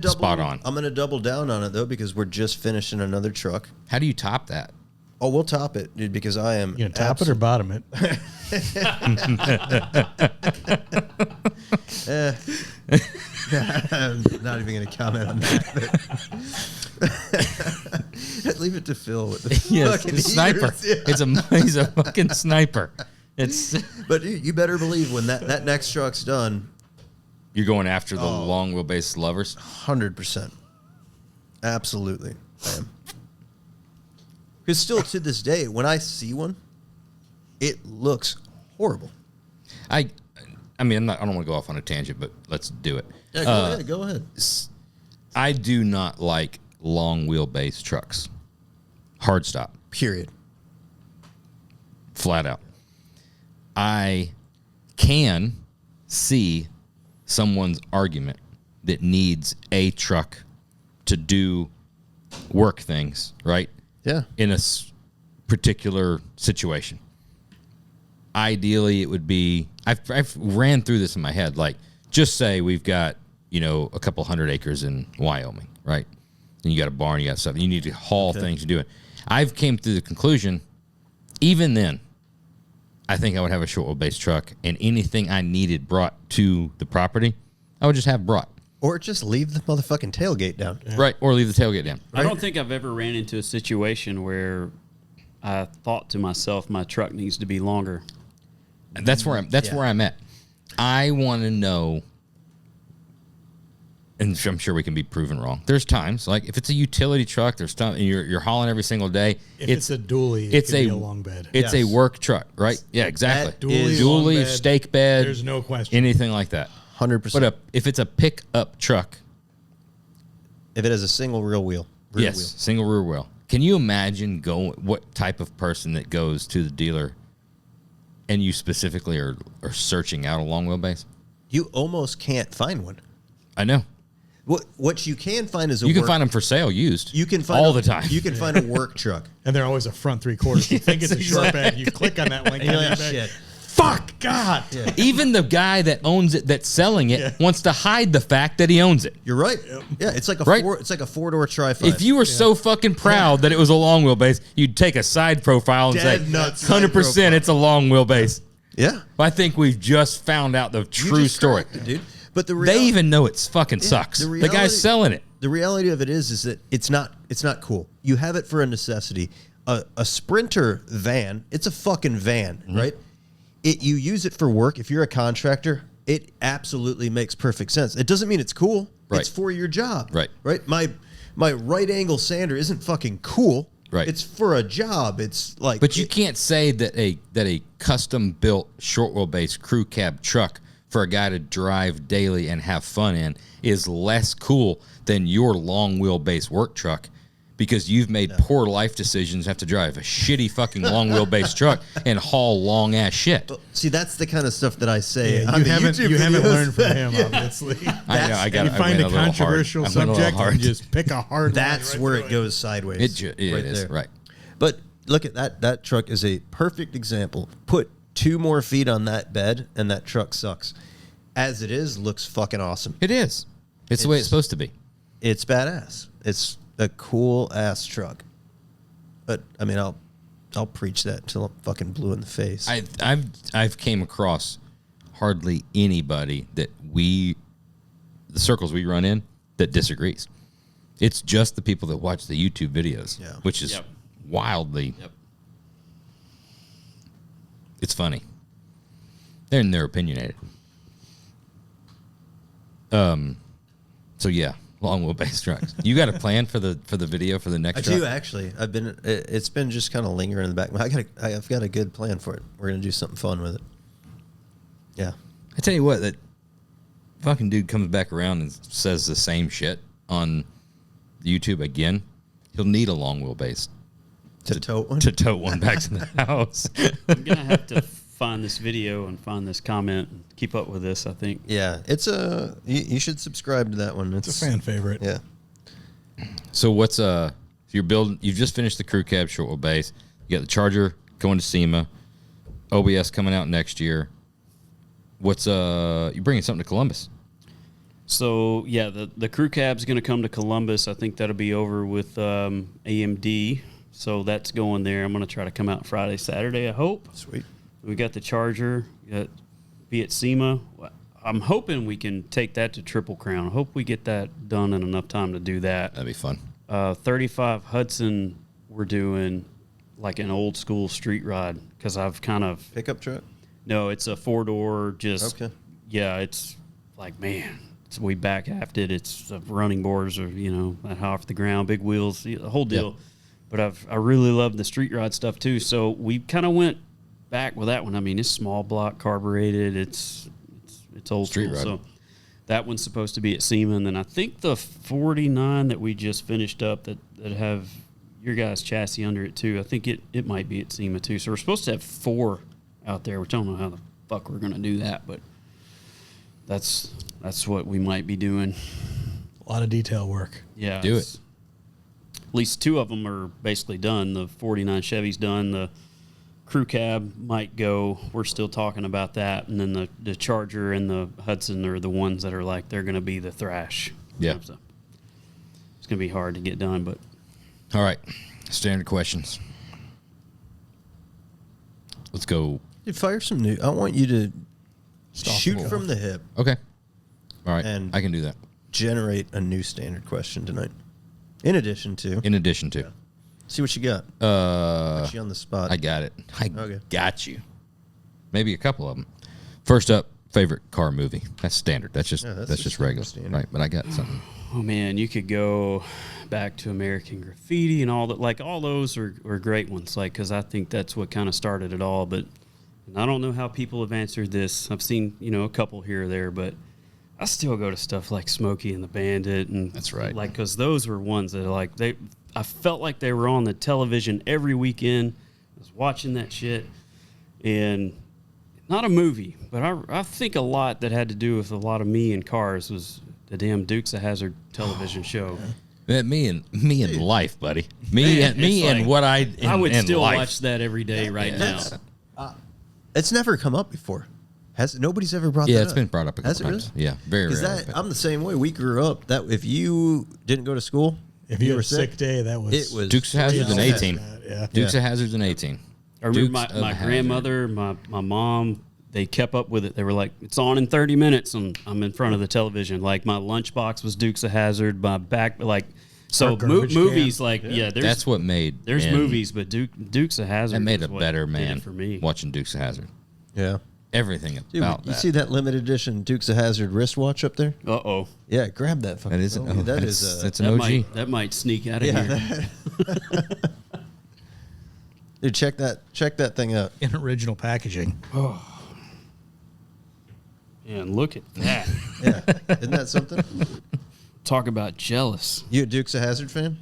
spot on. I'm gonna double down on it though because we're just finishing another truck. How do you top that? Oh, we'll top it, dude, because I am. You gonna top it or bottom it? I'm not even gonna comment on that. Leave it to Phil with the fucking sniper. Yeah. He's a fucking sniper. But you better believe when that next truck's done, you're going after the long wheelbase lovers. 100%. Absolutely, I am. Because still to this day, when I see one, it looks horrible. I don't want to go off on a tangent, but let's do it. Yeah, go ahead. I do not like long wheelbase trucks. Hard stop. Period. Flat out. I can see someone's argument that needs a truck to do work things, right? Yeah. In a particular situation. Ideally, it would be, I've ran through this in my head, like, just say we've got, a couple 100 acres in Wyoming, right? And you got a barn, you got stuff, you need to haul things, you do it. I've came to the conclusion, even then, I think I would have a short wheelbase truck, and anything I needed brought to the property, I would just have brought. Or just leave the motherfucking tailgate down. Yeah. Right, or leave the tailgate down. I don't think I've ever ran into a situation where I thought to myself, my truck needs to be longer. That's where I'm at. I want to know, and I'm sure we can be proven wrong. There's times, like if it's a utility truck, there's times you're hauling every single day. If it's a dually, it can be a long bed. It's a work truck, right? Yeah, exactly. Dually, stake bed. There's no question. Anything like that. 100%. But if it's a pickup truck, if it has a single rear wheel. Single rear wheel. Can you imagine what type of person that goes to the dealer and you specifically are searching out a long wheelbase? You almost can't find one. I know. What you can find is you can find them for sale used. You can find all the time. You can find a work truck, and they're always a front 3/4. You think it's a short bed, you click on that link, and you're like, shit. Fuck God. Yeah. Even the guy that owns it, that's selling it, wants to hide the fact that he owns it. You're right. Yep. Yeah, it's like a it's like a 4-door Tri-5. If you were so fucking proud that it was a long wheelbase, you'd take a side profile and say, 100% it's a long wheelbase. Yeah. I think we've just found out the true story. It, dude. But they even know it's fucking sucks. The guy's selling it. The reality of it is that it's not cool. You have it for a necessity. A Sprinter van, it's a fucking van, right? You use it for work. If you're a contractor, it absolutely makes perfect sense. It doesn't mean it's cool. Right. It's for your job. Right. Right. My right angle sander isn't fucking cool. Right. It's for a job. It's like. But you can't say that a custom built short wheelbase crew cab truck for a guy to drive daily and have fun in is less cool than your long wheelbase work truck. Because you've made poor life decisions, have to drive a shitty fucking long wheelbase truck and haul long ass shit. Well, see, that's the kind of stuff that I say. Yeah, you haven't learned from him, obviously. I got. You find a controversial subject and just pick a hard. That's where it goes sideways. It is right. But look at that. That truck is a perfect example. Put 2 more feet on that bed, and that truck sucks. As it is, looks fucking awesome. It is. It's the way it's supposed to be. It's badass. It's a cool ass truck. But I mean, I'll preach that until I'm fucking blue in the face. I've came across hardly anybody that the circles we run in that disagrees. It's just the people that watch the YouTube videos, which is wildly. Yep. It's funny. They're opinionated. So yeah, long wheelbase trucks. You got a plan for the video for the next? I truck? do actually. It's been just kind of lingering in the back. I've got a good plan for it. We're gonna do something fun with it. Yeah. I tell you what, that fucking dude comes back around and says the same shit on YouTube again. He'll need a long wheelbase To tote one? to tote one back to the house. I'm gonna have to find this video and find this comment and keep up with this. I think. Yeah, it's you should subscribe to that one. It's a fan favorite. Yeah. So what's you're building? You've just finished the crew cab short wheelbase. You got the Charger going to SEMA, OBS coming out next year. What's you're bringing something to Columbus? So yeah, the crew cab's going to come to Columbus. I think that'll be over with AMD. So that's going there. I'm going to try to come out Friday, Saturday. I hope. Sweet. We got the Charger. Be at SEMA. I'm hoping we can take that to Triple Crown. I hope we get that done in enough time to do that. That'd be fun. 35 Hudson. We're doing like an old school street ride because I've kind of Pickup truck? no. It's a 4-door. Just Okay. Yeah. It's like man. We back aft it. It's running boards are that high off the ground, big wheels, the whole deal. Yeah. But I really love the street ride stuff too. So we kind of went back with that one. I mean, it's small block, carbureted. It's old Street school. ride. So that one's supposed to be at SEMA, and then I think the 49 that we just finished up that have your guys' chassis under it too. I think it might be at SEMA too. So we're supposed to have 4 out there, which I don't know how the fuck we're gonna do that, but that's what we might be doing. A lot of detail work. Yeah, Do it. At least 2 of them are basically done. The 49 Chevy's done. The crew cab might go. We're still talking about that. And then the Charger and the Hudson are the ones that are like they're going to be the thrash. Yeah. So it's going to be hard to get done, but All right, standard questions. Let's go. Dude, fire some new. I want you to shoot the wall. from the hip, Okay. All right, And- I can do that. generate a new standard question tonight. In addition to, In addition to, see what you got. Put you on the spot. I got it. I Okay. got you. Maybe a couple of them. First up, favorite car movie. That's standard. That's just Yeah, that's that's just just regular, standard. right? But I got something. oh man, you could go back to American Graffiti and all that. Like all those are great ones. Like because I think that's what kind of started it all. But and I don't know how people have answered this. I've seen a couple here or there, but I still go to stuff like Smokey and the Bandit, and That's right. Like because those were ones that like I felt like they were on the television every weekend. I was watching that shit, and not a movie, but I think a lot that had to do with a lot of me and cars was the damn Dukes of Hazzard television show. Man, me and life, buddy. Me Man, it's and like- what I would and still life. watch that every day right now. It's never come up before. Nobody's ever brought Yeah, that it's up. been brought up a Has couple it times. really? Yeah, very Because relevant. I'm the same way. We grew up that if you didn't go to school, If you were had a sick day, that was it was Dukes of Hazzard's an Yeah. 18. Yeah. Dukes of Hazzard's an 18. I remember Dukes of my Hazzard. grandmother, my mom, they kept up with it. They were like, it's on in 30 minutes, and I'm in front of the television. Like, my lunchbox was Dukes of Hazzard, my back, like, so Our garbage movies, can. like, yeah, there's That's what made. there's and movies, but Dukes of Hazzard That made is a what better did man it for me. watching Dukes of Hazzard. Yeah. Everything Dude, about you that. see that limited edition Dukes of Hazzard wristwatch up there? Uh-oh. Yeah, grab that fucking That is an, thing. That that's, is that's an That OG. that might sneak out of yeah. here. Dude, check that thing out. In original packaging. Yeah, and look at that. Yeah. Isn't that something? Talk about jealous. You a Dukes of Hazzard fan?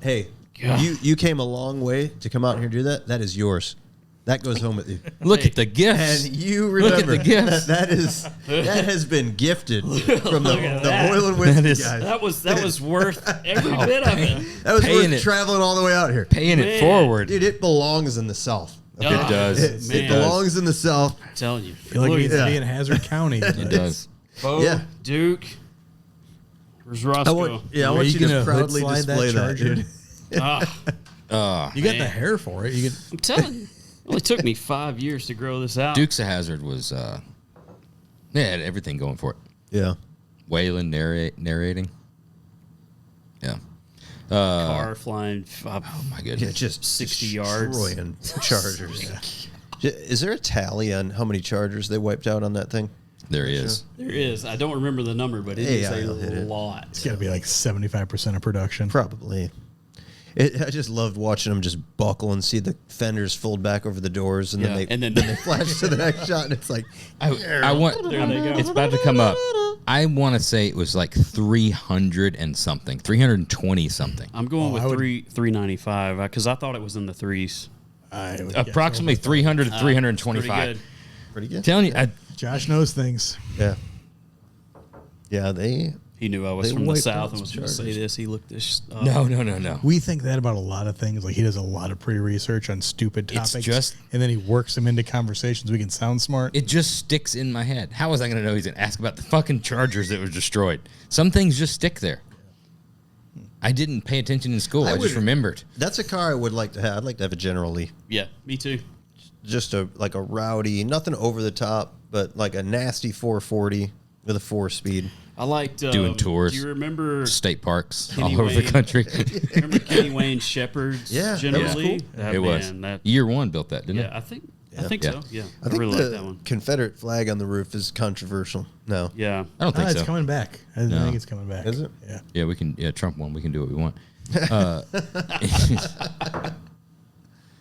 Hey, God. you came a long way to come out here and do that. That is yours. That goes home with you. Look at the gifts. And you Look at remember the gifts. that has been gifted from the that. oil and whiskey That is- guys. That was worth every bit of it. That was Paying worth it. traveling all the way out here. Paying it Man. forward. Dude, it belongs in the South. Oh, It does. It belongs in the South. I'm telling you. I feel like Look it at needs to that. be in Hazard County. It does. Bo, Yeah. Duke. Where's I Roscoe? want you Are you to gonna proudly hood slide that display that, Charger? dude. Ah, You got the Man. hair for it. You get I'm telling you. It only took me 5 years to grow this out. Dukes of Hazzard was, it had everything going for it. Yeah. Waylon narrating. Yeah. Car flying. Oh my Yeah, goodness. just 60 yards. destroying Chargers. Is there a tally on how many Chargers they wiped out on that thing? There he is. There is. I don't remember the number, but it is Yeah, a I'll hit it. lot. it's got to be like 75% of production. Probably. I just loved watching them just buckle and see the fenders fold back over the doors, and Yeah, then and then- they flash to the next shot, and it's like, I want. There they go. It's about to come up. I want to say it was like 300 and something, 320 something. I'm going with I would- 395 because I thought it was in the threes. I would guess Approximately over 300 to Pretty 325. good. pretty good. Telling you, Josh knows things. Yeah. Yeah, they. He knew I was They from the wiped south out and was some going to say Chargers. this. He looked this up. no. We think that about a lot of things. Like he does a lot of pre-research on stupid It's topics, just- and then he works them into conversations. We can sound smart. It just sticks in my head. How was I going to know he's going to ask about the fucking Chargers that was destroyed? Some things just stick there. I didn't pay attention in school. I just would- remembered. That's a car I would like to have. I'd like to have a General Lee. Yeah, me too. Just a rowdy, nothing over the top, but like a nasty 440 with a 4-speed. I liked Doing tours. Do you remember State parks Kenny all over the Wayne. country. remember Kenny Wayne Shepherd's Yeah, that was generally? cool. That, It was. man, that, Year one built that, didn't yeah, I think Yeah. so. Yeah, I think really the like that one. Confederate flag on the roof is controversial. No. Yeah, it? I don't think it's so. coming back. I No. think it's coming back. Is it? Yeah. Yeah, we can. Yeah, Trump won. We can do what we want.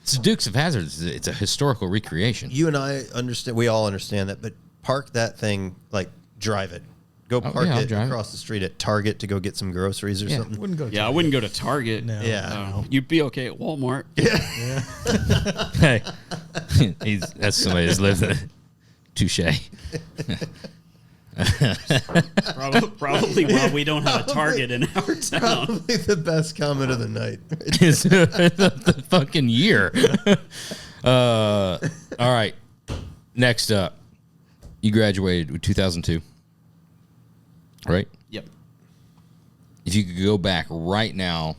So Dukes of Hazzard, it's a historical recreation. You and I understand. We all understand that, but park that thing, like drive it. Go park yeah, I'll it drive it. across the street at Target to go get some groceries or Yeah. something. Wouldn't go. yeah. I wouldn't go to Target. No. Yeah. You'd be okay at Walmart. Hey, that's somebody that's lived in it. Touche. Probably why we don't have a Target in our town. Probably the best comment of the night. It's the fucking year. All right. Next up, you graduated with 2002, right? Yep. If you could go back right now,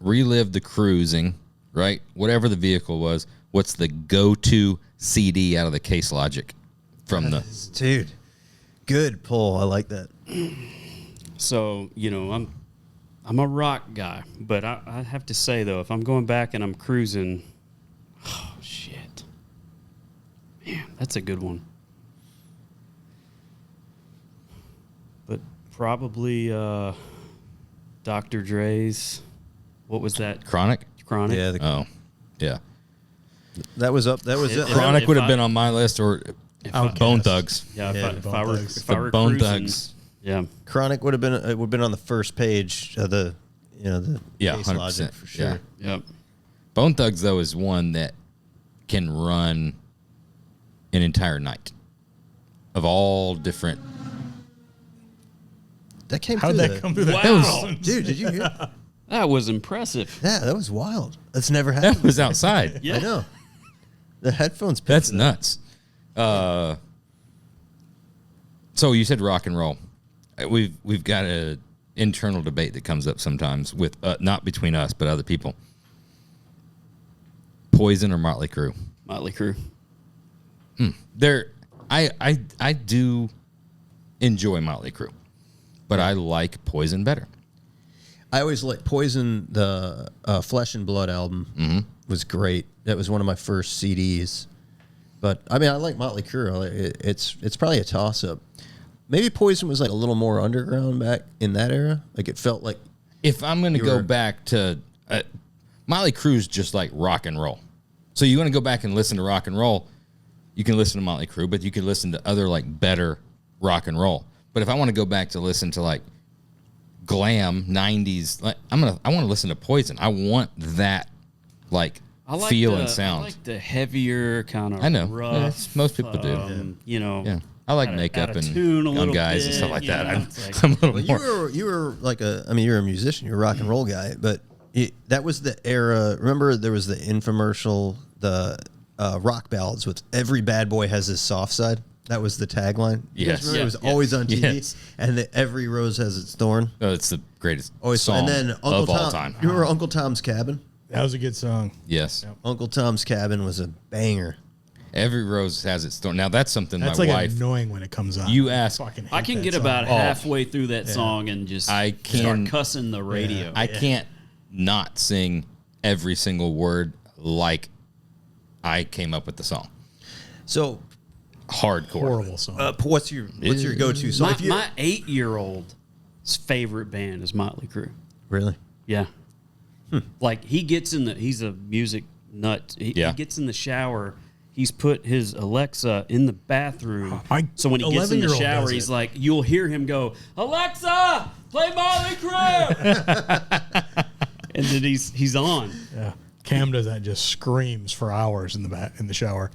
relive the cruising, right? Whatever the vehicle was, what's the go-to CD out of the Case Logic from the... Dude, good pull. I like that. So I'm a rock guy, but I have to say though, if I'm going back and I'm cruising, oh shit, man, that's a good one. But probably Dr. Dre's. What was that? Chronic? Chronic. Yeah, Oh, yeah. that was up. That was If- it. Chronic if would have I- been on my list, or Bone Thugs. Yeah, Yeah, if the I were Thugs. if I The were Bone cruising, Thugs. yeah, Chronic would have been. It would have been on the first page of the, the Yeah, Case 100%, Logic for sure. yeah. yep. Bone Thugs, though, is one that can run an entire night of all different... That came. How'd through that the- come through the Wow, Dude, did you hear? that was impressive. Yeah, that was wild. That's never happened. That was outside. Yeah. I know. The headphones. picked That's it up. nuts. So you said rock and roll. We've got a internal debate that comes up sometimes with not between us but other people. Poison or Motley Crue? Motley Crue. I do enjoy Motley Crue, but I like Poison better. I always like Poison. The Flesh and Blood album was great. That was one of my first CDs. But I mean, I like Motley Crue. It's probably a toss up. Maybe Poison was like a little more underground back in that era. Like it felt like If I'm going to You go were- back to Motley Crue's just like rock and roll. So you want to go back and listen to rock and roll, you can listen to Motley Crue, but you can listen to other like better rock and roll. But if I want to go back to listen to like glam 90s, like I want to listen to Poison. I want that like feel and sound. I like the heavier kind of. I know. Rough, Yeah, most people do. You know. Yeah. I like out of makeup and tune a young little guys and bit, stuff like you that. know, I'm, it's like- I'm a little Well, more. you were like you're a musician, you're a rock and roll guy, but that was the era. Remember, there was the infomercial, the rock ballads with every bad boy has his soft side. That was the tagline. You guys Yes. remember? It was Yeah. always on TV, Yes. and every rose has its thorn. Oh, it's the greatest Always, song and then Uncle of Tom, all time. You remember Uncle Tom's Cabin? That was a good song. Yes. Uncle Tom's Cabin was a banger. Every rose has its thorn. Now, that's something That's my like wife... annoying when it comes on. You ask... Fucking hate I can that get song. about halfway through that song and just I start can- cussing the radio. I can't not sing every single word like I came up with the song. So, Hardcore. horrible song. what's your go-to song? my 8-year-old's favorite band is Motley Crue. Really? Yeah. Like he's a music nut. He gets in the shower. He's put his Alexa in the bathroom. So when he gets in the 11-year-old shower, does he's it. like, you'll hear him go, Alexa, play Motley Crue. And then he's on. Yeah. Cam does that, just screams for hours in the shower,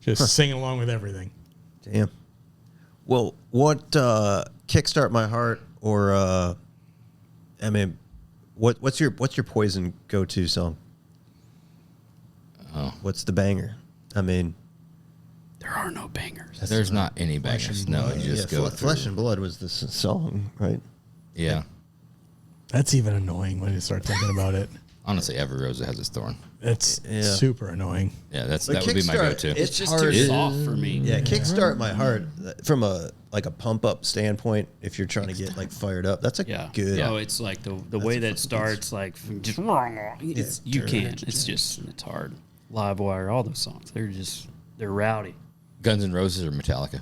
just singing along with everything. Damn. Well, what Kickstart My Heart or I mean, what's your Poison go-to song? Oh. What's the banger? I mean, There are no bangers. There's not any bangers. No, you just go through. Flesh and Blood was the song, right? Yeah. That's even annoying when you start thinking about it. Honestly, every rose has its thorn. It's Yeah. super annoying. Yeah, that But would be my Kickstart, go-to. It's just hard. too soft for me. Yeah, Kickstart My Heart from a pump up standpoint. If you're trying to get like fired up, that's a Yeah. good. Oh, it's like the way that starts, like just you can't. It's hard. Live Wire, all those songs. They're rowdy. Guns N' Roses or Metallica?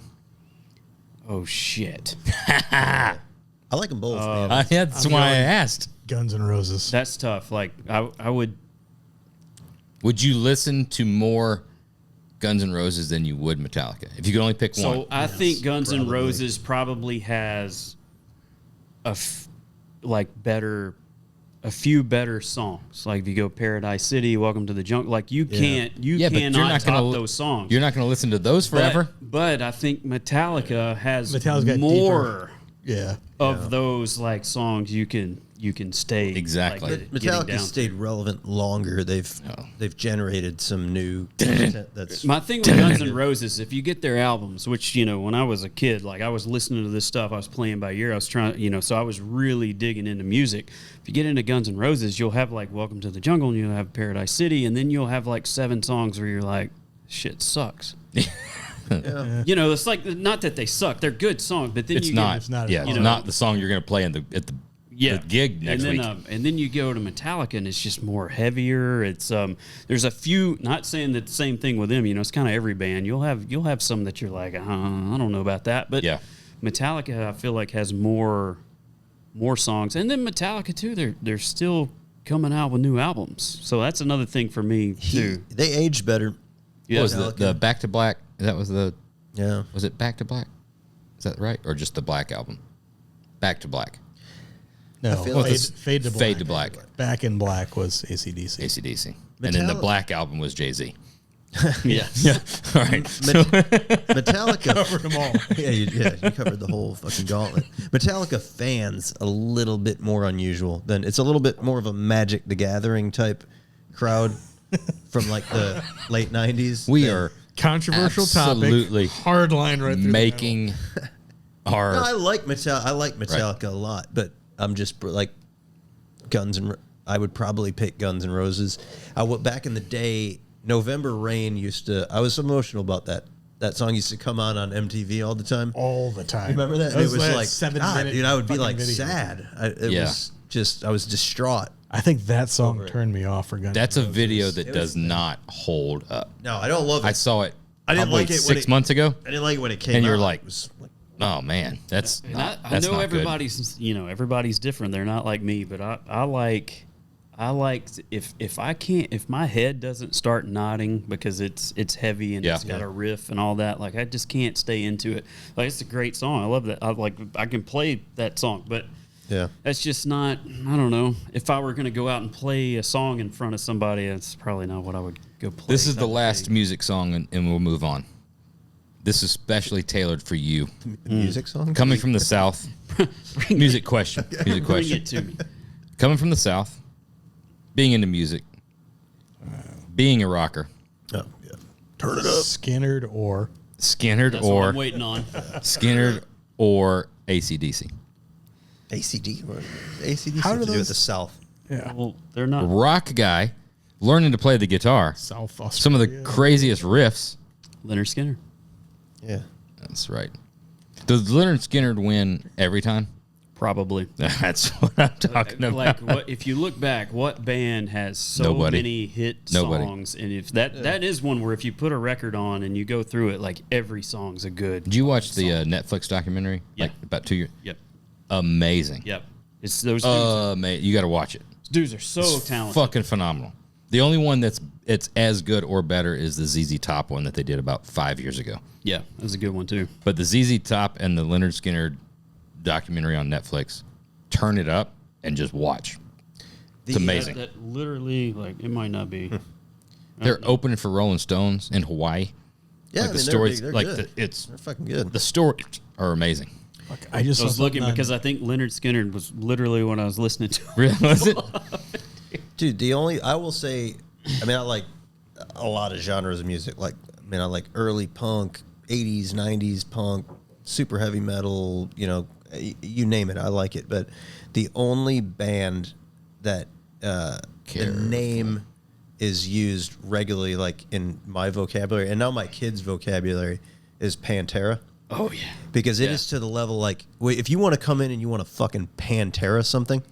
Oh shit. I like them both, man. Yeah, that's why I asked. Guns N' Roses. That's tough. Like I would. Would you listen to more Guns N' Roses than you would Metallica? If you could only pick So one. I think Guns N' probably. Roses probably has a few better songs. Like if you go Paradise City, Welcome to the Jungle, like you cannot but you're not top gonna those songs. You're not going to listen to those forever. But I think Metallica has Metallica's got more Yeah. of those like songs you can stay Exactly. like, getting Metallica down. stayed relevant longer. They've generated some new content that's My thing with Guns N' Roses, if you get their albums, which, when I was a kid, like I was listening to this stuff, I was playing by ear, I was trying, so I was really digging into music. If you get into Guns N' Roses, you'll have like Welcome to the Jungle and you'll have Paradise City, and then you'll have like 7 songs where you're like, shit sucks. It's like, not that they suck, they're good songs, but then It's you not. It's not Yeah, as it's fun. not the song you're going to play at the gig next and week. then, and then you go to Metallica and it's just more heavier. It's there's a few, not saying that the same thing with them, it's kind of every band. You'll have some that you're like, I don't know about that. But Yeah. Metallica I feel like has more songs. And then Metallica too, they're still coming out with new albums. So that's another thing for me too. they aged better. What was Metallica. the Back to Black? Was it Back to Black? Is that right? Or just the Black album? Back to Black. No, feel like Fade to Black. Fade to Black. Back in Black was AC/DC. AC/DC. And then the Black album was Jay-Z. Yes. Yeah. All right. Metallica Covered them all. you covered the whole fucking gauntlet. Metallica fans a little bit more unusual than it's a little bit more of a Magic the Gathering type crowd from like the late 90s. We are Controversial absolutely topic. Hard line right through making our... No, I like Metallica a lot, but I'm just like I would probably pick Guns N' Roses. Back in the day, November Rain I was emotional about that. That song used to come on MTV all the time. all the time. Remember that? It was like, like 7 God, minute dude, I would be fucking like video. sad. I was distraught. I think that song turned me off for Guns. That's N' a Roses. video that does not hold up. No, I don't love it. I saw it I didn't probably like it when 6 months ago. I didn't like it when it came And out. you're like, It was like, oh, man, that's And not, I that's know not everybody's everybody's different. They're not like me, but I like if my head doesn't start nodding because it's heavy and it's got a riff and all that, like I just can't stay into it. Like it's a great song. I love that. I can play that song, but Yeah. That's just not, I don't know. If I were going to go out and play a song in front of somebody, that's probably not what I would go play. This is the last music song, and we'll move on. This is specially tailored for you. Music song? Coming from the South. Music question. Music Bring question. it to me. Coming from the South, being into music, being a rocker, Oh, yeah. Turn it up. Skinnerd or Skinnerd That's what or I'm waiting on. Skinnerd or AC/DC. ACD? ACD How seems do to do with those- the South. yeah, Well, they're not. Rock guy, learning to play the guitar. South Australia. Some of the craziest riffs. Leonard Skinner. Yeah. That's right. Does Leonard Skinner win every time? Probably. That's what I'm talking about. Like, if you look back, what band has so Nobody. many hit Nobody. songs? And if that is one where if you put a record on and you go through it, like every song's a good. Did you watch the Netflix documentary? Yeah. Like about 2 years. Yep. Amazing. Yep. It's those dudes. You got to watch it. Dudes are so It's talented. fucking phenomenal. The only one that's as good or better is the ZZ Top one that they did about 5 years ago. Yeah, that was a good one too. But the ZZ Top and the Leonard Skinner documentary on Netflix, turn it up and just watch. It's amazing. That literally, like, it might not be. They're opening for Rolling Stones in Hawaii. Yeah, Like I the mean, stories, they're like good. the, it's They're fucking good. the stories are amazing. Look, I just I was saw looking something because on- I think Leonard Skinner was literally what I was listening to. Really? Was it? Dude, I will say, I mean, I like a lot of genres of music. Like, I mean, I like early punk, 80s, 90s punk, super heavy metal, you name it, I like it. But the only band that the name is used regularly, like in my vocabulary, and now my kids' vocabulary, is Pantera. Oh yeah. Because it is to the level, like, if you want to come in and you want to fucking Pantera something,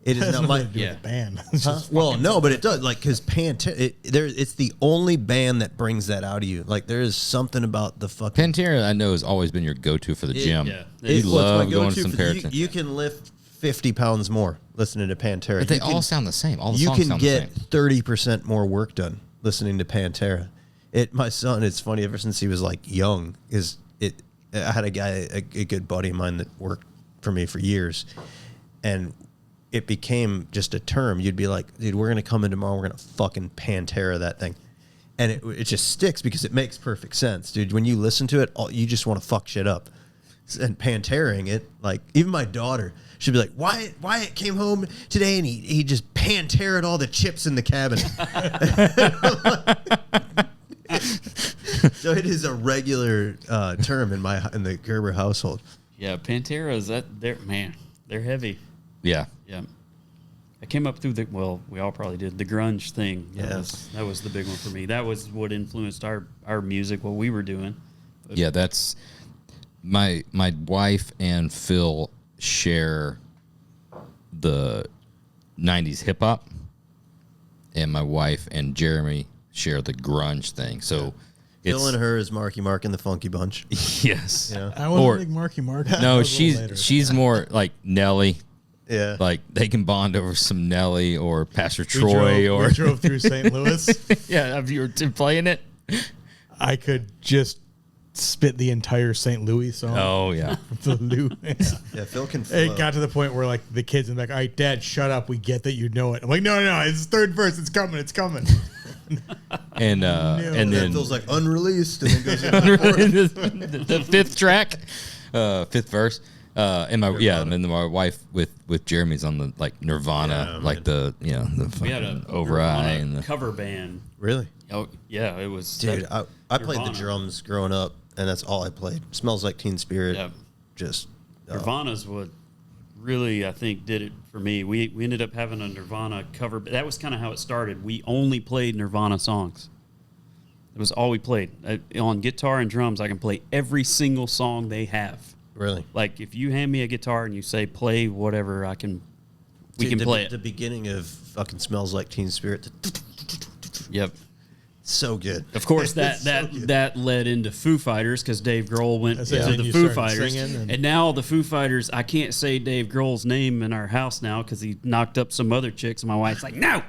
it is not my... Yeah. band. It's Huh? just Well, fucking- no, but it does, like, because Pantera, it's the only band that brings that out of you. Like, there is something about the fucking... Pantera, I know, has always been your go-to for the gym. yeah. You It's my love going go-to to some for Pantera. you can lift 50 pounds more listening to Pantera. But they You all can- sound the same. All the you songs can sound get the same. 30% more work done listening to Pantera. My son, it's funny, ever since he was like young, I had a guy, a good buddy of mine that worked for me for years, and it became just a term. You'd be like, dude, we're gonna come in tomorrow, we're gonna fucking Pantera that thing, and it just sticks because it makes perfect sense, dude. When you listen to it, you just want to fuck shit up. And Panteraing it, like, even my daughter, she'd be like, Wyatt came home today and he just Panteraed all the chips in the cabinet. So it is a regular term in the Gerber household. Yeah, Pantera is they're heavy. Yeah. Yeah. I came up through we all probably did, the grunge thing. Yeah. That was the big one for me. That was what influenced our music, what we were doing. Yeah, that's my wife and Phil share the 90s hip hop, and my wife and Jeremy share the grunge thing. So Phil and her is Marky Mark and the Funky Bunch. yes. Yeah. I wasn't Or- a big Marky Mark. No, That was a little later. she's more like Nelly. Yeah. Like they can bond over some Nelly or Pastor We Troy drove, or we drove through St. Louis. yeah. Have you were playing it? I could just spit the entire St. Louis song. Oh yeah. The Lou. Yeah, Phil can flow. It got to the point where like the kids in the back, all right, Dad, shut up. We get that you know it. I'm like, no, it's the third verse. It's coming. It's coming. And And then Phil's like unreleased, and then goes into the fifth track, fifth verse. And then my wife with Jeremy's on the like Nirvana, Yeah, like man. the We had a fucking over eye Nirvana and the cover band. Really? Oh yeah, it was. Dude, I played the Nirvana. drums growing up, and that's all I played. Smells Like Teen Spirit. Yeah. Just Nirvana's what really, I think, did it for me. We ended up having a Nirvana cover. That was kind of how it started. We only played Nirvana songs. It was all we played. On guitar and drums, I can play every single song they have. really. Like, if you hand me a guitar and you say, play whatever, we Dude, can play The it. beginning of fucking Smells Like Teen Spirit. Yep. So good. Of course, It's so good. that led into Foo Fighters because Dave Grohl went That's to it. the Then you Foo started Fighters, singing and now the Foo Fighters. I can't say Dave Grohl's name in our house now because he knocked up some other chicks, and my wife's like, "No."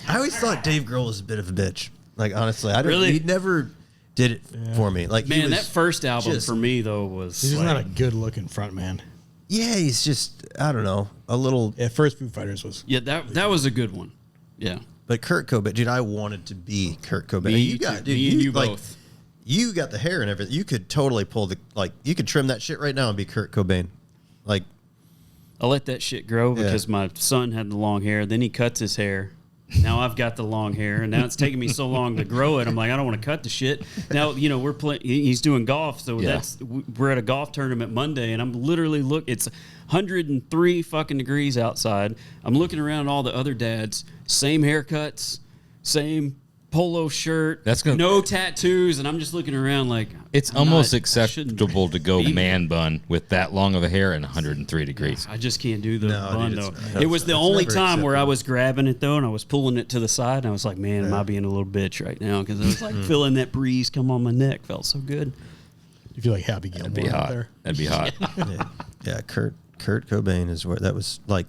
I always thought Dave Grohl was a bit of a bitch. Like, honestly, I don't. Really? He never did it for me. Like, he Man, was that first album just- for me though was He's just like, not a good looking front man. Yeah, he's just, I don't know, a little. Yeah, first Foo Fighters was. Yeah, that was a good one. Yeah. But Kurt Cobain, dude, I wanted to be Kurt Cobain. Me you too. got, dude, Me and you like, both. You got the hair and everything. You could totally pull you could trim that shit right now and be Kurt Cobain. Like, I let that shit grow because my son had the long hair. Then he cuts his hair. Now I've got the long hair, and now it's taking me so long to grow it. I'm like, I don't want to cut the shit. Now, we're playing. He's doing golf, so we're at a golf tournament Monday, and I'm literally it's 103 fucking degrees outside. I'm looking around at all the other dads, same haircuts, same polo shirt, no tattoos, and I'm just looking around like it's almost acceptable to go man bun with that long of a hair and 103 degrees. I just can't do the bun though. It was the only time where I was grabbing it though, and I was pulling it to the side, and I was like, man, am I being a little bitch right now? Because I was like feeling that breeze come on my neck, felt so good. You feel like Happy Gilmore That'd be hot. there. That'd be hot. yeah, Kurt Cobain is where that was like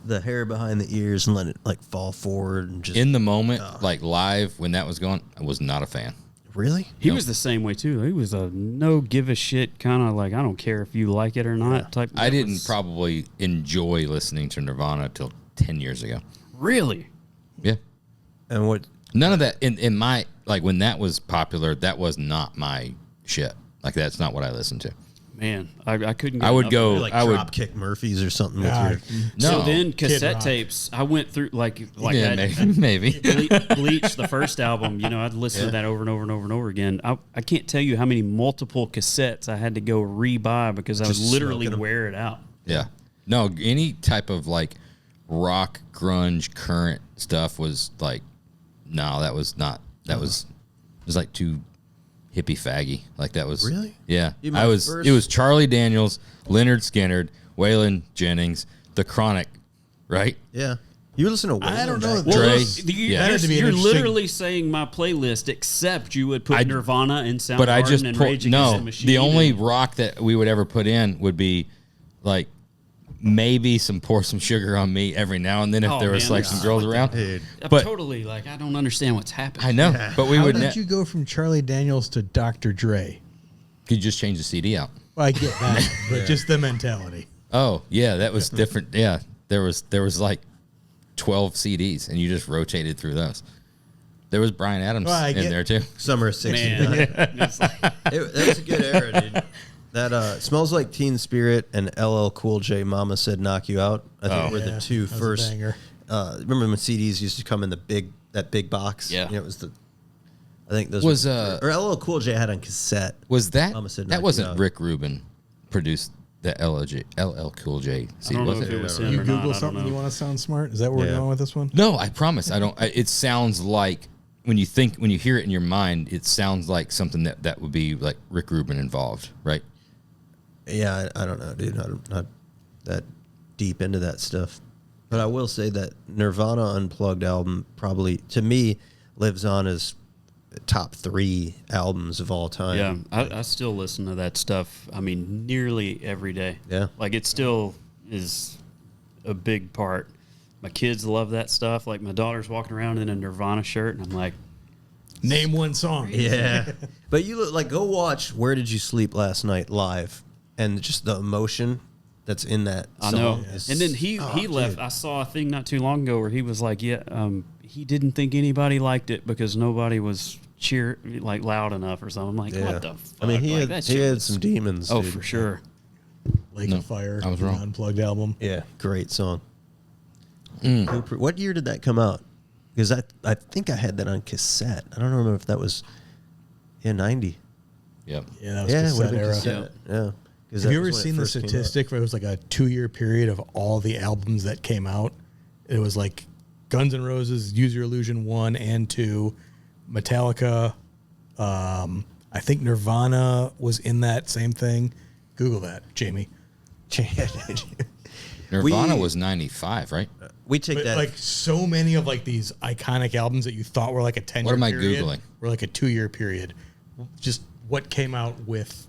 the hair behind the ears and let it like fall forward and just In the moment, like live when that was going, I was not a fan. Really? He was the same way too. He was a no give a shit kind of like I don't care if you like it or not type. I didn't probably enjoy listening to Nirvana till 10 years ago. Really. Yeah. And what? None of that in my like when that was popular. That was not my shit. Like that's not what I listened to. Man, I couldn't. Get I would enough go. of it. Like I would. Dropkick Murphys or something. Yeah. With your, No. So then cassette Rock. tapes. I went through like Yeah, maybe. Bleach, the first album. I'd listen to that over and over and over and over again. I can't tell you how many multiple cassettes I had to go re-buy because I would Just literally smoking 'em. wear it out. Yeah. No, any type of like rock, grunge, current stuff was like, no, that was not. That was it was like too hippie faggy. Like that was Really? Yeah. Dude, I was. It was Charlie Daniels, Leonard Skinner, Waylon Jennings, The Chronic, right? yeah. You listen to Waylon I don't know. back Dre. That had to be an You're interesting- literally saying my playlist, except you would put Nirvana and Soundgarden But I just and pulled. Rage Against the No, Machine. the only and- rock that we would ever put in would be like maybe pour some sugar on me every now and then if Oh, there was man, like some girls around. Dude. I'm But totally like I don't understand what's happening. I know, but we How would. did you go from Charlie Daniels to Dr. Dre? Could just change the CD out. Well, I get that, but just the mentality. Oh yeah, that was different. Yeah, there was like 12 CDs, and you just rotated through those. There was Bryan Adams Well, I in get- there too. Summer of '69. Man, it's like- That was a good era, dude. That Smells Like Teen Spirit and LL Cool J, Mama Said Knock You Out. I think were Yeah, the two that was a first. banger. Remember when CDs used to come in that big box? Yeah. It was I think those Was, were, or LL Cool J had on cassette. Was that Mama Said Knock that You wasn't Out. Rick Rubin produced the LL Cool J I CD? don't know Was if it it? was You him You or Google not. I don't something, know. you want to sound smart? Is that where we're Yeah. going with this one? No, I promise. I don't. It sounds like when you hear it in your mind, it sounds like something that would be like Rick Rubin involved, right? Yeah, I don't know, dude. I'm not that deep into that stuff. But I will say that Nirvana Unplugged album probably, to me, lives on as top 3 albums of all time. Yeah, I still listen to that stuff. I mean, nearly every day. Yeah. Like it still is a big part. My kids love that stuff. Like my daughter's walking around in a Nirvana shirt, and I'm like, Name one song. Yeah. But you look like, go watch Where Did You Sleep Last Night live, and just the emotion that's in that I song. know. is- And then he Oh, left. dude. I saw a thing not too long ago where he was like, he didn't think anybody liked it because nobody was loud enough or something. I'm like, Yeah. what the fuck? I mean, he Like, had that shit was- some demons. Oh, dude. for sure. Lake No, of Fire. I was the wrong. Unplugged album. Yeah, great song. What year did that come out? Because I think I had that on cassette. I don't remember if that was 90. Yep. Yeah, that was Yeah, it would cassette have been era. cassette. Yeah. 'Cause Have that you was ever when it seen the first came out. statistic where it was like a 2-year period of all the albums that came out? It was like Guns N' Roses, Use Your Illusion 1 and 2, Metallica. I think Nirvana was in that same thing. Google that, Jamie. Nirvana We- was 95, right? We take But that. like so many of like these iconic albums that you thought were like a 10-year What am I period Googling? were like a 2-year period. Just what came out with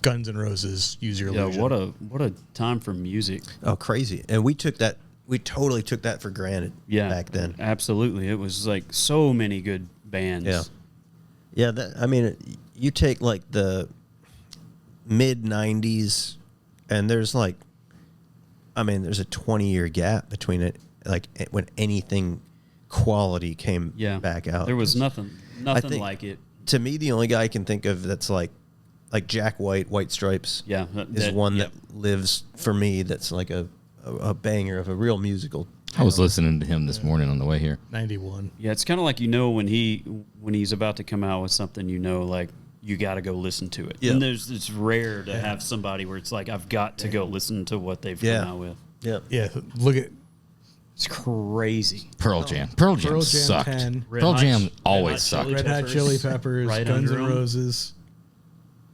Guns N' Roses, Use Your Yeah, Illusion. what a time for music. Oh, crazy. And we totally took that for granted Yeah, back then. absolutely. It was like so many good bands. Yeah. Yeah, I mean, you take like the mid 90s and there's like I mean, there's a 20-year gap between it, like when anything quality came back out. There was nothing think, like it. To me, the only guy I can think of that's like Jack White, White Stripes, is one that lives for me. That's like a banger of a real musical. I was listening to him this morning on the way here. 91. Yeah, it's kind of like when he's about to come out with something, like you got to go listen to it. Yeah. And it's rare to have somebody where it's like I've got to go listen to what they've come out with. Yeah, yeah. Look at It's crazy. Pearl Jam. Pearl Jam sucked. 10. Pearl Jam always sucked. Red Hot Chili Peppers, Right Guns N' under 'em. Roses.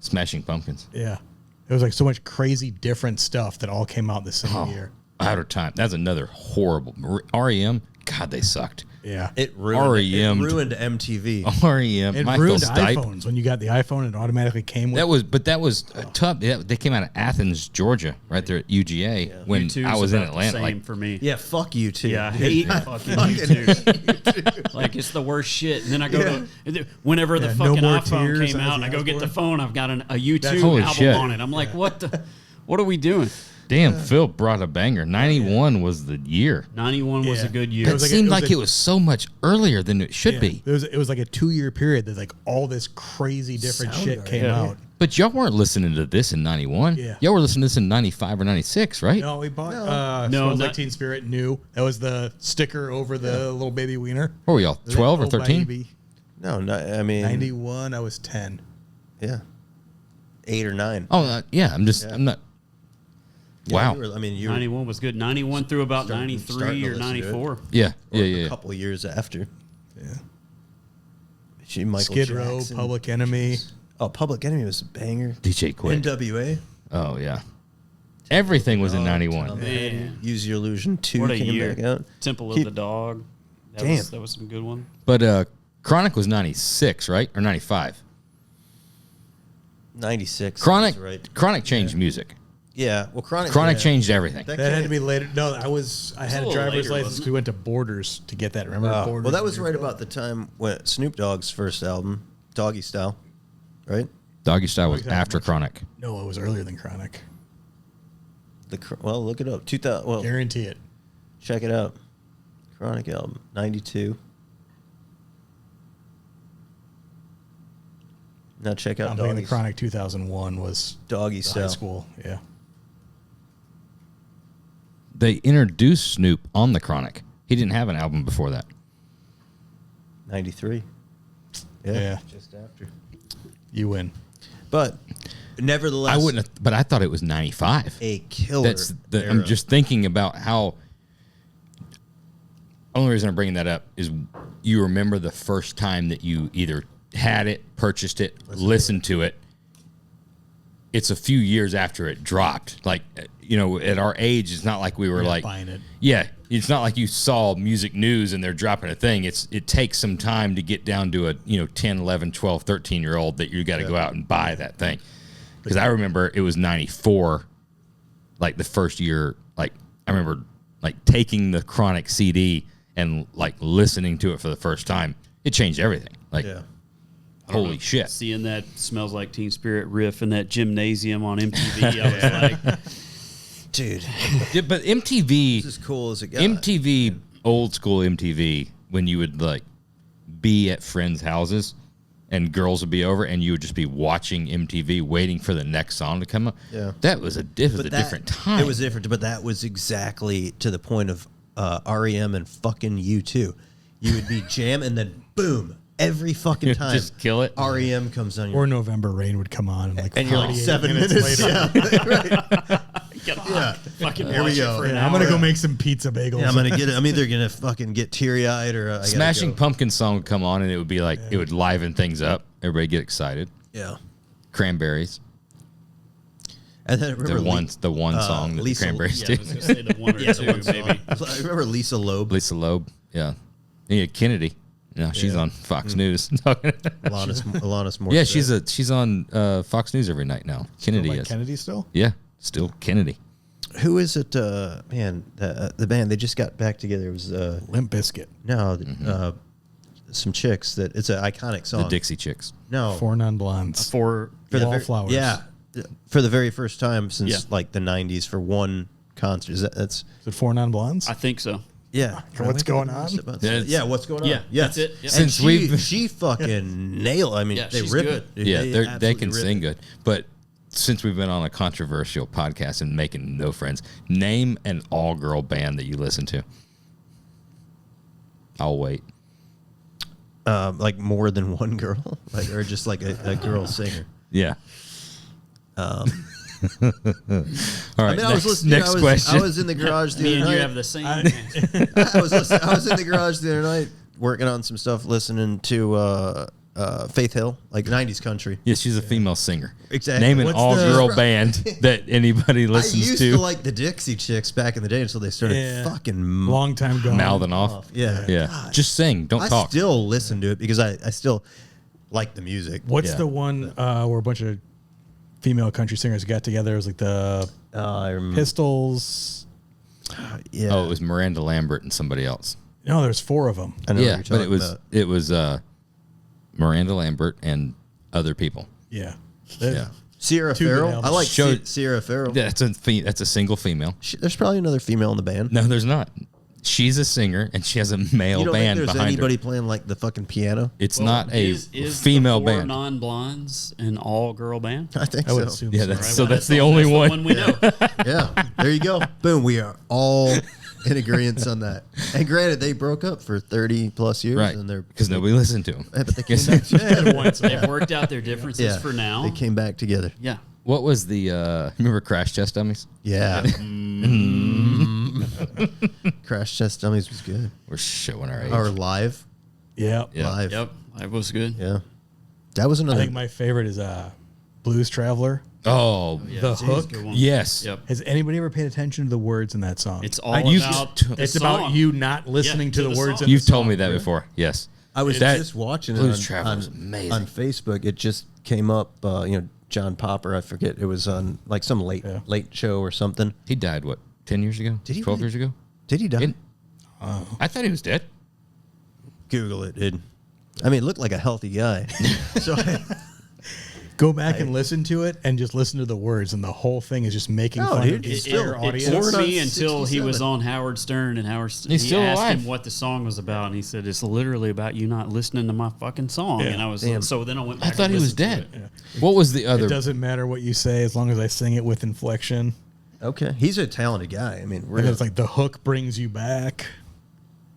Smashing Pumpkins. Yeah. There was like so much crazy different stuff that all came out the same year. Out of Time. That's another horrible. REM. God, they sucked. Yeah. it ruined MTV. REM. It Michael ruined Stipe. iPhones. When you got the iPhone, it automatically came with That was tough. Yeah, they came out of Athens, Georgia, right there at UGA when U2's I was in about the Atlanta. same Like, for me. Yeah, fuck you too. Yeah, I hate fucking U2. Like, it's the worst shit. And then I go to, whenever the No fucking More iPhone Tears, came out, and I Ozzy go get the Osbourne. phone, I've got a U2 Holy album shit. on it. I'm like, what are we doing? damn, Phil brought a banger. 91 was the year. 91 was Yeah. a good It year. seemed like it was so much earlier than it should be. It was like a 2-year period that like all this crazy different shit came out. But y'all weren't listening to this in 91. Yeah. Y'all were listening to this in 95 or 96, right? No, we bought No, Smells not- Like Teen Spirit new. That was the sticker over the little baby wiener. What were y'all, 12 or Oh, 13? baby. No, I mean 91, I was 10. Yeah, 8 or 9. Oh, yeah. I'm not. Yeah, Wow. you were 91 was good. 91 through about starting 93 to or listen to it. 94. Yeah. a Yeah. couple of years after. Yeah. Michael Skid Row, Jackson. Public Enemy. Oh, Public Enemy was a banger. DJ Quick. NWA. Oh, yeah. Everything was in 91. Man. Use Your Illusion 2 What a came year. back out. Temple of He- the Dog. Damn. That was some good one. But Chronic was 96, right? Or 95? 96. Chronic, that's right. Chronic changed music. Yeah, well, Chronic. Chronic yeah. changed everything. That had to be later. No, I had a a little driver's later, license. wasn't it? We went to Borders to get that. Remember Borders? Well, that was right about the time when Snoop Dogg's first album, Doggy Style, right? Doggy Style was Doggy Style after was- Chronic. No, it was earlier than Chronic. Well, look it up. 2000. Well, Guarantee it. check it out. Chronic album, 92. Now check out I'm thinking the Doggy, Chronic 2001 was Doggy high Style. school. Yeah. They introduced Snoop on the Chronic. He didn't have an album before that. 93. Yeah. Just after. You win. But nevertheless, I wouldn't have, but I thought it was 95. a killer. I'm era. just thinking about how. Only reason I'm bringing that up is you remember the first time that you either had it, purchased it, listened to it. It's a few years after it dropped. Like, at our age, it's not like we were You're like buying it. Yeah, it's not like you saw music news and they're dropping a thing. It takes some time to get down to a 10, 11, 12, 13-year-old that you got to go out and buy that thing. Because I remember it was 94, like the first year. Like I remember like taking the Chronic CD and like listening to it for the first time. It changed everything. Like Yeah. holy shit. Seeing that Smells Like Teen Spirit riff in that gymnasium on MTV, I was like, Dude, But MTV, this is cool as it got. MTV, old school MTV, when you would like be at friends' houses and girls would be over and you would just be watching MTV waiting for the next song to come up. Yeah. That was a different time. It was different, but that was exactly to the point of REM and fucking U2. You would be jam and then boom, every fucking time. Just kill it. REM comes on Or your November Rain would come on and you're like 48 7 minutes. later. Yeah, right. yeah, fucking Here we watch go. it for an I'm hour. gonna go make some pizza bagels. Yeah, I'm gonna get it. I'm either gonna fucking get teary eyed or I gotta Smashing go. Pumpkins song would come on and it would be like it would liven things up. Everybody get excited. Yeah, Cranberries, and then I remember the one song that Lisa- the Cranberries Yeah, I did. was going to say the one or two, maybe. I remember Lisa Loeb, Lisa Loeb, yeah. Kennedy. No, she's on Fox News. Alanis Morissette. Yeah, she's on Fox News every night now. Kennedy Like is. Kennedy still? Yeah, still Kennedy. Who is it? Man, the band they just got back together. It was Limp Bizkit. no, Mm-hmm. some chicks that it's an iconic song. The Dixie Chicks. No, Four Non-Blondes. For for the Wallflowers. Yeah, for the very first time since Yeah. like the '90s, for one concert. That's Is it 4 Non-Blondes? I think so. yeah. What's going on? Yeah, what's going on? Yeah, Yes. that's it. Yeah. And Since she fucking nailed. I mean, Yeah, they she's rip good. it. Yeah, they absolutely can rip sing it. good. But since we've been on a controversial podcast and making no friends, name an all-girl band that you listen to. I'll wait. Like more than one girl, like or just like a girl singer. Yeah. All right. I was listening. Next question. I was in the garage the Me other and night. you have the same. I was in the garage the other night working on some stuff, listening to Faith Hill, like 90s country. Yeah, she's a female singer. Exactly. Name an What's all-girl the- band that anybody I listens used to like the Dixie Chicks back in the day until they started fucking Long time gone. mouthing off. Yeah. Yeah. God. Just sing. Don't I talk. still listen to it because I still like the music. What's Yeah. the one where a bunch of female country singers got together? It was like the I remember. Pistols. Yeah. Oh, it was Miranda Lambert and somebody else. No, there's 4 of them. I know what Yeah, you're but talking it about. was Miranda Lambert and other people. Yeah. Yeah. Sierra Two good Farrell. I albums. like Showed- Sierra Farrell. That's a single female. There's probably another female in the band. No, there's not. She's a singer and she has a male You don't band think there's behind anybody her. playing like the fucking piano? It's not a is female the four band. Non-Blondes an all-girl band? I think I would so. assume Yeah, so. that's Right, so well, that's the only that's one. the one we know. Yeah, there you go. Boom. We are all in agreement on that. And granted, they broke up for 30 plus years, Right. and they're Because nobody listened to them. Yeah, but they came back. They've worked out their differences Yeah, for now. they came back together. Yeah. What was the remember Crash Test Dummies? Yeah. Crash Test Dummies was good. We're showing our age. Or live. Yeah. Yeah. Live. Yep. That was good. Yeah. That was I another. think my favorite is Blues Traveler. Oh, Yeah, The it's a hook? good one. yes. Yep. Has anybody ever paid attention to the words in that song? It's all you- about the It's song. about you not listening Yeah, to to the the words song. in You've the told song. me that before. Yes. I was That- just watching Blues it Traveler is amazing. on Facebook. It just came up. John Popper. I forget. It was on like some late show or something. He died, what, 10 years ago? Did he 12 really? years ago? Did he die? In- I thought he was dead. Google it, dude. I mean, it looked like a healthy guy. So Go back and listen to it and just listen to the words, and the whole thing is just making No, fun dude, of the it's entire still- It audience. took Born on me until he was 67. on Howard Stern, and Howard Stern, He's he still asked alive. him what the song was about, and he said it's literally about you not listening to my fucking song. Yeah. And I was Damn. so then I went back. I thought and he was listened to dead. it. What was the other? It doesn't matter what you say as long as I sing it with inflection. okay, he's a talented guy. I mean, And really. it's like the hook brings you back.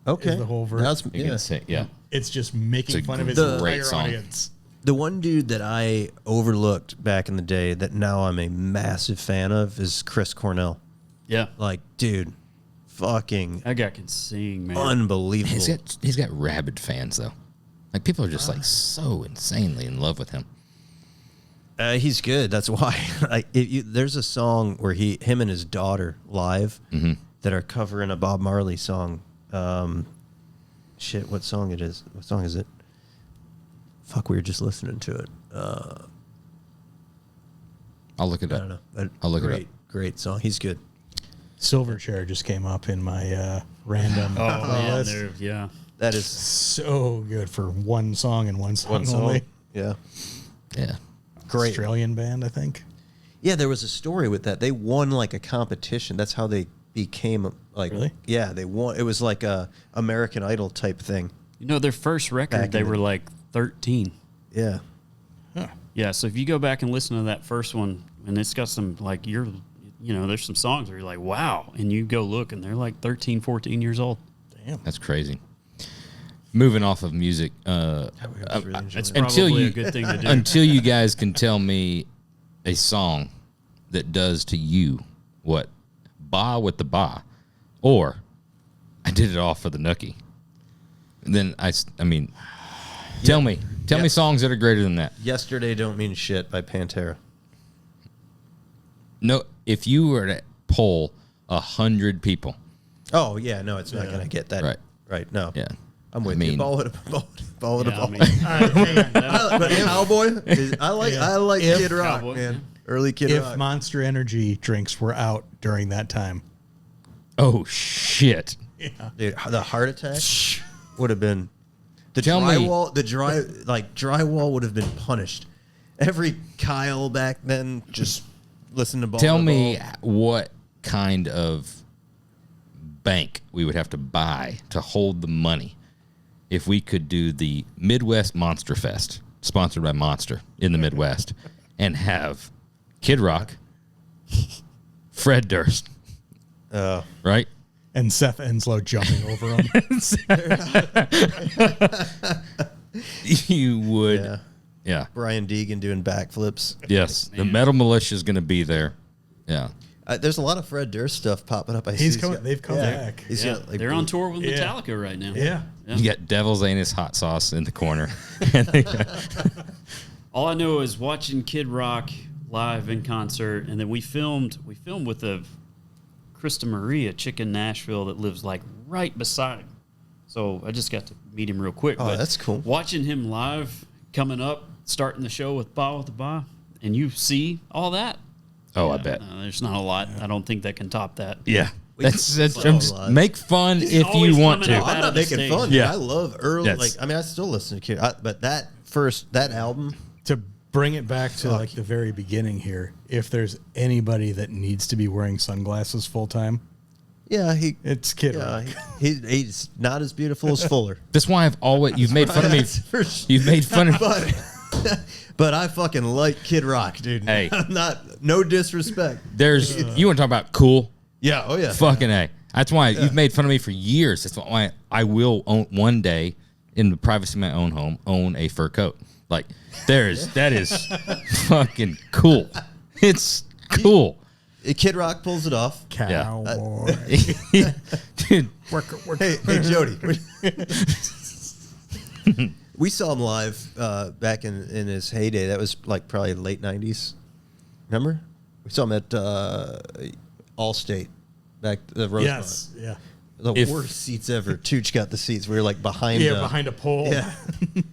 Okay, is the whole verse. That's, You yeah. can say, yeah. It's just making It's a fun of his great entire song. audience. The one dude that I overlooked back in the day that now I'm a massive fan of is Chris Cornell. Yeah, Like, dude, fucking that guy can sing, man. unbelievable. He's got rabid fans, though. Like, people are just, like, so insanely in love with him. He's good. That's why. There's a song where him and his daughter live that are covering a Bob Marley song. Shit, what song it is? What song is it? Fuck, we were just listening to it. I'll look it I up. don't know. But I'll look it great, up. Great song. He's good. Silverchair just came up in my random Oh man, list. they're- yeah. That is So good for one song and one song one song. only. Yeah. Yeah. Great. Australian band, I think. Yeah, there was a story with that. They won like a competition. That's how they became like. Really? Yeah, they won. It was like a American Idol type thing. You know, their first record, Back they in the- were like 13. Yeah. Yeah, so if you go back and listen to that first one, and it's got some like there's some songs where you're like, wow, and you go look, and they're like 13, 14 years old. Damn. That's crazy. Moving off of music, Really enjoyed It's it. probably a good thing to do. until you guys can tell me a song that does to you what Ba with the Ba, or I did it all for the nookie. And then I mean, tell me songs that are greater than that. Yesterday Don't Mean Shit by Pantera. No, if you were to poll 100 people, Oh yeah, no, it's not gonna get that Right. Right. No. yeah, I'm with I you. mean- Ball it, ball it, Yeah, I ball. mean, But Cowboy, I like If- Kid Rock, Cowboy, man. yeah. Early Kid If Rock. Monster Energy drinks were out during that time. oh shit, Dude, the heart attack would have been the Tell me- drywall. The drywall would have been punished. Every Kyle back then just listen to Ball. tell to me Ball. what kind of bank we would have to buy to hold the money if we could do the Midwest Monster Fest, sponsored by Monster in the Midwest, and have Kid Rock, Fred Durst, right? And Seth Enslow jumping over him. You would, yeah. Brian Deegan doing backflips. Yes, the Metal Militia is going to be there. Yeah. There's a lot of Fred Durst stuff popping up. They've come back. He's got, like, They're on tour with Metallica right now. Yeah. You got Devil's Anus hot sauce in the corner. All I know is watching Kid Rock live in concert, and then we filmed with a Krista Marie, a chick in Nashville that lives like right beside him. So I just got to meet him real quick. Oh, that's cool. Watching him live, coming up, starting the show with Ba with the Ba, and you see all that. Oh, I bet. There's not a lot. I don't think that can top that. Yeah. That's live. make fun He's if you always want coming to. up I'm out not of the making stage. fun. Yeah. I love early. Yes. Like, I mean, I still listen to Kid, but that album. To bring it back to like the very beginning here, if there's anybody that needs to be wearing sunglasses full time, Yeah, it's Kid Rock. he's not as beautiful as Fuller. That's why you've made fun of me. You've made fun of me. But I fucking like Kid Rock, dude. Hey. I'm not, no disrespect. You want to talk about cool? Yeah, oh yeah. Fucking A. That's why you've made fun of me for years. That's why I will one day, in the privacy of my own home, own a fur coat. Like, that is fucking cool. It's cool. Kid Rock pulls it off. Cowboy. Dude, Hey, Jody. We saw him live back in his heyday. That was like probably late 90s. Remember? We saw him at Allstate back the Rosemont. Yes. Yeah. The worst seats ever. Tooch got the seats. We were like behind Behind a pole. Yeah.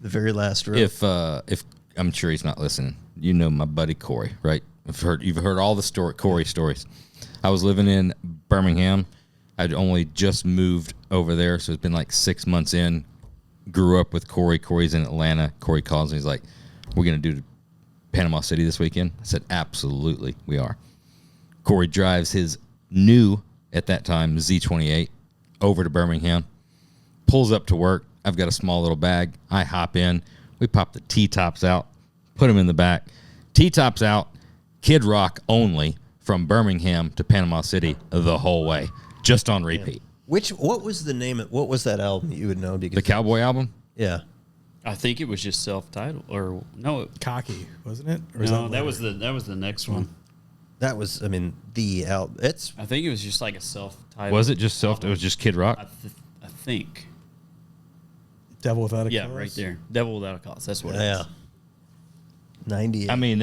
The very last row. if I'm sure he's not listening, you know my buddy Corey, right? You've heard all the Corey stories. I was living in Birmingham. I'd only just moved over there, so it's been like 6 months in. Grew up with Corey. Corey's in Atlanta. Corey calls me. He's like, "We're gonna do Panama City this weekend." I said, "Absolutely, we are." Corey drives his new, at that time, Z28 over to Birmingham. Pulls up to work. I've got a small little bag. I hop in. We pop the T-tops out. Put them in the back. T-tops out. Kid Rock only from Birmingham to Panama City the whole way, just on repeat. What was the name of, what was that album you would know? Because The Cowboy album? yeah. I think it was just self-titled, or no? Cocky, wasn't it? Or No, that was the next one. That was, I mean, the album. It's I think it was just like a self-titled. Was it just It was just Kid Rock? I think. Devil Without a Yeah, Cause. right there. Devil Without a Cause. That's what it yeah. is. 98. I mean,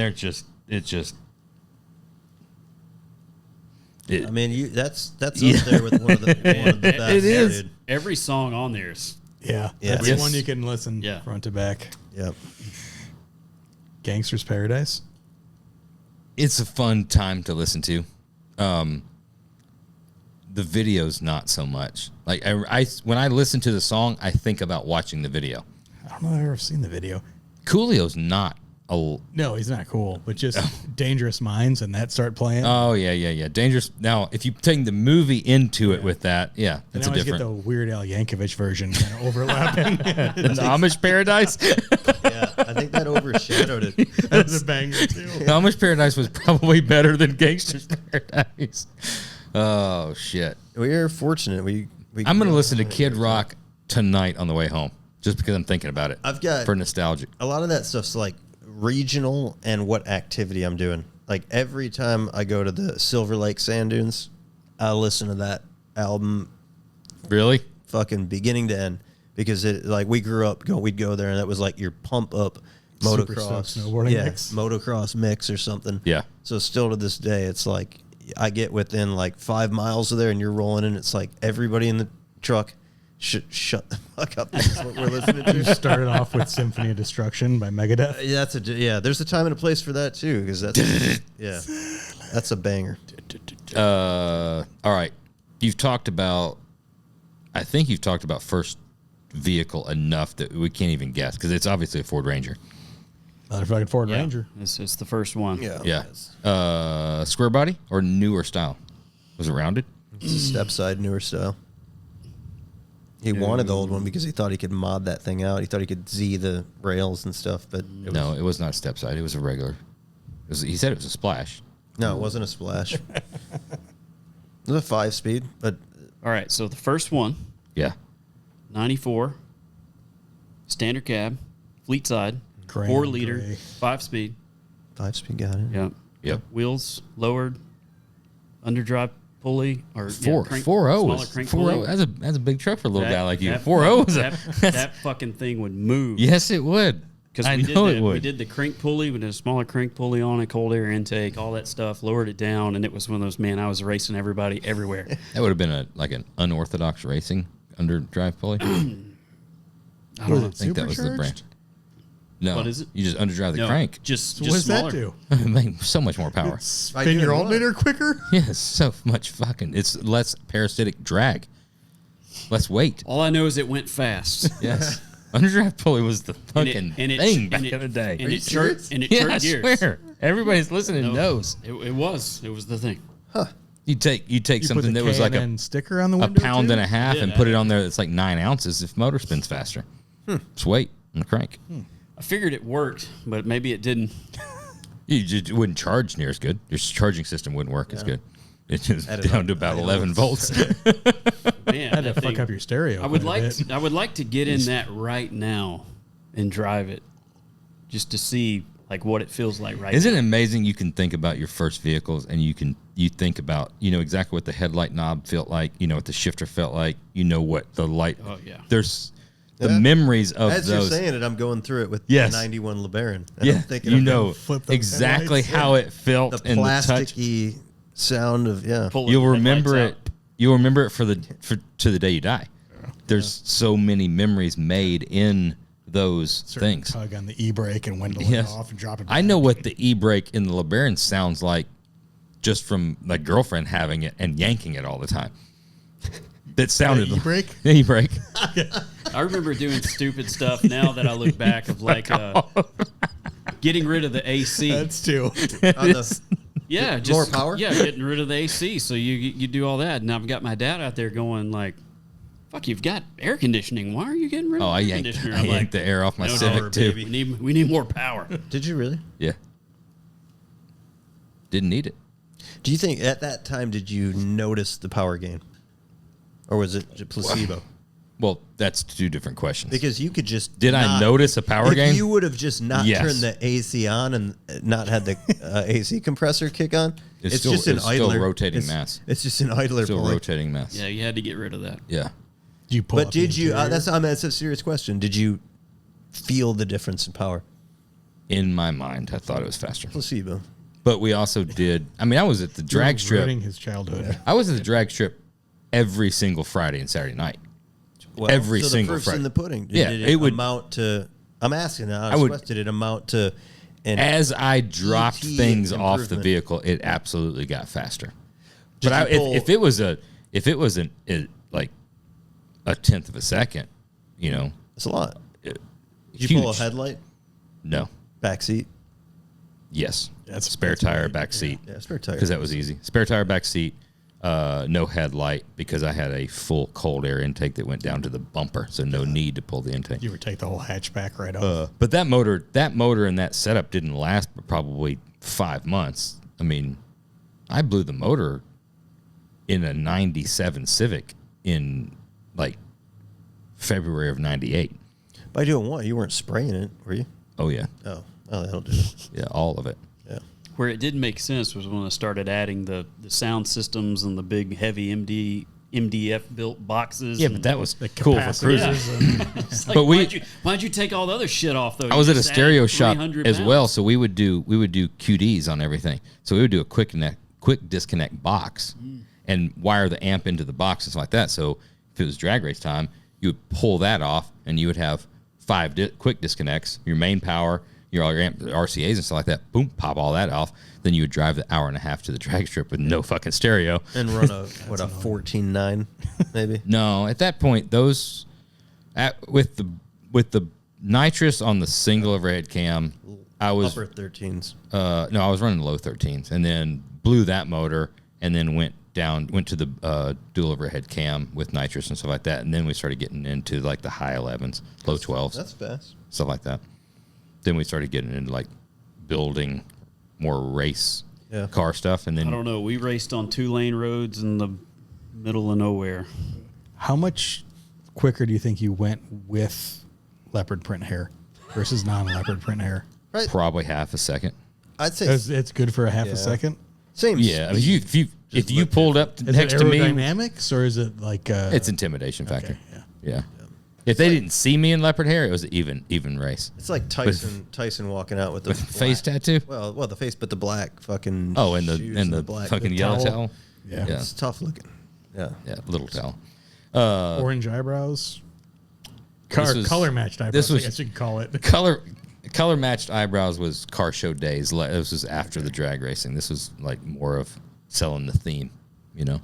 I mean, that's up there with one of the best. It is. Dude. Every song on there is. Yeah. Yeah. That's Yes. the one you can listen Yeah. front to back. Yep. Gangster's Paradise. it's a fun time to listen to. The video's not so much. Like I when I listen to the song, I think about watching the video. I don't know if I've ever seen the video. Coolio's not a. No, he's not cool, but just Dangerous Minds and that start playing. Oh yeah. Dangerous. Now, if you take the movie into it with that, yeah, and that's I a always get different. the Weird Al Yankovic version kind of overlapping. The Amish Paradise. Yeah, I think that overshadowed it. That's a banger too. Amish Paradise was probably better than Gangster's Paradise. Oh shit! We are fortunate. I'm gonna listen to Kid Rock tonight on the way home, just because I'm thinking about it. I've got for nostalgic. a lot of that stuff's like regional and what activity I'm doing. Like every time I go to the Silver Lake Sand Dunes, I listen to that album Really? fucking beginning to end because it like we grew up we'd go there and that was like your pump up Super motocross stuff, snowboarding mix. motocross mix or something. Yeah. So still to this day, it's like I get within like 5 miles of there and you're rolling and it's like everybody in the truck shut the fuck up. This is what we're listening You to. started off with Symphony of Destruction by Megadeth. Yeah, there's a time and a place for that too because that's a banger. All right. I think you've talked about first vehicle enough that we can't even guess because it's obviously a Ford Ranger. Motherfucking Ford Ranger. It's the first one. Yeah. Square body or newer style? Was it rounded? It's a step side, newer style. He wanted the old one because he thought he could mod that thing out. He thought he could Z the rails and stuff, but It was not a step side. It was a regular. He said it was a splash. No, it wasn't a splash. It was a 5-speed, but All right, so the first one, Yeah. 94, standard cab, fleet side, Gray 4 and liter, gray. 5-speed. 5-speed got it. Yep. Yep. Wheels lowered, underdrive pulley, or Four crank, four O smaller was crank 4 pulley. O. That's a big truck for a little That- guy like you. that- 4 O was that fucking thing would move. Yes, it would. Because I we know did it that. would. We did the crank pulley. We did a smaller crank pulley on it, cold air intake, all that stuff. Lowered it down, and it was one of those. Man, I was racing everybody everywhere. That would have been an unorthodox racing underdrive pulley. I don't know. think that was the brand. Supercharged? No, What is it? You just underdrive the No, crank. Just So what does smaller. that do? Make so much more power. Spin your alternator quicker? Yes, so much fucking. It's less parasitic drag, less weight. All I know is it went fast. Yes, underdrive pulley was the fucking thing back in the day. And it churned Yeah, I gears. swear. Everybody's listening No, knows. It was the thing. You take You something put the that was like K&N sticker on the a window pound too? and a half Yeah, and put it on there that's like 9 ounces if motor spins faster. It's weight on the crank. I figured it worked, but maybe it didn't. You just wouldn't charge near as good. Your charging system wouldn't work as good. It's just Add it down up. to about Add it 11 up. volts. Man, Had to that fuck thing- up your stereo. I would quite a like bit. I would like to get in that right now and drive it, just to see like what it feels like right Isn't now. it amazing you can think about your first vehicles and you think about, exactly what the headlight knob felt like, what the shifter felt like, what the light. Oh, yeah. There's the Yeah. memories of As those. you're saying it, I'm going through it with Yes. the 91 LeBaron. And I'm Yeah, thinking of flip those exactly headlights. how it felt the and the touch. plasticky sound of Pulling You'll the remember headlights it. You'll remember it to the day you die. There's so many memories made in those Certain things. tug on the e-brake and windle Yes. it off and drop it. I know what the e-brake in the LeBaron sounds like just from my girlfriend having it and yanking it all the time. That sounded The e-brake? The e-brake. I remember doing stupid stuff now that I look back of like getting rid of the AC. That's too. on the, Yeah, just more power? Yeah, getting rid of the AC. So you do all that, and I've got my dad out there going like, "Fuck, you've got air conditioning. Why are you getting rid of Oh, I air yanked, conditioner?" I I'm yanked like, the air off my "No, Civic no, too. we need more power." did you really? Yeah. Didn't need it. Do you think at that time did you notice the power gain, or was it placebo? Well, that's two different questions. Because you could just Did I notice a power if gain? you would have just not Yes. turned the AC on and not had the AC compressor kick on, It's it's still- just an it's still idler rotating it's, mass. It's just an idler Still pulley. rotating mess. Yeah, you had to get rid of that. Yeah. You pull But up the did you? interior. That's a serious question. Did you feel the difference in power? In my mind, I thought it was faster. Placebo. But we also did. I mean, I was at the You're drag strip. ruining his childhood. I was at the drag strip every single Friday and Saturday night. Well, Every so single the proof's Friday. in the pudding. Yeah, did it would- amount to. I'm asking now. I would- Did it amount to? An As I dropped ET things off the improvement. vehicle, it absolutely got faster. Did But you pull- if it was like a tenth of a second, It's a lot. it, Did you pull a huge. headlight? No. Back seat? Yes. That's spare tire back seat. Yeah, spare tire. Because that was easy. Spare tire back seat. No headlight because I had a full cold air intake that went down to the bumper, so no need to pull the intake. You would take the whole hatchback right off. But that motor and that setup didn't last for probably 5 months. I mean, I blew the motor in a 97 Civic in like February of 98. By doing what? You weren't spraying it, were you? Oh, yeah. Oh, that'll do it. Yeah, all of it. Yeah. Where it didn't make sense was when I started adding the sound systems and the big heavy MDF built boxes. Yeah, and but that was The cool for capacitors cruising. It's like, but we- why'd you take all the other shit off though? I You was at a just stereo added shop 300 as well, pounds. so we would do QDs on everything. So we would do a quick disconnect box and wire the amp into the box and stuff like that. So if it was drag race time, you would pull that off and you would have 5 quick disconnects, your main power, your amp, RCAs and stuff like that. Boom, pop all that off. Then you would drive the hour and a half to the drag strip with no fucking stereo. And run a 14.9 maybe. No, at that point, those with the nitrous on the single overhead cam, I was Upper 13s. no, I was running low 13s, and then blew that motor, and then went went to the dual overhead cam with nitrous and stuff like that, and then we started getting into like the high 11s, low 12s. That's fast. Stuff like that. Then we started getting into like building more race car stuff, and then I don't know. We raced on 2-lane roads in the middle of nowhere. How much quicker do you think you went with leopard print hair versus non-leopard print hair? Right. probably half a second. I'd say It's good for a half a second. same. Yeah, I mean, if you pulled up Is next it to me, aerodynamics or is it like it's intimidation factor. Okay, Yeah. If they didn't see me in leopard hair, it was an even race. It's like Tyson walking out with the Face black- tattoo. Well, the face, but the black fucking. Oh, and shoes the black fucking the yellow towel. towel. Yeah. Yeah. It's tough looking. Yeah. Yeah, little towel. Orange eyebrows. was- Color matched eyebrows. this was- I guess you could call it. Color matched eyebrows was car show days. This was after the drag racing. This was like more of selling the theme, you know.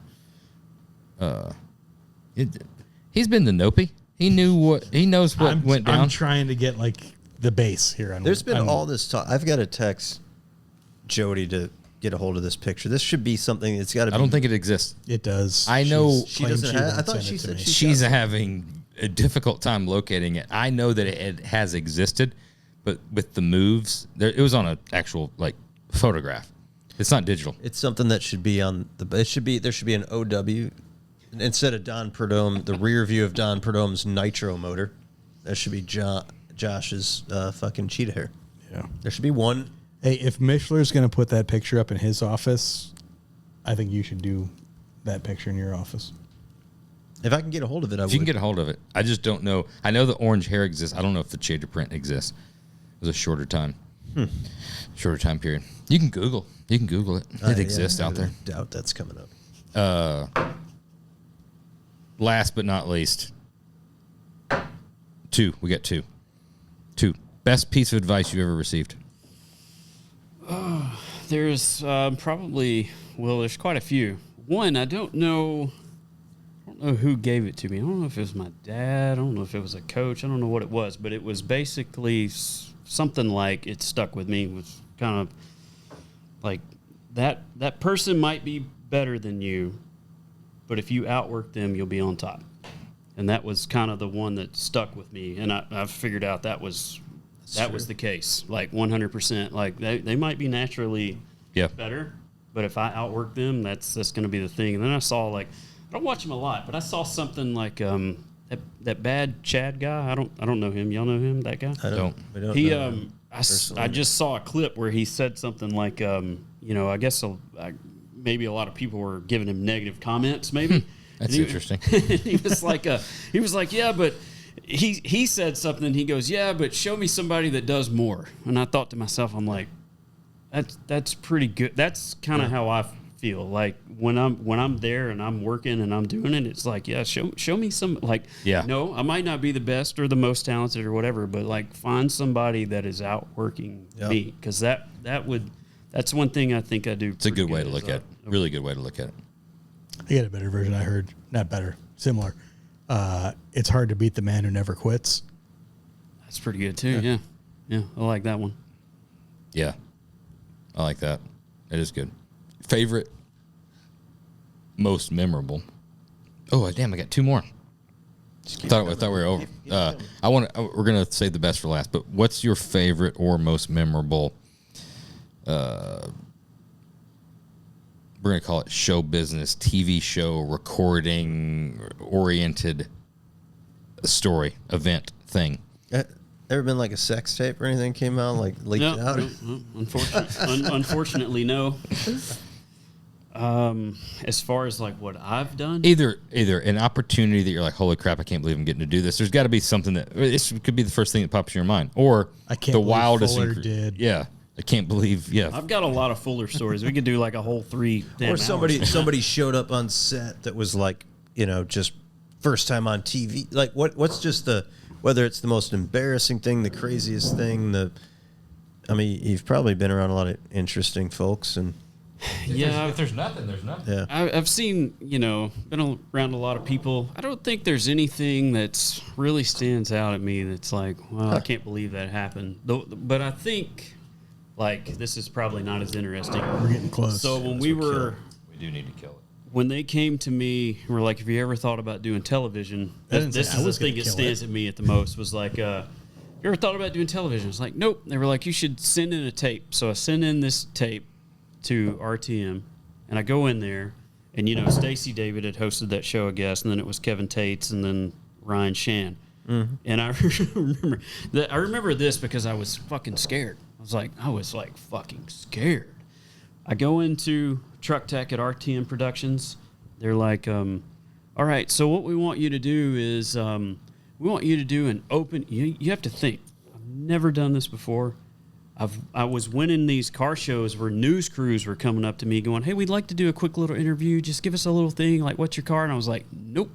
He's been to Nopi. He knows what went down. I'm trying to get like the base here. There's been all this talk. I've got to text Jody to get a hold of this picture. This should be something. It's got to be. I don't think it exists. It does. I know- She claims doesn't have. I won't thought send she it to said me. She's having a difficult time locating it. I know that it has existed, but with the moves, it was on an actual like photograph. It's not digital. It's something that should be on the. It should be. There should be an OW instead of Don Perdome. The rear view of Don Perdome's nitro motor. That should be Josh's fucking cheetah hair. Yeah. There should be one. Hey, if Mishler's going to put that picture up in his office, I think you should do that picture in your office. If I can get a hold of it, I If would. you can get a hold of it, I just don't know. I know the orange hair exists. I don't know if the cheetah print exists. It was a shorter time, shorter time period. You can Google it. It exists out there. I doubt that's coming up. Last but not least, we got two. Best piece of advice you ever received. There's probably, well, there's quite a few. One, I don't know who gave it to me. I don't know if it was my dad. I don't know if it was a coach. I don't know what it was, but it was basically something like it stuck with me. It was kind of like that person might be better than you, but if you outwork them, you'll be on top. And that was kind of the one that stuck with me. And I figured out that was the case, like 100%. Like they might be naturally better, but if I outwork them, that's going to be the thing. And then I saw I don't watch him a lot, but I saw something like that bad Chad guy. I don't know him. Y'all know him? That guy? I don't. We don't He know him I personally. just saw a clip where he said something like I guess maybe a lot of people were giving him negative comments. Maybe That's And interesting. he was like, yeah, but. He said something. He goes, yeah, but show me somebody that does more. And I thought to myself, I'm like, that's pretty good. That's kind of how I feel. Like when I'm there and I'm working and I'm doing it, it's like, yeah, show me some. Like, no, I might not be the best or the most talented or whatever, but like find somebody that is outworking me, because that's one thing I think I do. It's a good way to look at it. Really good way to look at it. I get a better version. I heard not better, similar. It's hard to beat the man who never quits. That's pretty good too. Yeah, I like that one. Yeah, I like that. It is good. Favorite, most memorable. Oh damn! I got two more. I thought we were over. We're gonna save the best for last. But what's your favorite or most memorable? We're gonna call it show business, TV show, recording oriented story, event, thing. Ever been like a sex tape or anything came out, like leaked out? No, unfortunately, no. As far as like what I've done, Either an opportunity that you're like, holy crap, I can't believe I'm getting to do this. There's got to be something this could be the first thing that pops in your mind, or I can't the believe wildest. Fuller did. Yeah, I can't believe. Yeah, I've got a lot of Fuller stories. We could do like a whole 3 damn Or somebody hours. showed up on set that was like, just first time on TV. Like what's just whether it's the most embarrassing thing, the craziest thing, you've probably been around a lot of interesting folks, and Yeah, if there's nothing, there's nothing. yeah. I've seen, been around a lot of people. I don't think there's anything that's really stands out at me that's like, well, I can't believe that happened. But I think, like, this is probably not as interesting. We're getting close. So when we were, We do need to kill it. when they came to me, were like, "Have you ever thought about doing television?" This is the thing that stands at me at the most. Was like, "You ever thought about doing television?" It's like, "Nope." They were like, "You should send in a tape." So I send in this tape to RTM, and I go in there, and Stacey David had hosted that show, I guess, and then it was Kevin Tates, and then Ryan Shan. Mm-hmm. And I remember this because I was fucking scared. I was like fucking scared. I go into Truck Tech at RTM Productions. They're like, all right, so what we want you to do is we want you to do an open. You have to think. I've never done this before. I was winning these car shows where news crews were coming up to me going, "Hey, we'd like to do a quick little interview. Just give us a little thing, like, what's your car?" And I was like, "Nope,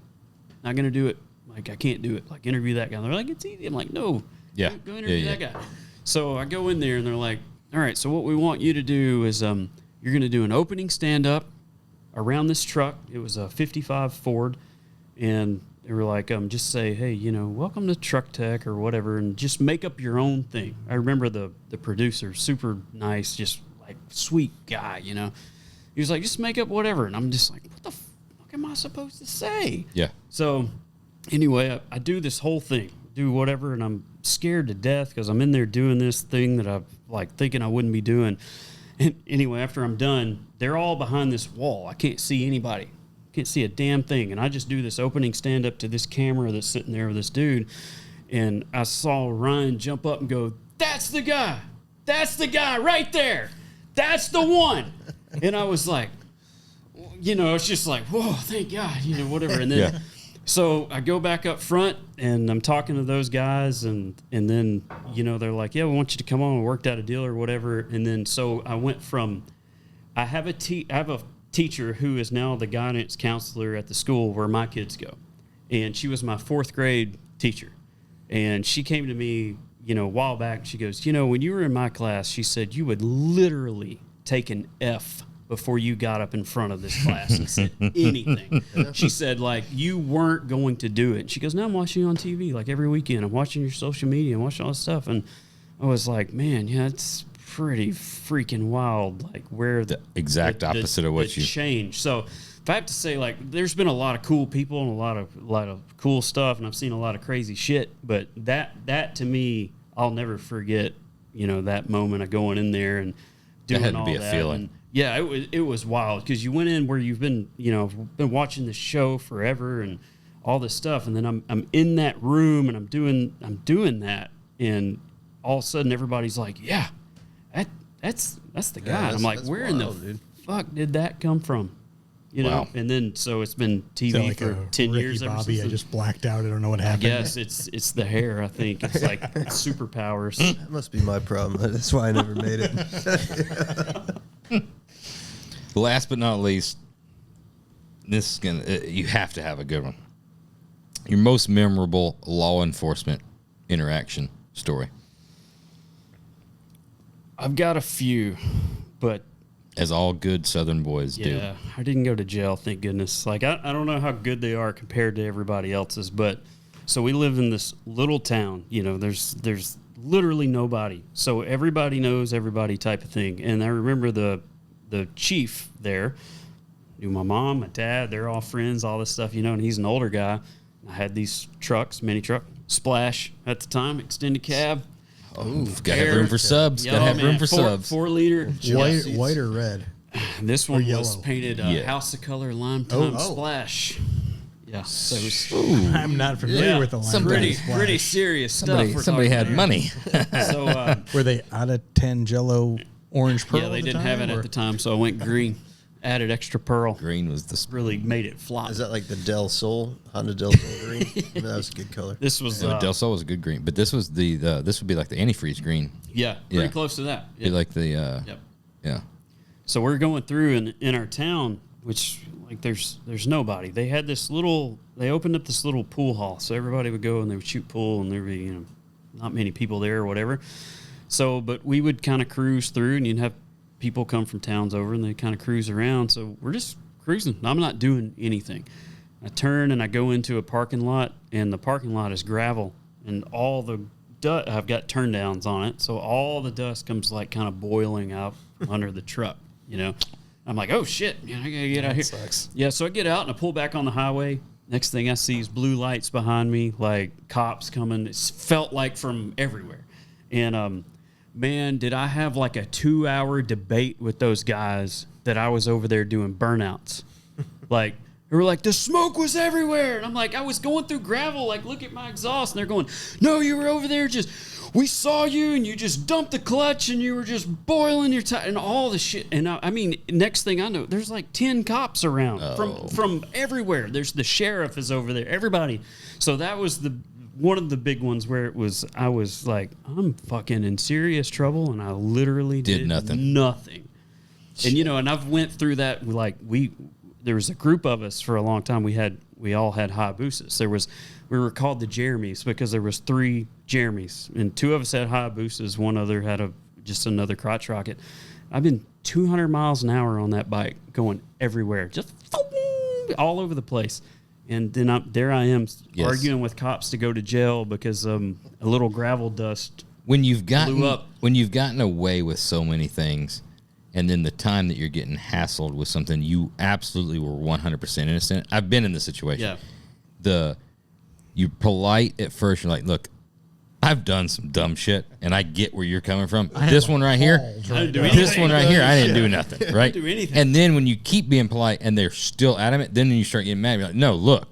not going to do it. Like, I can't do it. Like, interview that guy." And they're like, "It's easy." I'm like, "No. Yeah. Go interview that guy." So I go in there, and they're like, "All right, so what we want you to do is you're going to do an opening stand-up around this truck." It was a 55 Ford. And they were like, just say, "Hey, welcome to Truck Tech," or whatever, and just make up your own thing. I remember the producer, super nice, just like sweet guy, He was like, "Just make up whatever." And I'm just like, what the fuck am I supposed to say? Yeah. So anyway, I do this whole thing, do whatever, and I'm scared to death because I'm in there doing this thing that I'm like thinking I wouldn't be doing. And anyway, after I'm done, they're all behind this wall. I can't see anybody. Can't see a damn thing. And I just do this opening stand-up to this camera that's sitting there with this dude. And I saw Ryan jump up and go, "That's the guy. That's the guy right there. That's the one." And I was like, it's just like, whoa, thank God, whatever. And then so I go back up front, and I'm talking to those guys, and then, they're like, "Yeah, we want you to come on." We worked out a deal or whatever. And then so I went from, I have a teacher who is now the guidance counselor at the school where my kids go. And she was my 4th grade teacher. And she came to me, a while back. She goes, "When you were in my class," she said, "you would literally take an F before you got up in front of this class and said anything." She said, like, you weren't going to do it. And she goes, "Now I'm watching you on TV, like every weekend. I'm watching your social media. I'm watching all this stuff." And I was like, man, it's pretty freaking wild, like where the exact opposite of what you changed. So if I have to say, like, there's been a lot of cool people and a lot of cool stuff, and I've seen a lot of crazy shit, but that to me, I'll never forget, that moment of going in there and doing that had to all be a that. feeling. And yeah, it was wild because you went in where you've been watching the show forever and all this stuff, and then I'm in that room and I'm doing that, and all of a sudden everybody's like, "Yeah, that's the guy." And I'm like, "Where in the fuck did that come from?" Wow. And then so it's been TV like for 10 years. Ricky Ever Bobby, since I just blacked out. I don't know what happened. Yes, it's the hair. I think it's like superpowers. That must be my problem. That's why I never made it. Last but not least, this is gonna you have to have a good one. Your most memorable law enforcement interaction story. I've got a few, but As all good Southern boys do. yeah, I didn't go to jail, thank goodness. Like, I don't know how good they are compared to everybody else's, but so we live in this little town. There's literally nobody, so everybody knows everybody type of thing. And I remember the chief there knew my mom, my dad. They're all friends, all this stuff, and he's an older guy. I had these trucks, mini truck, Splash at the time, extended cab. Oh, gotta have room for subs. Gotta have room for subs. 4 liter. White or red? This one was yellow? painted House of Color Lime Time Splash. Yeah, so it was I'm not familiar with the line. pretty serious stuff. Somebody had money. So Were they out of 10 Jello orange pearl? yeah, they at the didn't have time, it or- at the time, so I went green. Added extra pearl. Green was the Really made it flop. Is that like the Del Sol, Honda Del Sol green? That was a good color. This was Del Sol was a good green, but this was this would be like the antifreeze green. pretty Yeah. close to that. Be like the Yep. yeah. So we're going through in our town, which like there's nobody. They had they opened up this little pool hall, so everybody would go and they would shoot pool, and there'd be not many people there or whatever. So, but we would kind of cruise through, and you'd have people come from towns over, and they kind of cruise around. So we're just cruising. I'm not doing anything. I turn and I go into a parking lot, and the parking lot is gravel, and all the I've got turn downs on it, so all the dust comes like kind of boiling out from under the truck, I'm like, oh shit, I gotta get out here. Sucks. Yeah, so I get out and I pull back on the highway. Next thing I see is blue lights behind me, like cops coming. It felt like from everywhere. And man, did I have like a 2-hour debate with those guys that I was over there doing burnouts. Like, they were like, the smoke was everywhere. And I'm like, I was going through gravel, like, look at my exhaust. And they're going, no, you were over there we saw you and you just dumped the clutch and you were just boiling your tire and all the shit. And I mean, next thing I know, there's like 10 cops around from everywhere. There's the sheriff is over there, everybody. So that was one of the big ones where I was like, I'm fucking in serious trouble. And I literally did nothing. And, and I've went through that. Like there was a group of us for a long time. We all had Hayabusas. We were called the Jeremys because there was 3 Jeremys, and 2 of us had Hayabusas. One other had just another crotch rocket. I've been 200 miles an hour on that bike, going everywhere, just all over the place. And then there I am arguing with cops to go to jail because a little gravel dust blew up. When you've gotten away with so many things, and then the time that you're getting hassled with something you absolutely were 100% innocent. I've been in this situation. Yeah. You're polite at first. You're like, look, I've done some dumb shit, and I get where you're coming from. This one right here, I didn't do nothing, right? Do anything. And then when you keep being polite and they're still adamant, then you start getting mad. You're like, no, look,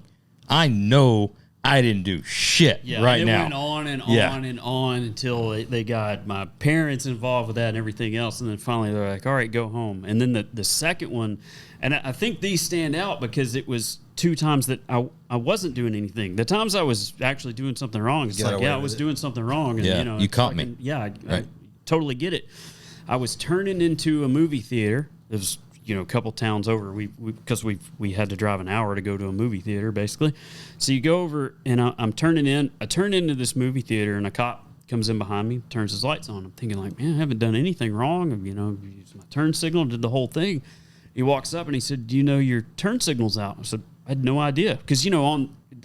I know I didn't do shit right now. It went on and on and on until they got my parents involved with that and everything else. And then finally they're like, all right, go home. And then the second one, and I think these stand out because it was 2 times that I wasn't doing anything. The times I was actually doing something wrong, it's like, I was doing something wrong. And, you caught me. Yeah, I totally get it. I was turning into a movie theater. It was, a couple towns over. Because we had to drive an hour to go to a movie theater, basically. So you go over, and I'm turning in. I turn into this movie theater, and a cop comes in behind me, turns his lights on. I'm thinking like, man, I haven't done anything wrong. Used my turn signal, did the whole thing. He walks up and he said, do you know your turn signal's out? I said, I had no idea. Because,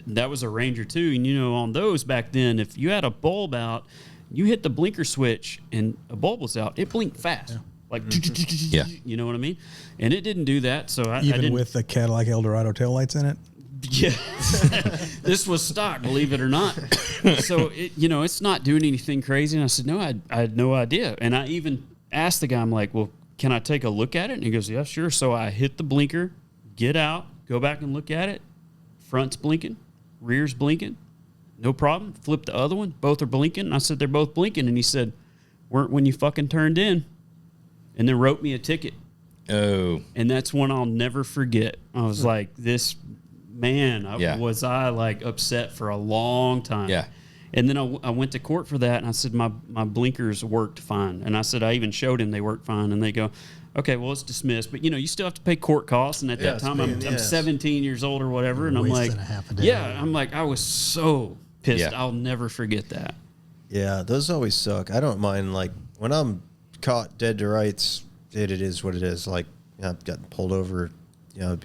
that was a Ranger too. And, on those back then, if you had a bulb out, you hit the blinker switch and a bulb was out, it blinked fast. Yeah. Like, you know what I mean? And it didn't do that. So I didn't. With the Cadillac Eldorado taillights in it? Yeah. This was stock, believe it or not. So, it's not doing anything crazy. And I said, no, I had no idea. And I even asked the guy, I'm like, well, can I take a look at it? And he goes, yeah, sure. So I hit the blinker, get out, go back and look at it. Front's blinking, rear's blinking. No problem. Flip the other one. Both are blinking. And I said, they're both blinking. And he said, weren't when you fucking turned in. And then wrote me a ticket. Oh. And that's one I'll never forget. I was like, this man, was I like upset for a long time. Yeah. And then I went to court for that, and I said my blinkers worked fine. And I said I even showed him they worked fine. And they go, okay, well, it's dismissed. But, you still have to pay court costs. And at that time, I'm 17 years old or whatever. And I'm like, I'm like, I was so pissed. Yeah. I'll never forget that. Yeah, those always suck. I don't mind, like, when I'm caught dead to rights, it is what it is. Like, I've gotten pulled over. You're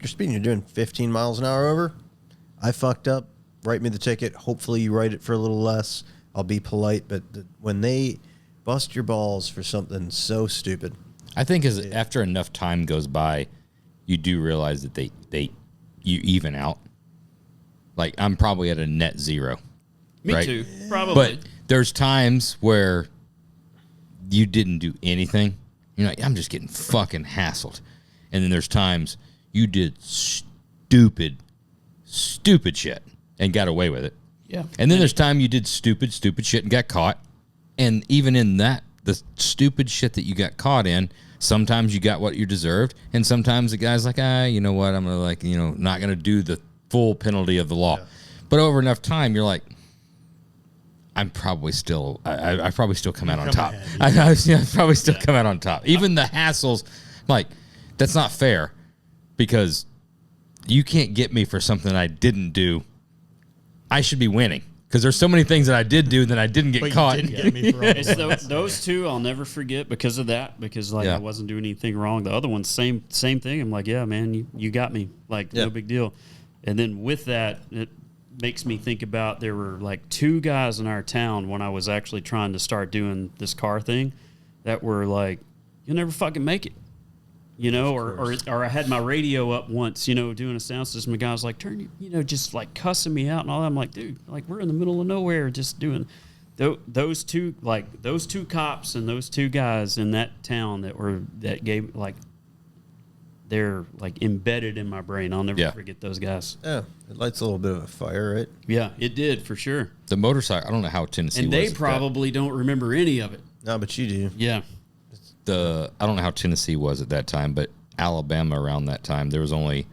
speeding. You're doing 15 miles an hour over. I fucked up. Write me the ticket. Hopefully you write it for a little less. I'll be polite. But when they bust your balls for something so stupid, I think after enough time goes by, you do realize that you even out. Like, I'm probably at a net zero. Me too, probably. But there's times where you didn't do anything. You're like, I'm just getting fucking hassled. And then there's times you did stupid shit and got away with it. Yeah. And then there's time you did stupid shit and got caught. And even in that, the stupid shit that you got caught in, sometimes you got what you deserved. And sometimes the guy's like, you know what? I'm going to not going to do the full penalty of the law. Yeah. But over enough time, you're like, I'm probably still, I probably still come out on top. I probably still come out on top. Even the hassles, like, that's not fair because you can't get me for something I didn't do. I should be winning because there's so many things that I did do that I didn't get caught. You didn't get me for all it's those 2 I'll never forget because of that. Because I wasn't doing anything wrong. The other one, same thing. I'm like, yeah, man, you got me. Like, no big deal. And then with that, it makes me think about there were like 2 guys in our town when I was actually trying to start doing this car thing that were like, you'll never fucking make it. You know, or I had my radio up once, you know, doing a sound system. A guy was like, just like cussing me out and all that. I'm like, dude, like we're in the middle of nowhere just doing those two cops and those two guys in that town that gave like, they're like embedded in my brain. I'll never forget those guys. Yeah, it lights a little bit of a fire, right? Yeah, it did for sure. The motorcycle, I don't know how Tennessee and was. they probably don't remember any of it. No, but you do. Yeah. I don't know how Tennessee was at that time, but Alabama around that time, there was only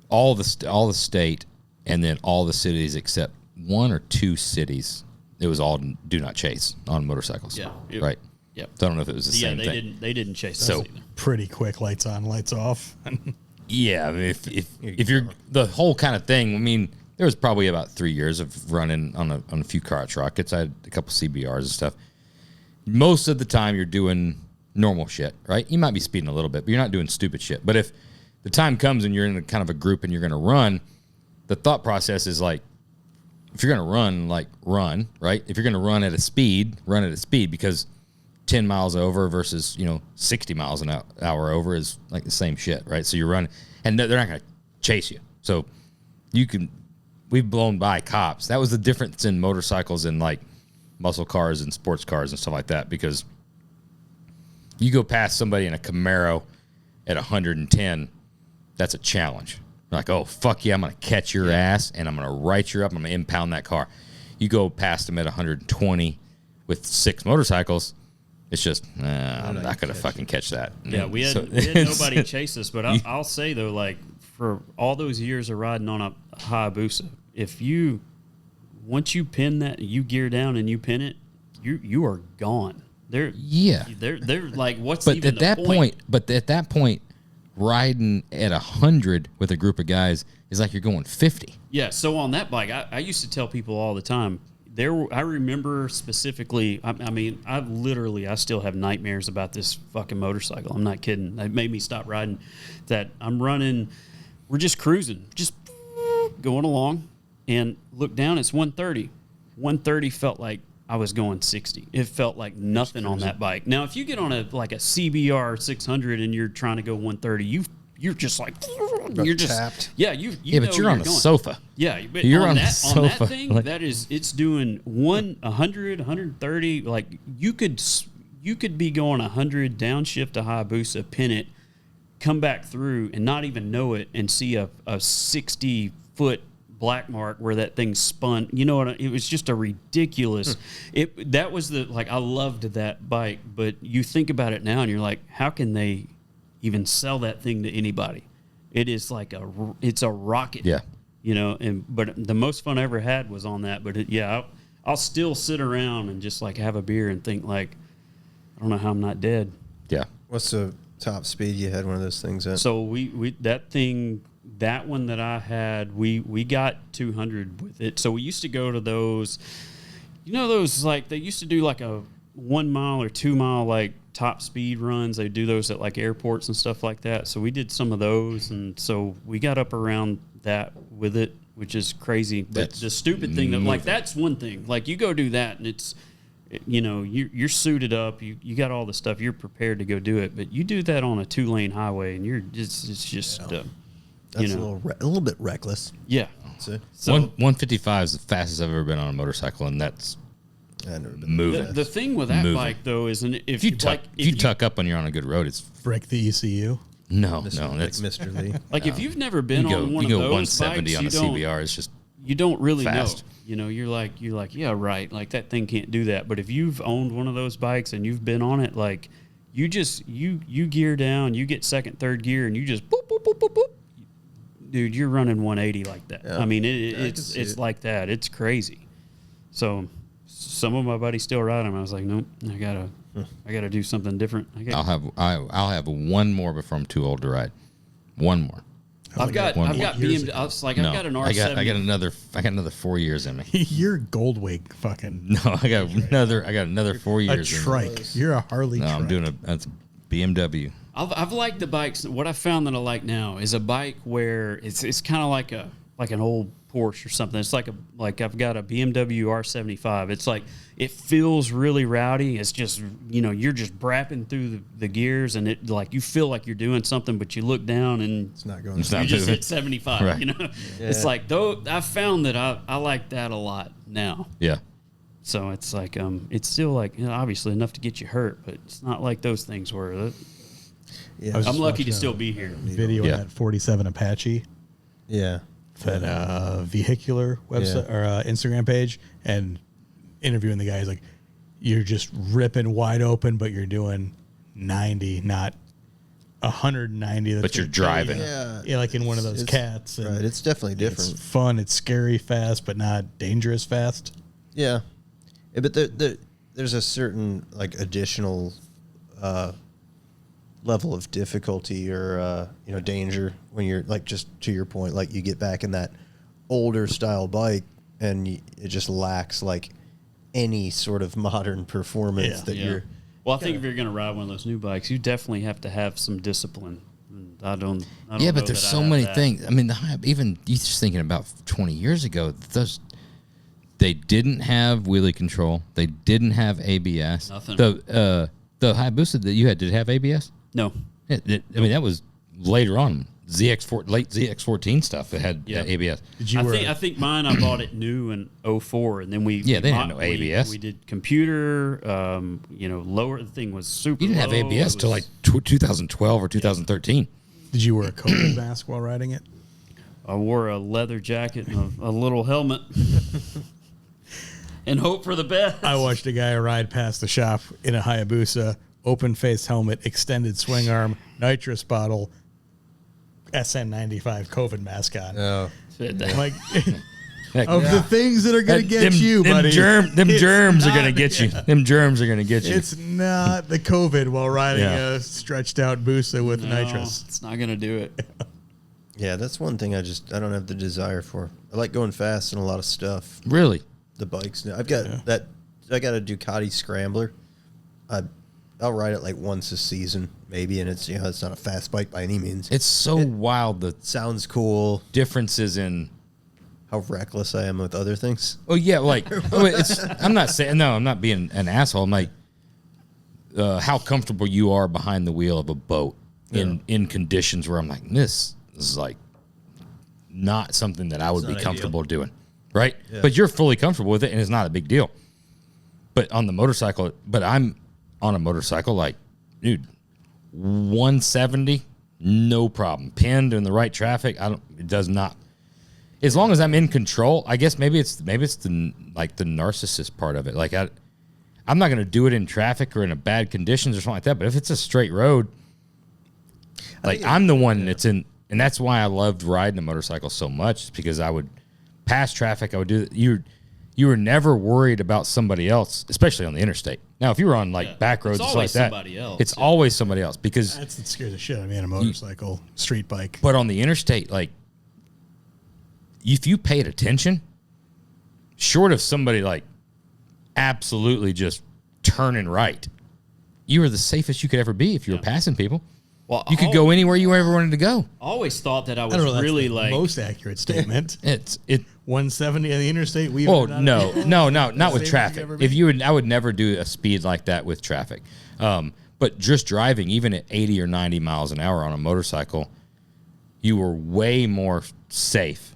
all the state and then all the cities except one or two cities. It was all do not chase on motorcycles. Yeah. Right. Yeah. So I don't know if it was the same thing. They didn't chase So- us either. Pretty quick, lights on, lights off. Yeah, I mean, if you're the whole kind of thing, I mean, there was probably about 3 years of running on a few crotch rockets. I had a couple CBRs and stuff. Most of the time, you're doing normal shit, right? You might be speeding a little bit, but you're not doing stupid shit. But if the time comes and you're in a kind of a group and you're going to run, the thought process is like, if you're going to run, like run, right? If you're going to run at a speed, run at a speed because 10 miles over versus, 60 miles an hour over is like the same shit, right? So you're running, and they're not going to chase you. So we've blown by cops. That was the difference in motorcycles and like muscle cars and sports cars and stuff like that, because you go past somebody in a Camaro at 110, that's a challenge. Like, oh, fuck yeah, I'm going to catch your ass, and I'm going to right you up, I'm going to impound that car. You go past them at 120 with 6 motorcycles, it's just, I'm not going to fucking catch that. Yeah, we had nobody chase us, but I'll say, though, like, for all those years of riding on a Hayabusa, once you pin that, you gear down and you pin it, you are gone. They're like, what's but even at the that point? But at that point, riding at 100 with a group of guys is like you're going 50. Yeah. So on that bike, I used to tell people all the time. I remember specifically. I mean, I still have nightmares about this fucking motorcycle. I'm not kidding. It made me stop riding. That I'm running. We're just cruising, just going along, and look down. It's 130. 130 felt like I was going 60. It felt like nothing on that bike. Now, if you get on a CBR 600 and you're trying to go 130, you're just like you're just tapped. Yeah, but you're on a sofa. Yeah, but you're on a sofa. On that thing, it's doing 100, 130. Like you could be going 100 downshift to Hayabusa, pin it, come back through, and not even know it, and see a 60-foot black mark where that thing spun. You know what? It was just a ridiculous. That was I loved that bike, but you think about it now and you're like, how can they even sell that thing to anybody? It is like it's a rocket. Yeah. But the most fun I ever had was on that. But I'll still sit around and just like have a beer and think like, I don't know how I'm not dead. Yeah. What's the top speed you had one of those things at? So that one that I had, we got 200 with it. So we used to go to those, those like they used to do like a 1 mile or 2 mile like top speed runs. They do those at like airports and stuff like that. So we did some of those, and so we got up around that with it, which is crazy. But the stupid thing that like that's one thing. Like you go do that, and it's you're suited up. You got all the stuff. You're prepared to go do it. But you do that on a 2-lane highway, and it's just. That's a little bit reckless. Yeah. So 155 is the fastest I've ever been on a motorcycle, and that's moving. The thing with that bike, though, is if you tuck up when you're on a good road, it's break the ECU. No, that's Mr. Lee. Like if you've never been on one of those 170 bikes, on a CBR. It's just you don't really fast. know. You're like, yeah, right. Like that thing can't do that. But if you've owned one of those bikes and you've been on it, like you just you gear down, you get second, third gear, and you just boop boop boop boop boop. Dude, you're running 180 like that. Yeah. I mean, it's like that. It's crazy. So some of my buddies still ride them. I was like, nope, I gotta do something different. I'll have one more before I'm too old to ride. One more. I've got BMW. I was like, I've got an R7. I got another 4 years in me. You're Goldwig fucking. No, I got another 4 years. A trike. You're a Harley. No, trike. I'm doing that's BMW. I've liked the bikes. What I found that I like now is a bike where it's kind of like an old Porsche or something. It's like I've got a BMW R75. It's like it feels really rowdy. It's just, you know, you're just brapping through the gears, and it like you feel like you're doing something, but you look down and It's not going. It's to not you just moving. hit 75. Right. You know, it's like though I found that I like that a lot now. Yeah. So it's like it's still like, you know, obviously enough to get you hurt, but it's not like those things were. Yeah. I was I'm just lucky to watching still a be here. Video Yeah. on that 47 Apache, Yeah. that vehicular website or Instagram page, and interviewing the guy. He's like, you're just ripping wide open, but you're doing 90, not 190. But you're driving. Yeah, like in one of those cats. And Right. It's definitely different. It's fun. It's scary fast, but not dangerous fast. Yeah. But there's a certain like additional level of difficulty or you know, danger when you're like, just to your point, like you get back in that older style bike and it just lacks like any sort of modern performance Yeah. that you're. Well, I think if you're going to ride one of those new bikes, you definitely have to have some discipline. And I don't Yeah, know but there's that I so have many that. things. I mean, even you just thinking about 20 years ago, they didn't have wheelie control. They didn't have ABS. Nothing. The Hayabusa that you had, did it have ABS? No. I mean, that was later on. late ZX14 stuff that had Yeah. ABS. Did you I think mine, I bought it new in 04, and then we Yeah, they had no we- ABS. We did computer, lower. The thing was super. You didn't have low. ABS It till was- like 2012 or 2013. Did you wear a COVID mask while riding it? I wore a leather jacket and a little helmet, and hope for the best. I watched a guy ride past the shop in a Hayabusa, open face helmet, extended swing arm, nitrous bottle, SN95 COVID mask on. Oh, I'm like, Heck, of the things that are going to get you, buddy. Them it's germs are not- going to get you. Them germs are going to get you. It's not the COVID while riding Yeah. a stretched out Busa with No, nitrous. it's not gonna do it. yeah, that's one thing I don't have the desire for. I like going fast and a lot of stuff. Really? The bikes. I've got I got a Ducati Scrambler. I'll ride it like once a season, maybe, and it's it's not a fast bike by any means. It's so wild the Sounds cool. differences in. How reckless I am with other things. Oh yeah, like it's. I'm not saying no. I'm not being an asshole. I'm like, how comfortable you are behind the wheel of a boat in conditions where I'm like, this is like not something that I would be not comfortable doing, right? Yeah. But you're fully comfortable with it, and it's not a big deal. But on the motorcycle, I'm on a motorcycle, like, dude, 170, no problem. Pinned in the right traffic, it does not. As long as I'm in control, I guess maybe it's the narcissist part of it. Like I'm not going to do it in traffic or in a bad conditions or something like that. But if it's a straight road, like I'm the one that's in, and that's why I loved riding a motorcycle so much, because I would pass traffic. I would do you were never worried about somebody else, especially on the interstate. Now, if you were on like back roads It's and stuff like always that, somebody else, it's yeah. always somebody else. Because That's what scares the shit out of me on a motorcycle, street bike. but on the interstate, like, if you paid attention, short of somebody like absolutely just turning right, you were the safest you could ever be if you were passing people. Well, You could go anywhere you ever wanted to go. I always thought that I was I don't know. That's really the like. most accurate statement. It 170 on the interstate. Oh no, not with Safest traffic. you've ever If been? you would, I would never do a speed like that with traffic. But just driving, even at 80 or 90 miles an hour on a motorcycle, you were way more safe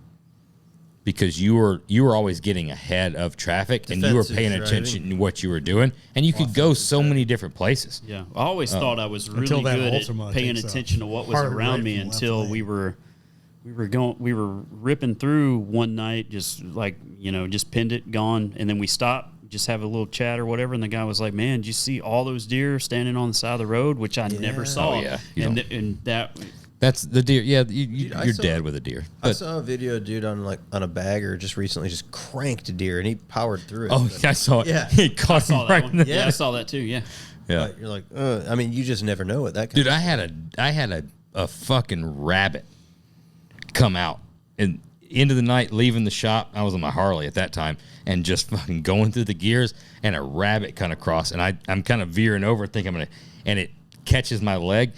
because you were always getting ahead of traffic and you were Defensive paying driving. attention to what you were doing, and you could go so many different places. Yeah, I always thought I was Until really that good Ultima at paying takes a attention to what was hard around right me from left until lane. we were ripping through one night, just like just pinned it, gone, and then we stopped, just have a little chat or whatever, and the guy was like, "Man, did you see all those deer standing on the side of the road?" Which I never saw. Oh, yeah. You and don't- and that. That's the deer. Yeah, I you're saw- dead with a deer. I But, saw a video of a dude on a bagger just recently just cranked a deer and he powered through it. oh, But- yeah, I saw it. Yeah. He caught Saw him that right one. in the Yeah, I saw that too. Yeah. yeah. but you're like, I mean, you just never know what that kind Dude, I had a fucking rabbit come out and into the night, leaving the shop. I was on my Harley at that time and just fucking going through the gears, and a rabbit kind of crossed, and I'm kind of veering over, thinking I'm gonna, and it catches my leg.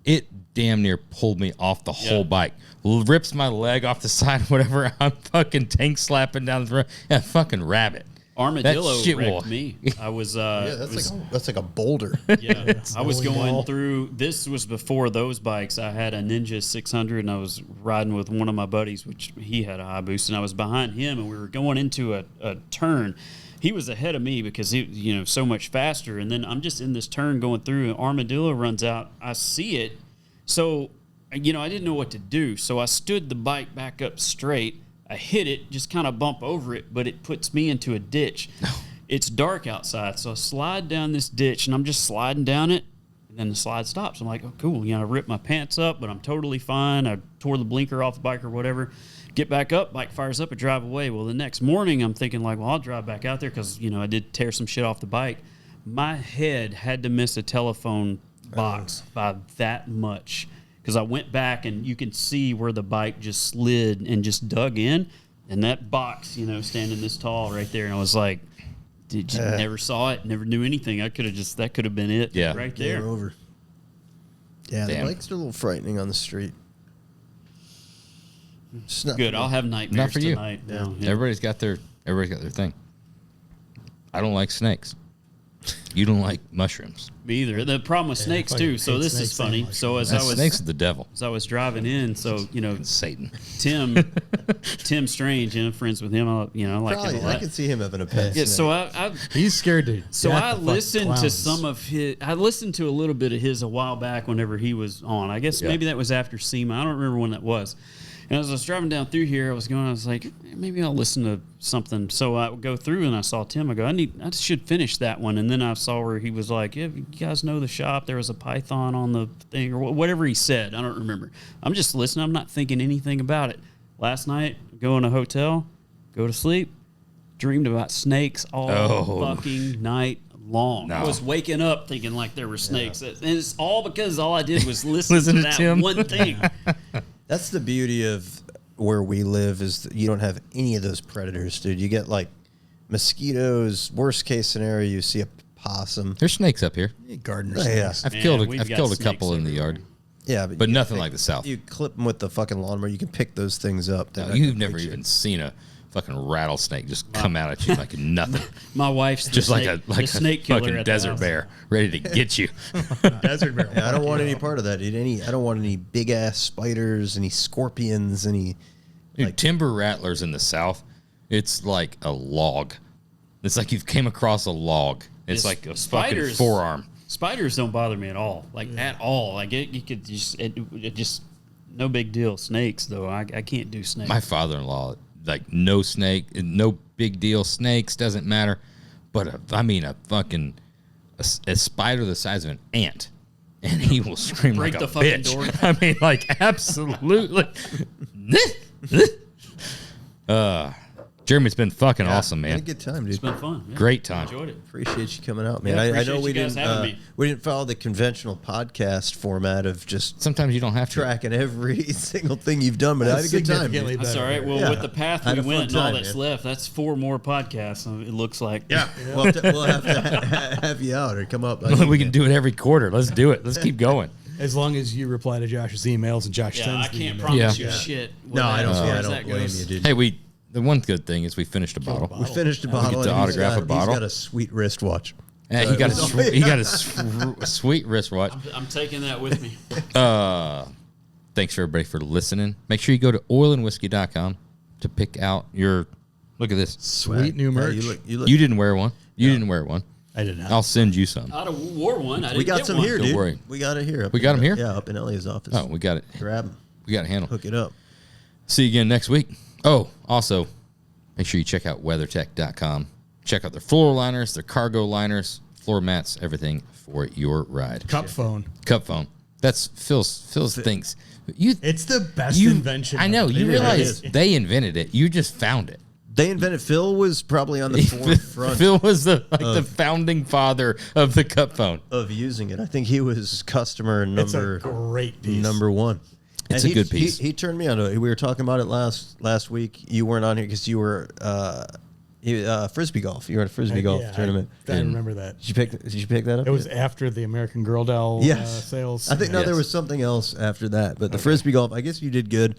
it damn near pulled me off the whole bike. Rips my leg off the side, whatever. I'm fucking tank slapping down the road. Yeah, fucking rabbit. Armadillo wrecked me. I was that's like a boulder. Yeah, I was going through. This was before those bikes. I had a Ninja 600, and I was riding with one of my buddies, which he had a high boost, and I was behind him, and we were going into a turn. He was ahead of me because he, so much faster. And then I'm just in this turn going through, and Armadillo runs out. I see it, so I didn't know what to do. So I stood the bike back up straight. I hit it, just kind of bump over it, but it puts me into a ditch. It's dark outside, so I slide down this ditch, and I'm just sliding down it, and then the slide stops. I'm like, oh, cool. I ripped my pants up, but I'm totally fine. I tore the blinker off the bike or whatever. Get back up, bike fires up, and drive away. Well, the next morning, I'm thinking, like, well, I'll drive back out there because, I did tear some shit off the bike. My head had to miss a telephone box by that much. Because I went back, and you can see where the bike just slid and just dug in. And that box, standing this tall right there. And I was like, never saw it, never knew anything. That could have been it right there. Game over. Yeah, Damn. the bikes are a little frightening on the street. It's not Good. I'll have nightmares Not for you. tonight. Yeah. Yeah. Everybody's got their thing. I don't like snakes. You don't like mushrooms. Me either. The problem with snakes, too. So this is funny. So Snakes are the devil. as I was driving in, so, Satan. Tim Strange, friends with him, I like him Probably, a lot. I can see him having a pet. Yeah, so I He's scared to. So death I of fucking listened to clowns. some of his. I listened to a little bit of his a while back whenever he was on. I guess maybe that was after SEMA. I don't remember when that was. And as I was driving down through here, I was like, maybe I'll listen to something. So I would go through and I saw Tim. I go, I should finish that one. And then I saw where he was like, yeah, you guys know the shop. There was a python on the thing or whatever he said. I don't remember. I'm just listening. I'm not thinking anything about it. Last night, go in a hotel, go to sleep, dreamed about snakes all fucking night long. No. I was waking up thinking like there were snakes. And it's all because all I did was listen Listen to to that Tim. one thing. That's the beauty of where we live is that you don't have any of those predators, dude. You get like mosquitoes. Worst case scenario, you see a possum. There's snakes up here. Gardener Yeah. snakes. I've Man, killed we've a got couple snakes in the yard. Yeah, But you nothing pick- like the South. You clip them with the fucking lawnmower. You can pick those things up. They're No, not you've gonna never bite you. even seen a fucking rattlesnake just come out at you like nothing. My wife's Just the like snake, a the snake killer fucking at the desert house. bear ready to get you. Desert bear. Yeah, I don't want any part of that, dude. I don't want any big ass spiders, any scorpions, any. Dude, timber rattlers in the South, it's like a log. It's like you've came across a log. It's Yes, like a fucking spiders- forearm. Spiders don't bother me at all, at all. Like you could it just no big deal. Snakes though, I can't do snakes. My father-in-law, like no snake, no big deal. Snakes doesn't matter, but a fucking a spider the size of an ant, and he will scream Break like the a fucking bitch. door. I mean, like absolutely. Jeremy, it's been fucking awesome, Had a man. good time, dude. It's been fun. Yeah. Great time. Enjoyed it. Appreciate you coming out, man. Yeah, I appreciate know you guys having me. we didn't follow the conventional podcast format of just Sometimes you don't have to. tracking every single thing you've done, but I had a good time. Significantly Dude. That's all right. Well, Yeah. with the path I had we a fun went and all time, that's man. left, that's 4 more podcasts. It looks like. Yeah, we'll have to have you out or come up. We can do it every quarter. Let's do it. Let's keep going. As long as you reply to Josh's emails and Josh Yeah, sends I the can't email. promise Yeah. you shit. No, I don't. as far I as don't that blame goes. you, dude. Hey, the one good thing is we finished a bottle. We finished a bottle. to and he's autograph a got- bottle. He's got a sweet wristwatch. He got a sweet wristwatch. I'm taking that with me. Thanks for everybody for listening. Make sure you go to oilandwhiskey.com to pick out your. Look at this. Sweet new Yeah, merch. you look. You didn't wear one. You didn't wear one. I did not. I'll send you some. I'd have wore one. I didn't we got get some one. here, Don't dude. worry. We got it here. We got 'em here? Yeah, up in Ellie's office. Oh, we got it. Grab them. We got it handled. Hook it up. See you again next week. Oh, also, make sure you check out weathertech.com. Check out their floor liners, their cargo liners, floor mats, everything for your ride. Cup phone. Cup phone. That's Phil's things. It's the best invention. I know. of You the realize day. they invented it. You just found it. They invented. Phil was probably on the forefront Phil was the founding father of the cup phone. of using it. I think he was customer It's a number great piece. number one. It's And a good piece. He turned me on to it. We were talking about it last week. You weren't on here because you were Frisbee golf. You were at a Frisbee golf tournament. I remember that. Did you pick that up? It was after the American Girl doll sales. I think there was something else after that, but the Frisbee golf, I guess you did good.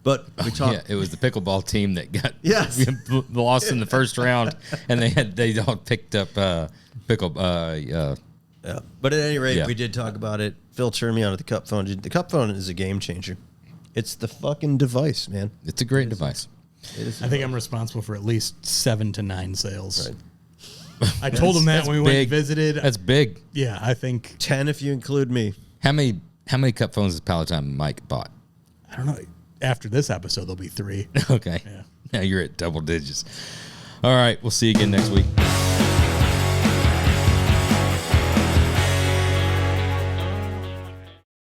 But we talked. Yeah, it was the pickleball team that got Yes. lost in the first round, and they all picked up pickle. Yeah. But at any rate, we did talk about it. Phil turned me on to the cup phone. The cup phone is a game changer. It's the fucking device, man. It's a great device. I think I'm responsible for at least 7 to 9 sales. Right. I told him that when we went and visited. That's big. Yeah, I think 10 if you include me. How many cup phones has Palatine Mike bought? I don't know. After this episode, there'll be 3. Okay. Yeah. Now you're at double digits. All right. We'll see you again next week.